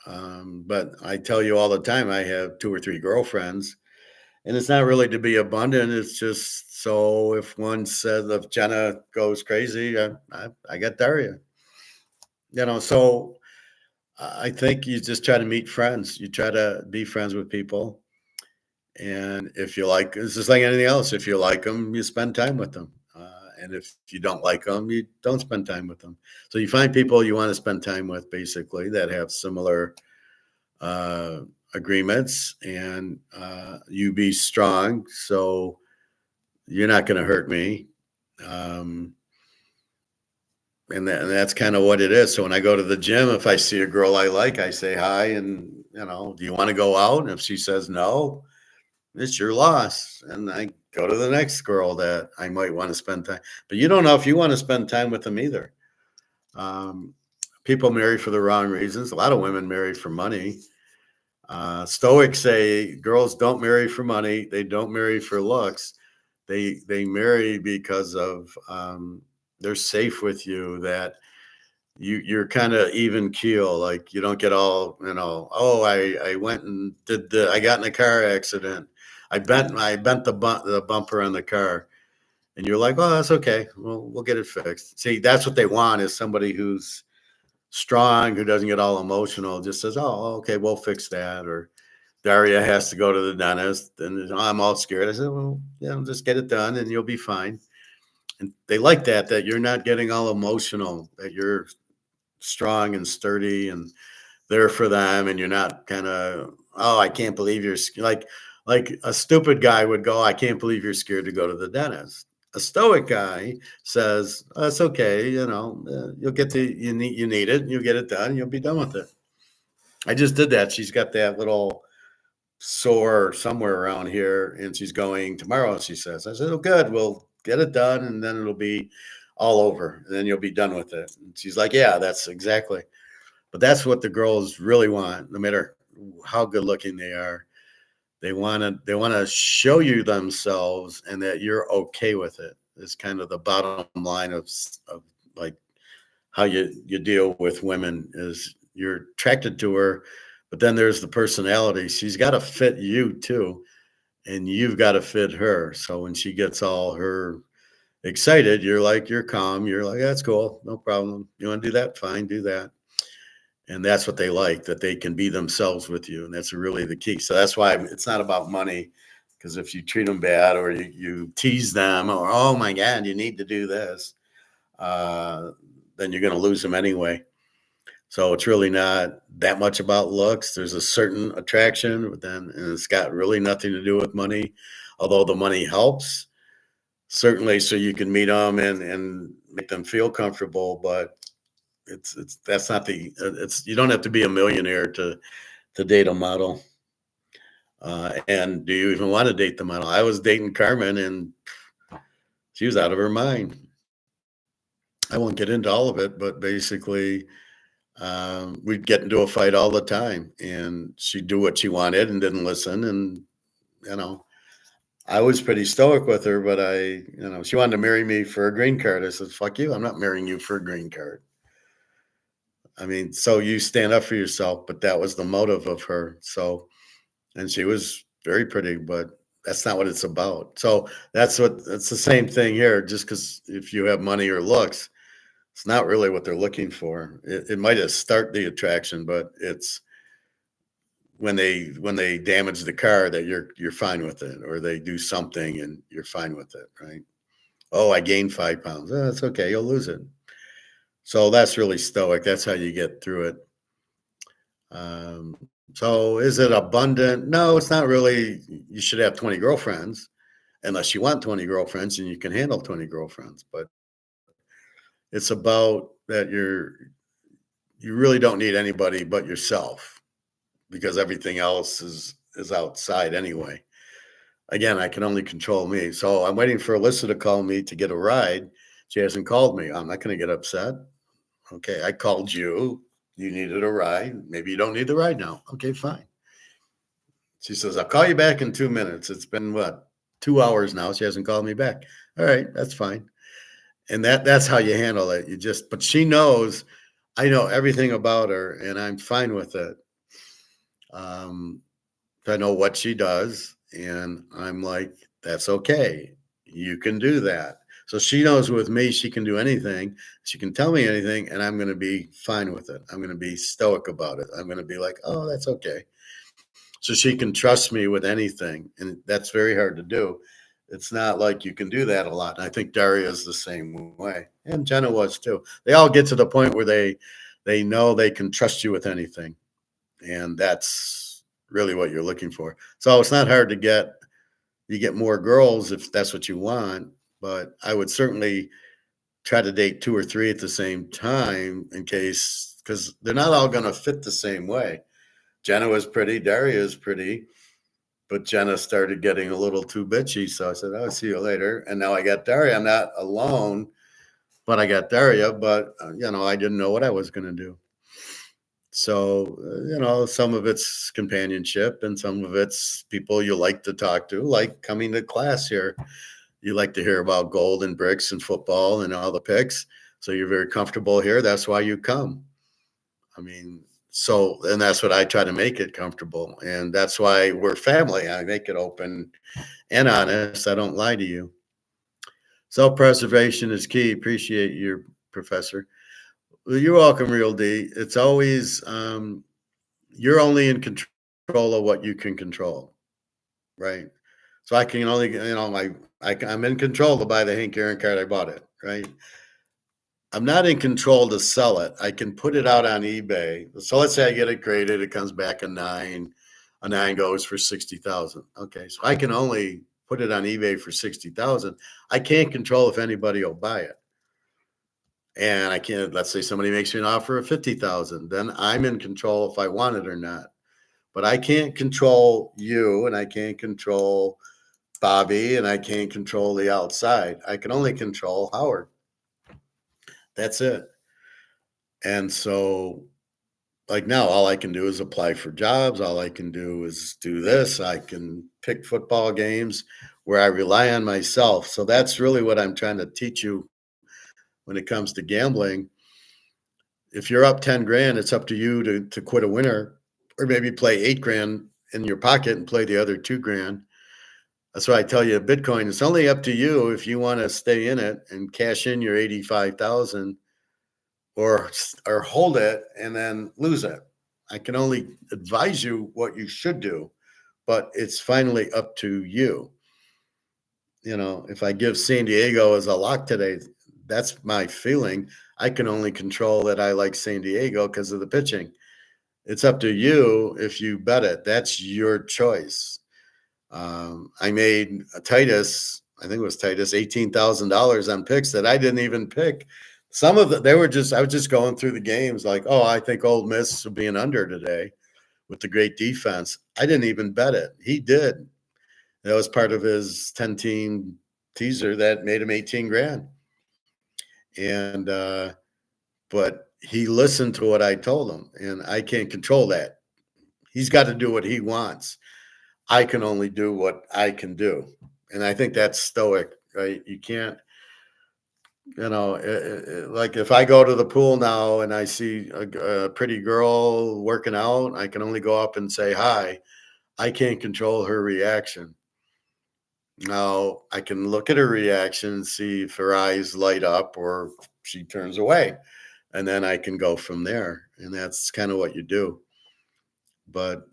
but I tell you all the time, I have 2 or 3 girlfriends, and it's not really to be abundant. It's just so if one says, if Jenna goes crazy, I got Daria. So I think you just try to meet friends. You try to be friends with people. And if you like, it's just like anything else. If you like them, you spend time with them. And if you don't like them, you don't spend time with them. So you find people you want to spend time with, basically, that have similar agreements, and you be strong. So you're not going to hurt me. And that's kind of what it is. So when I go to the gym, if I see a girl I like, I say hi, and do you want to go out? And if she says no, it's your loss. And I go to the next girl that I might want to spend time. But you don't know if you want to spend time with them either. People marry for the wrong reasons. A lot of women marry for money. Stoics say girls don't marry for money. They don't marry for looks. They marry because of they're safe with you, that you're kind of even keel. Like you don't get all, oh, I went and I got in a car accident. I bent the bumper on the car. And you're like, oh, that's okay. We'll get it fixed. See, that's what they want, is somebody who's strong, who doesn't get all emotional, just says, oh, okay, we'll fix that. Or Daria has to go to the dentist and I'm all scared. I said, well, just get it done and you'll be fine. And they like that you're not getting all emotional, that you're strong and sturdy and there for them. And you're not kind of, oh, I can't believe you're like a stupid guy would go, I can't believe you're scared to go to the dentist. A stoic guy says, that's okay. You'll get you need it and you'll get it done. And you'll be done with it. I just did that. She's got that little sore somewhere around here and she's going tomorrow. She says, I said, oh, good. We'll get it done. And then it'll be all over and then you'll be done with it. And she's like, yeah, that's exactly. But that's what the girls really want, no matter how good looking they are. They want to show you themselves and that you're okay with it. It's kind of the bottom line of like how you deal with women, is you're attracted to her, but then there's the personality. She's got to fit you too, and you've got to fit her. So when she gets all her excited, you're calm. You're like, that's cool. No problem. You want to do that? Fine, do that. And that's what they like, that they can be themselves with you. And that's really the key. So that's why it's not about money, because if you treat them bad or you tease them or, oh my God, you need to do this, then you're going to lose them anyway. So it's really not that much about looks. There's a certain attraction, but and it's got really nothing to do with money, although the money helps, certainly, so you can meet them and make them feel comfortable. But that's not you don't have to be a millionaire to date a model. And do you even want to date the model? I was dating Carmen and she was out of her mind. I won't get into all of it, but basically we'd get into a fight all the time and she'd do what she wanted and didn't listen. And, I was pretty stoic with her, but she wanted to marry me for a green card. I said, fuck you. I'm not marrying you for a green card. I mean, so you stand up for yourself, but that was the motive of her. So, and she was very pretty, but that's not what it's about. So that's the same thing here. Just because if you have money or looks, it's not really what they're looking for. It might have start the attraction, but it's when they damage the car that you're fine with it, or they do something and you're fine with it, right? Oh, I gained 5 pounds. Oh, that's okay. You'll lose it. So that's really stoic. That's how you get through it. So is it abundant? No, it's not really. You should have 20 girlfriends unless you want 20 girlfriends and you can handle 20 girlfriends. But it's about that you really don't need anybody but yourself, because everything else is outside anyway. Again, I can only control me. So I'm waiting for Alyssa to call me to get a ride. She hasn't called me. I'm not going to get upset. Okay, I called you. You needed a ride. Maybe you don't need the ride now. Okay, fine. She says, I'll call you back in 2 minutes. It's been what, 2 hours now. She hasn't called me back. All right, that's fine. And that's how you handle it. But she knows I know everything about her and I'm fine with it. Um, I know what she does, and I'm like, that's okay. You can do that. So she knows with me, she can do anything. She can tell me anything, and I'm going to be fine with it. I'm going to be stoic about it. I'm going to be like, oh, that's okay. So she can trust me with anything, and that's very hard to do. It's not like you can do that a lot. And I think Daria is the same way, and Jenna was too. They all get to the point where they know they can trust you with anything, and that's really what you're looking for. So it's not hard to get. You get more girls if that's what you want, but I would certainly try to date 2 or 3 at the same time in case, because they're not all going to fit the same way. Jenna was pretty, Daria is pretty, but Jenna started getting a little too bitchy. So I said, I'll see you later. And now I got Daria. I'm not alone, but I got Daria, but I didn't know what I was going to do. So, some of it's companionship and some of it's people you like to talk to, like coming to class here. You like to hear about gold and Brics and football and all the picks. So you're very comfortable here. That's why you come. I mean, and that's what I try to make it comfortable. And that's why we're family. I make it open and honest. I don't lie to you. Self-preservation is key. Appreciate you, Professor. Well, you're welcome, Real D. It's always, you're only in control of what you can control, right? So I can only, I'm in control to buy the Hank Aaron card. I bought it, right? I'm not in control to sell it. I can put it out on eBay. So let's say I get it graded. It comes back a 9. A 9 goes for 60,000. Okay, so I can only put it on eBay for 60,000. I can't control if anybody will buy it. And I can't, let's say somebody makes me an offer of 50,000, then I'm in control if I want it or not. But I can't control you, and I can't control Bobby, and I can't control the outside. I can only control Howard. That's it. And so, like now, all I can do is apply for jobs. All I can do is do this. I can pick football games where I rely on myself. So that's really what I'm trying to teach you when it comes to gambling. If you're up 10 grand, it's up to you to quit a winner, or maybe play 8 grand in your pocket and play the other 2 grand. That's why I tell you, Bitcoin, it's only up to you if you want to stay in it and cash in your 85,000 or hold it and then lose it. I can only advise you what you should do, but it's finally up to you. If I give San Diego as a lock today, that's my feeling. I can only control that I like San Diego because of the pitching. It's up to you if you bet it. That's your choice. I made Titus, I think it was Titus, $18,000 on picks that I didn't even pick. Some of I was just going through the games like, oh, I think Ole Miss will be an under today with the great defense. I didn't even bet it. He did. That was part of his 10-team teaser that made him 18 grand. And, but he listened to what I told him, and I can't control that. He's got to do what he wants. I can only do what I can do. And I think that's stoic, right? You can't, like if I go to the pool now and I see a pretty girl working out, I can only go up and say hi. I can't control her reaction. Now I can look at her reaction and see if her eyes light up or she turns away. And then I can go from there. And that's kind of what you do. But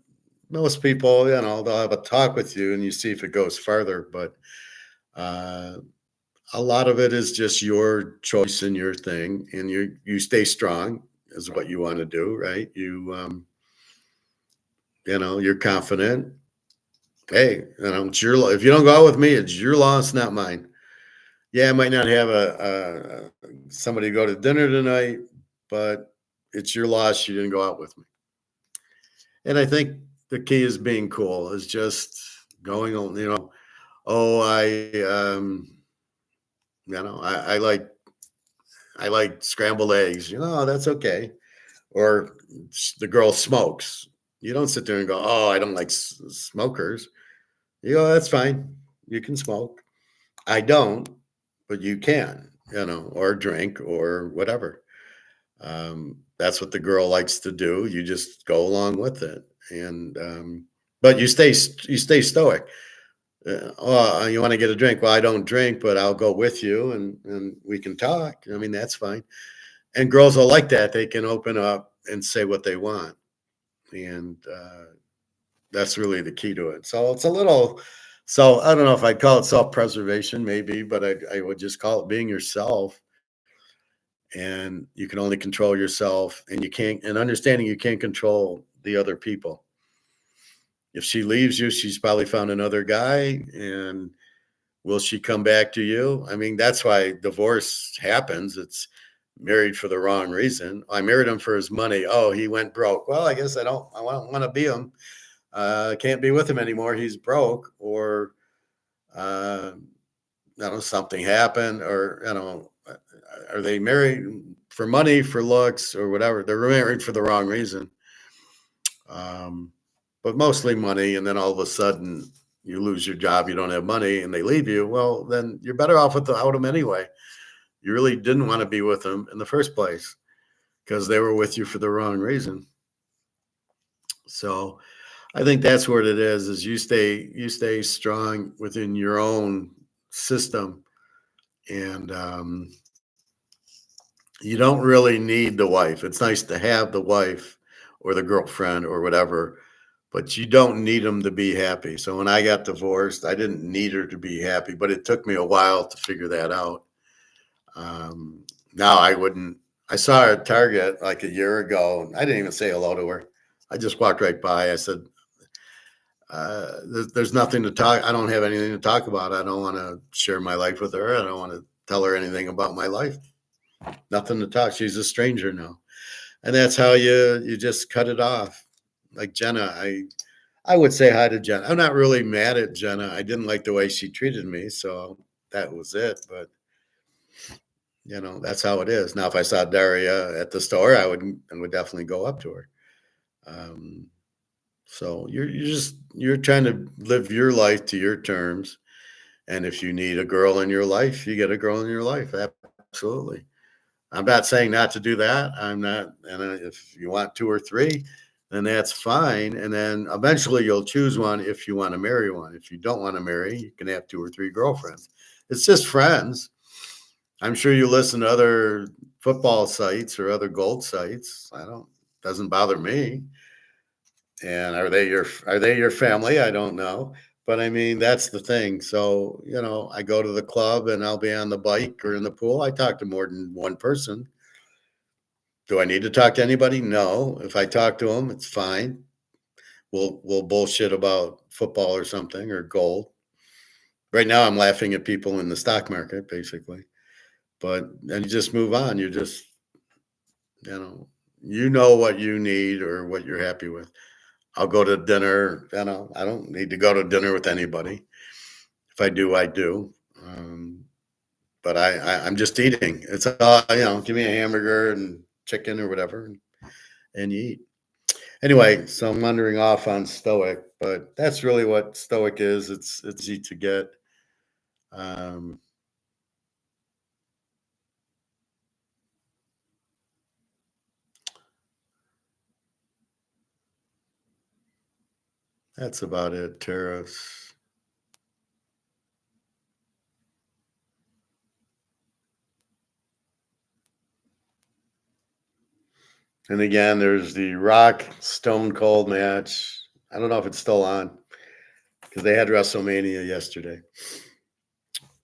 most people, they'll have a talk with you and you see if it goes farther. But a lot of it is just your choice and your thing. And you stay strong is what you want to do, right? You're confident. Hey, it's your, if you don't go out with me, it's your loss, not mine. Yeah, I might not have somebody to go to dinner tonight, but it's your loss. You didn't go out with me. And I think the key is being cool, is just going on, I like, I like scrambled eggs. That's okay. Or the girl smokes. You don't sit there and go, oh, I don't like smokers. You go, that's fine. You can smoke. I don't, but you can, or drink or whatever. That's what the girl likes to do. You just go along with it, and but you stay stoic. Oh, you want to get a drink? Well, I don't drink, but I'll go with you, and we can talk. I mean, that's fine. And girls will like that. They can open up and say what they want, and that's really the key to it. So it's a little. So I don't know if I'd call it self-preservation, maybe, but I would just call it being yourself. And you can only control yourself, and understanding you can't control the other people. If she leaves you, she's probably found another guy, and will she come back to you? I mean, that's why divorce happens. It's married for the wrong reason. I married him for his money. Oh, he went broke. Well, I guess I don't want to be him. I can't be with him anymore. He's broke. Or something happened, or are they married for money, for looks, or whatever? They're married for the wrong reason. But mostly money. And then all of a sudden you lose your job, you don't have money, and they leave you. Well, then you're better off without them anyway. You really didn't want to be with them in the first place because they were with you for the wrong reason. So I think that's what it is you stay strong within your own system. And you don't really need the wife. It's nice to have the wife or the girlfriend or whatever, but you don't need them to be happy. So when I got divorced, I didn't need her to be happy, but it took me a while to figure that out. Now I wouldn't. I saw her at Target like a year ago. I didn't even say hello to her. I just walked right by. I said, there's nothing to talk. I don't have anything to talk about. I don't want to share my life with her. I don't want to tell her anything about my life. Nothing to talk. She's a stranger now. And that's how you just cut it off. Like Jenna, I would say hi to Jenna. I'm not really mad at Jenna. I didn't like the way she treated me, so that was it. But that's how it is. Now, if I saw Daria at the store, I would definitely go up to her. So you're trying to live your life to your terms. And if you need a girl in your life, you get a girl in your life. Absolutely. I'm not saying not to do that. I'm not. And if you want two or three, then that's fine. And then eventually you'll choose one if you want to marry one. If you don't want to marry, you can have two or three girlfriends. It's just friends. I'm sure you listen to other football sites or other gold sites. Doesn't bother me. And are they your family? I don't know. But I mean, that's the thing. So, I go to the club and I'll be on the bike or in the pool. I talk to more than one person. Do I need to talk to anybody? No. If I talk to them, it's fine. We'll bullshit about football or something or gold. Right now, I'm laughing at people in the stock market, basically. But then you just move on. You just, what you need or what you're happy with. I'll go to dinner. I don't need to go to dinner with anybody. If I do, I do. But I'm just eating. It's give me a hamburger and chicken or whatever, and you eat. Anyway, so I'm wandering off on Stoic, but that's really what Stoic is. It's easy to get. That's about it. Tariffs. And again, there's the Rock Stone Cold match. I don't know if it's still on because they had WrestleMania yesterday.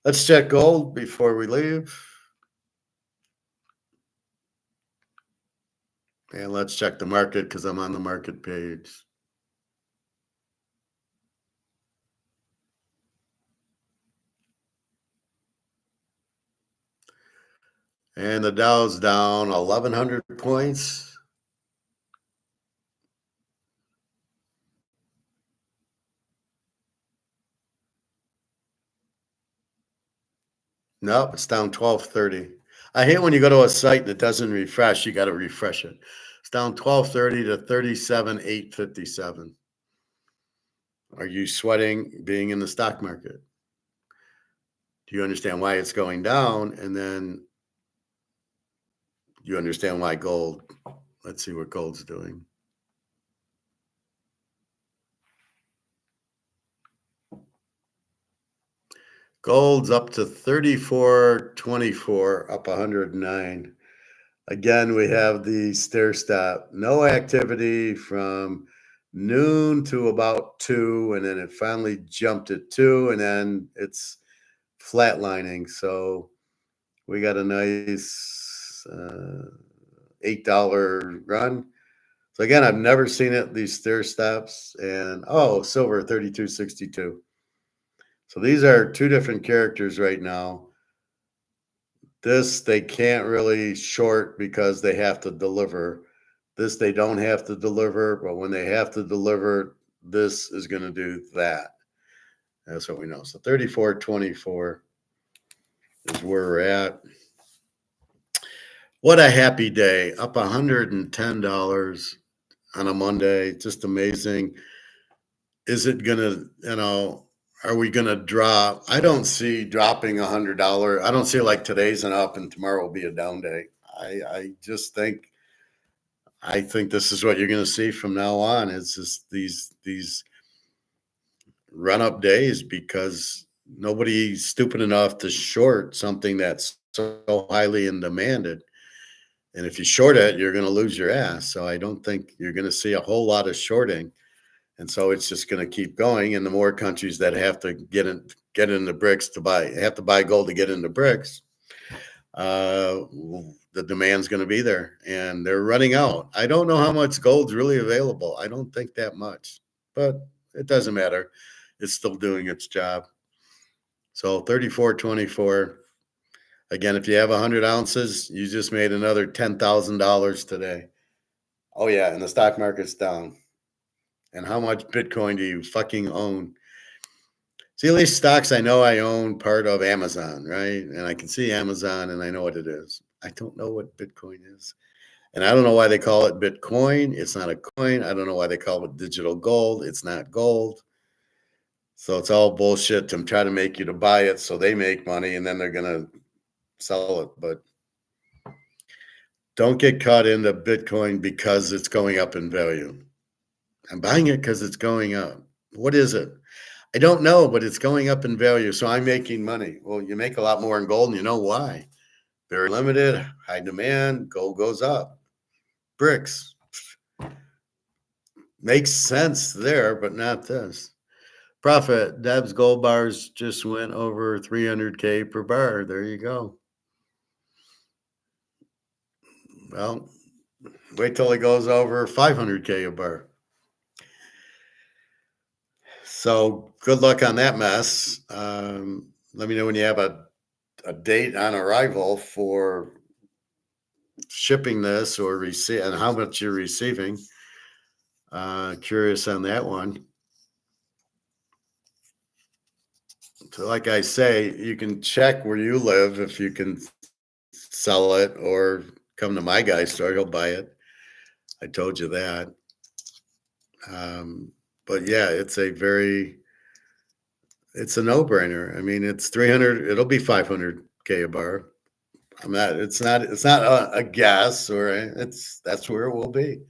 Let's check gold before we leave. And let's check the market because I'm on the market page. And the Dow's down 1,100 points. Nope, it's down 1230. I hate when you go to a site and it doesn't refresh. You got to refresh it. It's down 1230 to 37,857. Are you sweating being in the stock market? Do you understand why it's going down? And then you understand why gold. Let's see what gold's doing. Gold's up to 34.24, up 109. Again, we have the stair stop. No activity from noon to about 2, and then it finally jumped at 2, and then it's flatlining. So we got a nice $8 run. So again, I've never seen it, these stair stops. And silver 32.62. So these are two different characters right now. This they can't really short because they have to deliver. This they don't have to deliver, but when they have to deliver, this is going to do that. That's what we know. So 34.24 is where we're at. What a happy day. Up $110 on a Monday. Just amazing. Is it going to, are we going to drop? I don't see dropping $100. I don't see like today's an up and tomorrow will be a down day. I just think, this is what you're going to see from now on. It's just these run up days because nobody's stupid enough to short something that's so highly in demanded. And if you short it, you're going to lose your ass. So I don't think you're going to see a whole lot of shorting. And so it's just going to keep going. And the more countries that have to get into Brics have to buy gold to get into Brics, the demand's going to be there. And they're running out. I don't know how much gold's really available. I don't think that much. But it doesn't matter. It's still doing its job. So 34.24. Again, if you have 100 ounces, you just made another $10,000 today. Oh, yeah. And the stock market's down. And how much Bitcoin do you fucking own? See, at least stocks, I know I own part of Amazon, right? And I can see Amazon and I know what it is. I don't know what Bitcoin is. And I don't know why they call it Bitcoin. It's not a coin. I don't know why they call it digital gold. It's not gold. So it's all bullshit to try to make you to buy it so they make money and then they're going to sell it. But don't get caught into Bitcoin because it's going up in value. I'm buying it because it's going up. What is it? I don't know, but it's going up in value. So I'm making money. Well, you make a lot more in gold and you know why. Very limited, high demand, gold goes up. Brics. Makes sense there, but not this. Profit. Deb's gold bars just went over 300K per bar. There you go. Well, wait till it goes over 500K a bar. So good luck on that mess. Let me know when you have a date on arrival for shipping this or receive and how much you're receiving. Curious on that one. So like I say, you can check where you live if you can sell it or come to my guy's store, he'll buy it. I told you that. But yeah, it's a no-brainer. I mean, it's 300, it'll be 500K a bar. It's not a guess that's where it will be.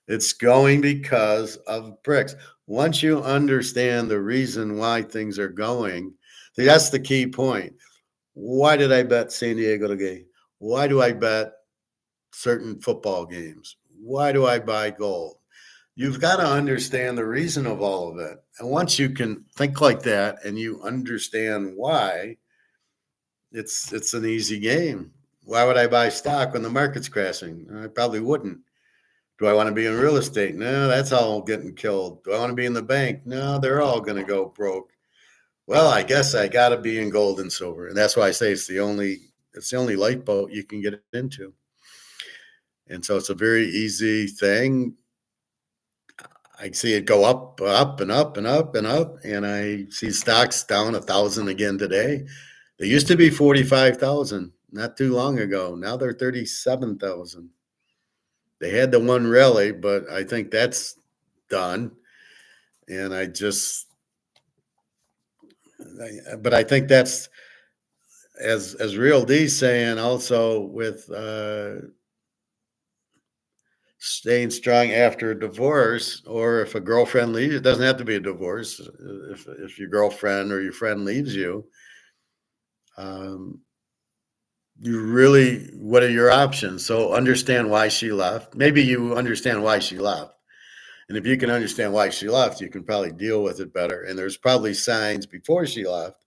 It's going because of Brics. Once you understand the reason why things are going, see, that's the key point. Why did I bet San Diego to game? Why do I bet certain football games? Why do I buy gold? You've got to understand the reason of all of it. And once you can think like that and you understand why, it's an easy game. Why would I buy stock when the market's crashing? I probably wouldn't. Do I want to be in real estate? No, that's all getting killed. Do I want to be in the bank? No, they're all going to go broke. Well, I guess I got to be in gold and silver. And that's why I say it's the only lifeboat you can get into. And so it's a very easy thing. I see it go up and up and up and up. And I see stocks down 1,000 again today. They used to be 45,000. not too long ago. Now they're 37,000. They had the one rally, but I think that's done. And I think that's as Real D saying also with staying strong after a divorce, or if a girlfriend leaves, it doesn't have to be a divorce. If your girlfriend or your friend leaves you, you really, what are your options? So understand why she left. Maybe you understand why she left. And if you can understand why she left, you can probably deal with it better. And there's probably signs before she left.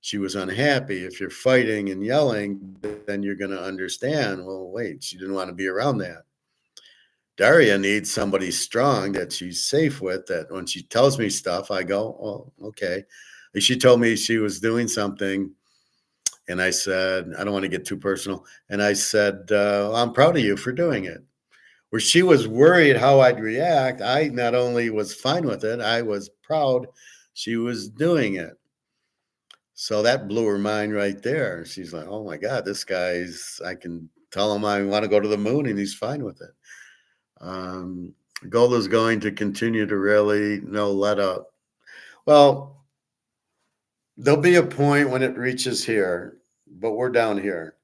She was unhappy. If you're fighting and yelling, then you're going to understand, well, wait, she didn't want to be around that. Daria needs somebody strong that she's safe with, that when she tells me stuff, I go, oh, okay. Like she told me she was doing something, and I said, I don't want to get too personal. And I said, I'm proud of you for doing it. Where she was worried how I'd react, I not only was fine with it, I was proud she was doing it. So that blew her mind right there. She's like, oh my God, this guy's, I can tell him I want to go to the moon and he's fine with it. Gold is going to continue to really let up. Well, there'll be a point when it reaches here, but we're down here.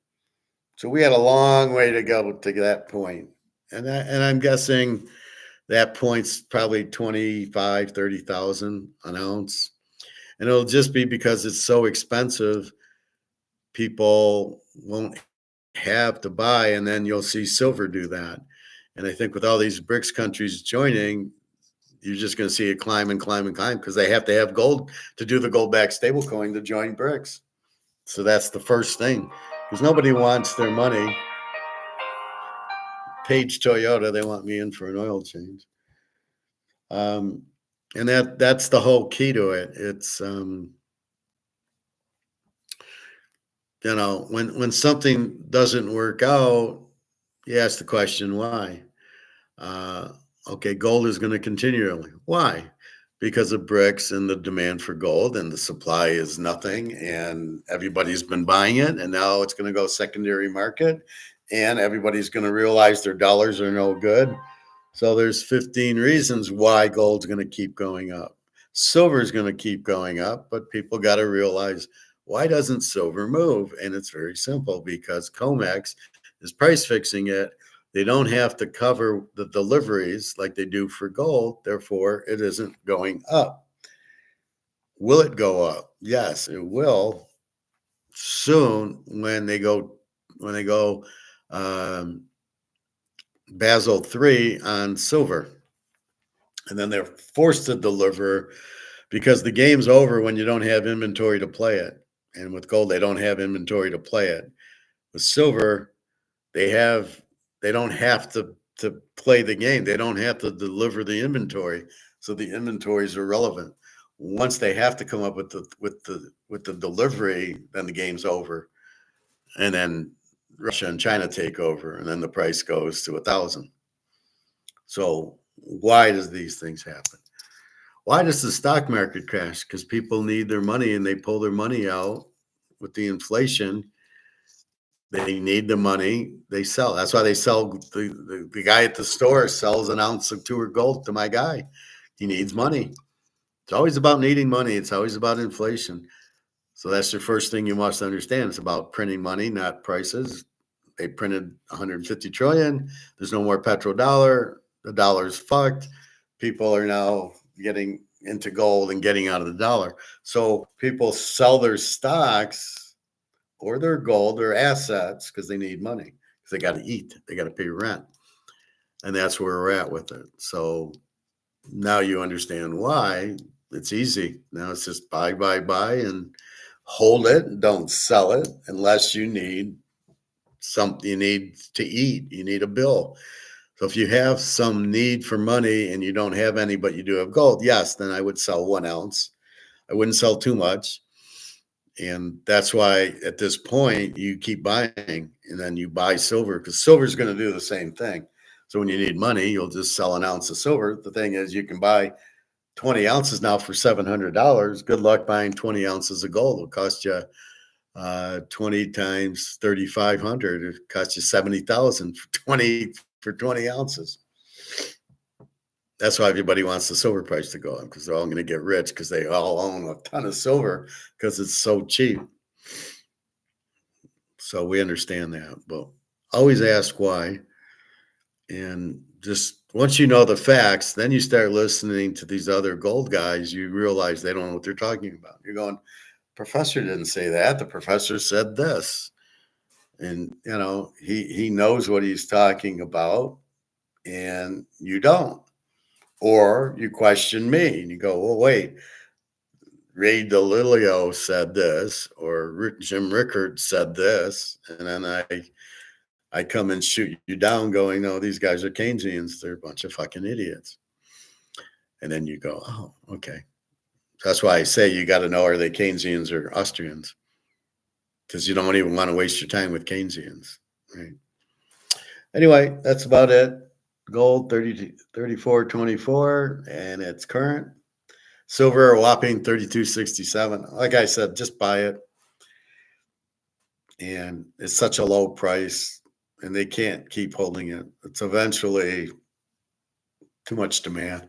So we had a long way to go to that point. And I'm guessing that point's probably 25, 30,000 an ounce. And it'll just be because it's so expensive, people won't have to buy, and then you'll see silver do that. And I think with all these Brics countries joining, you're just going to see it climb and climb and climb because they have to have gold to do the gold-backed stablecoin to join Brics. So that's the first thing, because nobody wants their money. Page Toyota, they want me in for an oil change. And that's the whole key to it. It's when something doesn't work out, you ask the question why. Okay, gold is going to continue. Why? Because of Brics and the demand for gold, and the supply is nothing, and everybody's been buying it, and now it's going to go secondary market, and everybody's going to realize their dollars are no good. So there's 15 reasons why gold's going to keep going up. Silver is going to keep going up, but people got to realize, why doesn't silver move? And it's very simple, because Comex is price fixing it. They don't have to cover the deliveries like they do for gold. Therefore, it isn't going up. Will it go up? Yes, it will soon when they go Basel III on silver. And then they're forced to deliver, because the game's over when you don't have inventory to play it. And with gold, they don't have inventory to play it. With silver, they don't have to play the game. They don't have to deliver the inventory. So the inventory is irrelevant. Once they have to come up with the delivery, then the game's over. And then Russia and China take over, and then the price goes to 1,000. So why does these things happen? Why does the stock market crash? Because people need their money and they pull their money out with the inflation. They need the money, they sell. That's why they sell. The guy at the store sells an ounce of tour gold to my guy. He needs money. It's always about needing money. It's always about inflation. So that's the first thing you must understand. It's about printing money, not prices. They printed 150 trillion. There's no more petrodollar. The dollar's fucked. People are now getting into gold and getting out of the dollar. So people sell their stocks or their gold or assets because they need money, because they got to eat, they got to pay rent. And that's where we're at with it. So now you understand why. It's easy. Now it's just buy, and hold it, and don't sell it unless you need something. You need to eat. You need a bill. So if you have some need for money and you don't have any, but you do have gold, yes, then I would sell 1 ounce. I wouldn't sell too much. And that's why at this point you keep buying, and then you buy silver, because silver is going to do the same thing. So when you need money, you'll just sell an ounce of silver. The thing is, you can buy 20 ounces now for $700. Good luck buying 20 ounces of gold. It'll cost you 20 times 3,500, it costs you 70,000 for 20 ounces. That's why everybody wants the silver price to go up, because they're all going to get rich because they all own a ton of silver because it's so cheap. So we understand that, but always ask why. And just once you know the facts, then you start listening to these other gold guys, you realize they don't know what they're talking about. You're going, professor didn't say that. The professor said this. And, you know, he knows what he's talking about, and you don't. Or you question me and you go, well, wait, Ray DeLilio said this, or Jim Rickard said this. And then I come and shoot you down going, no, these guys are Keynesians. They're a bunch of fucking idiots. And then you go, oh, okay. That's why I say you got to know, are they Keynesians or Austrians? Because you don't even want to waste your time with Keynesians, right? Anyway, that's about it. Gold 34.24, and it's current. Silver a whopping 32.67. Like I said, just buy it. And it's such a low price, and they can't keep holding it. It's eventually too much demand.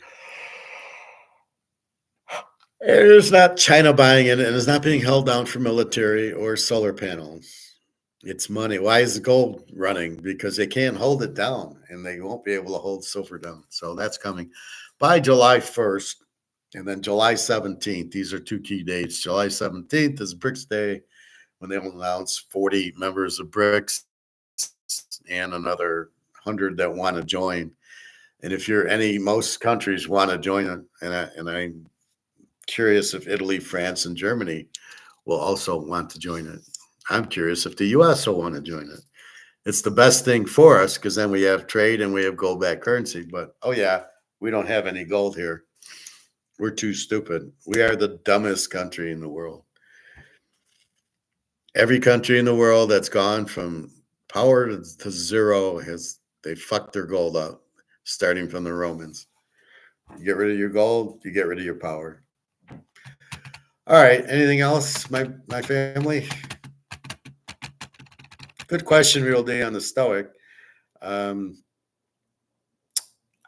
It's not China buying it, and it's not being held down for military or solar panels. It's money. Why is the gold running? Because they can't hold it down, and they won't be able to hold silver down. So that's coming by July 1st, and then July 17th. These are two key dates. July 17th is Brics Day, when they will announce 40 members of Brics and another 100 that want to join. And if you're most countries want to join it, and I'm curious if Italy, France, and Germany will also want to join it. I'm curious if the U.S. will want to join it. It's the best thing for us, because then we have trade and we have gold-backed currency. But, oh, yeah, we don't have any gold here. We're too stupid. We are the dumbest country in the world. Every country in the world that's gone from power to zero they fucked their gold up, starting from the Romans. You get rid of your gold, you get rid of your power. All right. Anything else, my family? Good question, Real D, on the Stoic. I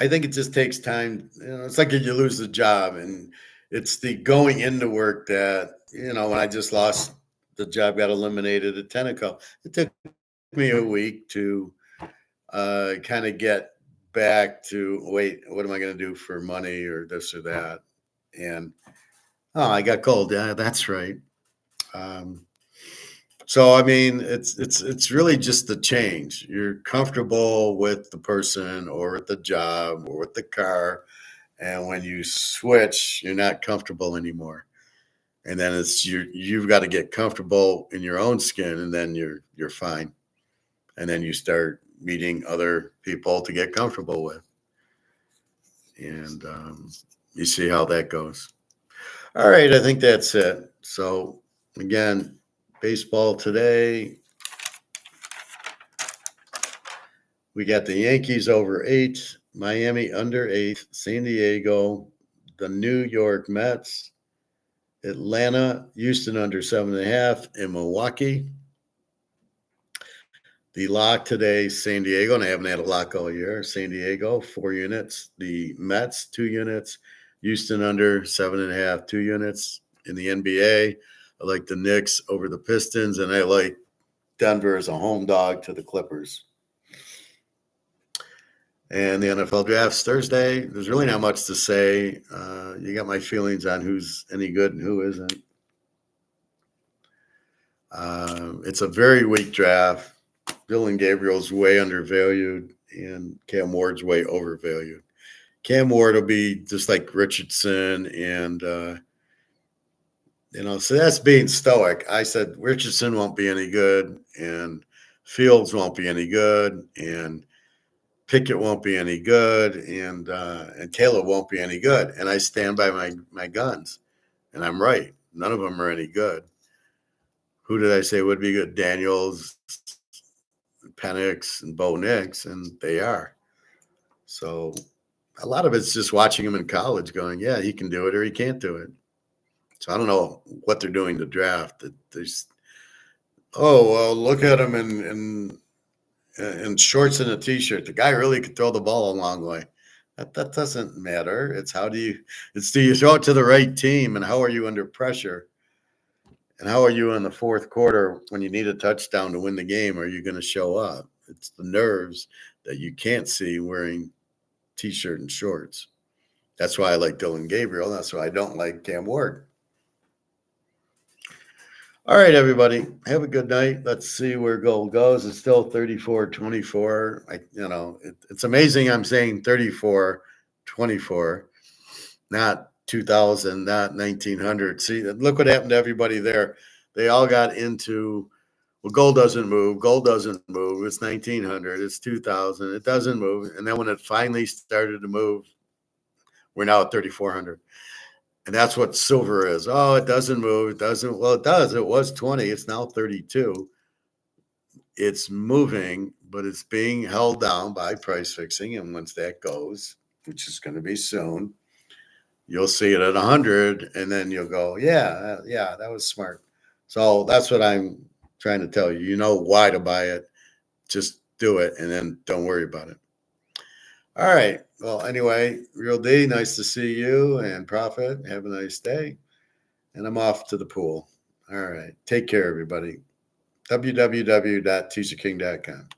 think it just takes time. You know, it's like if you lose the job, and it's the going into work that, you know, when I just lost the job, got eliminated at Tenneco, it took me a week to kind of get back to, wait, what am I going to do for money or this or that? And, oh, I got gold. Yeah, that's right. So, I mean, it's really just the change. You're comfortable with the person or with the job or with the car. And when you switch, you're not comfortable anymore. And then you've got to get comfortable in your own skin, and then you're fine. And then you start meeting other people to get comfortable with. And you see how that goes. All right, I think that's it. So, again, baseball today. We got the Yankees over 8, Miami under 8, San Diego, the New York Mets, Atlanta, Houston under 7.5, and Milwaukee. The lock today, San Diego, and I haven't had a lock all year. San Diego, 4 units. The Mets, 2 units. Houston under 7.5, 2 units. In the NBA, I like the Knicks over the Pistons, and I like Denver as a home dog to the Clippers. And the NFL draft's Thursday. There's really not much to say. You got my feelings on who's any good and who isn't. It's a very weak draft. Dylan Gabriel's way undervalued, and Cam Ward's way overvalued. Cam Ward will be just like Richardson, and so that's being stoic. I said Richardson won't be any good, and Fields won't be any good, and Pickett won't be any good, and Caleb won't be any good. And I stand by my guns, and I'm right. None of them are any good. Who did I say would be good? Daniels, Penix, and Bo Nix, and they are. So a lot of it's just watching him in college going, yeah, he can do it or he can't do it. So I don't know what they're doing to draft. Oh, well, look at him in shorts and a t-shirt. The guy really could throw the ball a long way. That doesn't matter. It's do you throw it to the right team, and how are you under pressure? And how are you in the fourth quarter when you need a touchdown to win the game? Are you going to show up? It's the nerves that you can't see wearing t-shirt and shorts. That's why I like Dylan Gabriel. That's why I don't like Cam Ward. All right, everybody. Have a good night. Let's see where gold goes. It's still 34-24. It's amazing I'm saying 34-24, not 2000, not 1900. See, look what happened to everybody there. They all got into, well, gold doesn't move. Gold doesn't move. It's 1900. It's 2000. It doesn't move. And then when it finally started to move, we're now at 3400. And that's what silver is. Oh, it doesn't move. It doesn't. Well, it does. It was 20. It's now 32. It's moving, but it's being held down by price fixing. And once that goes, which is going to be soon, you'll see it at 100. And then you'll go, yeah, that was smart. So that's what I'm trying to tell you. You know why to buy it. Just do it and then don't worry about it. All right. Well, anyway, Real D, nice to see you, and Prophet, have a nice day. And I'm off to the pool. All right. Take care, everybody. www.teaserking.com.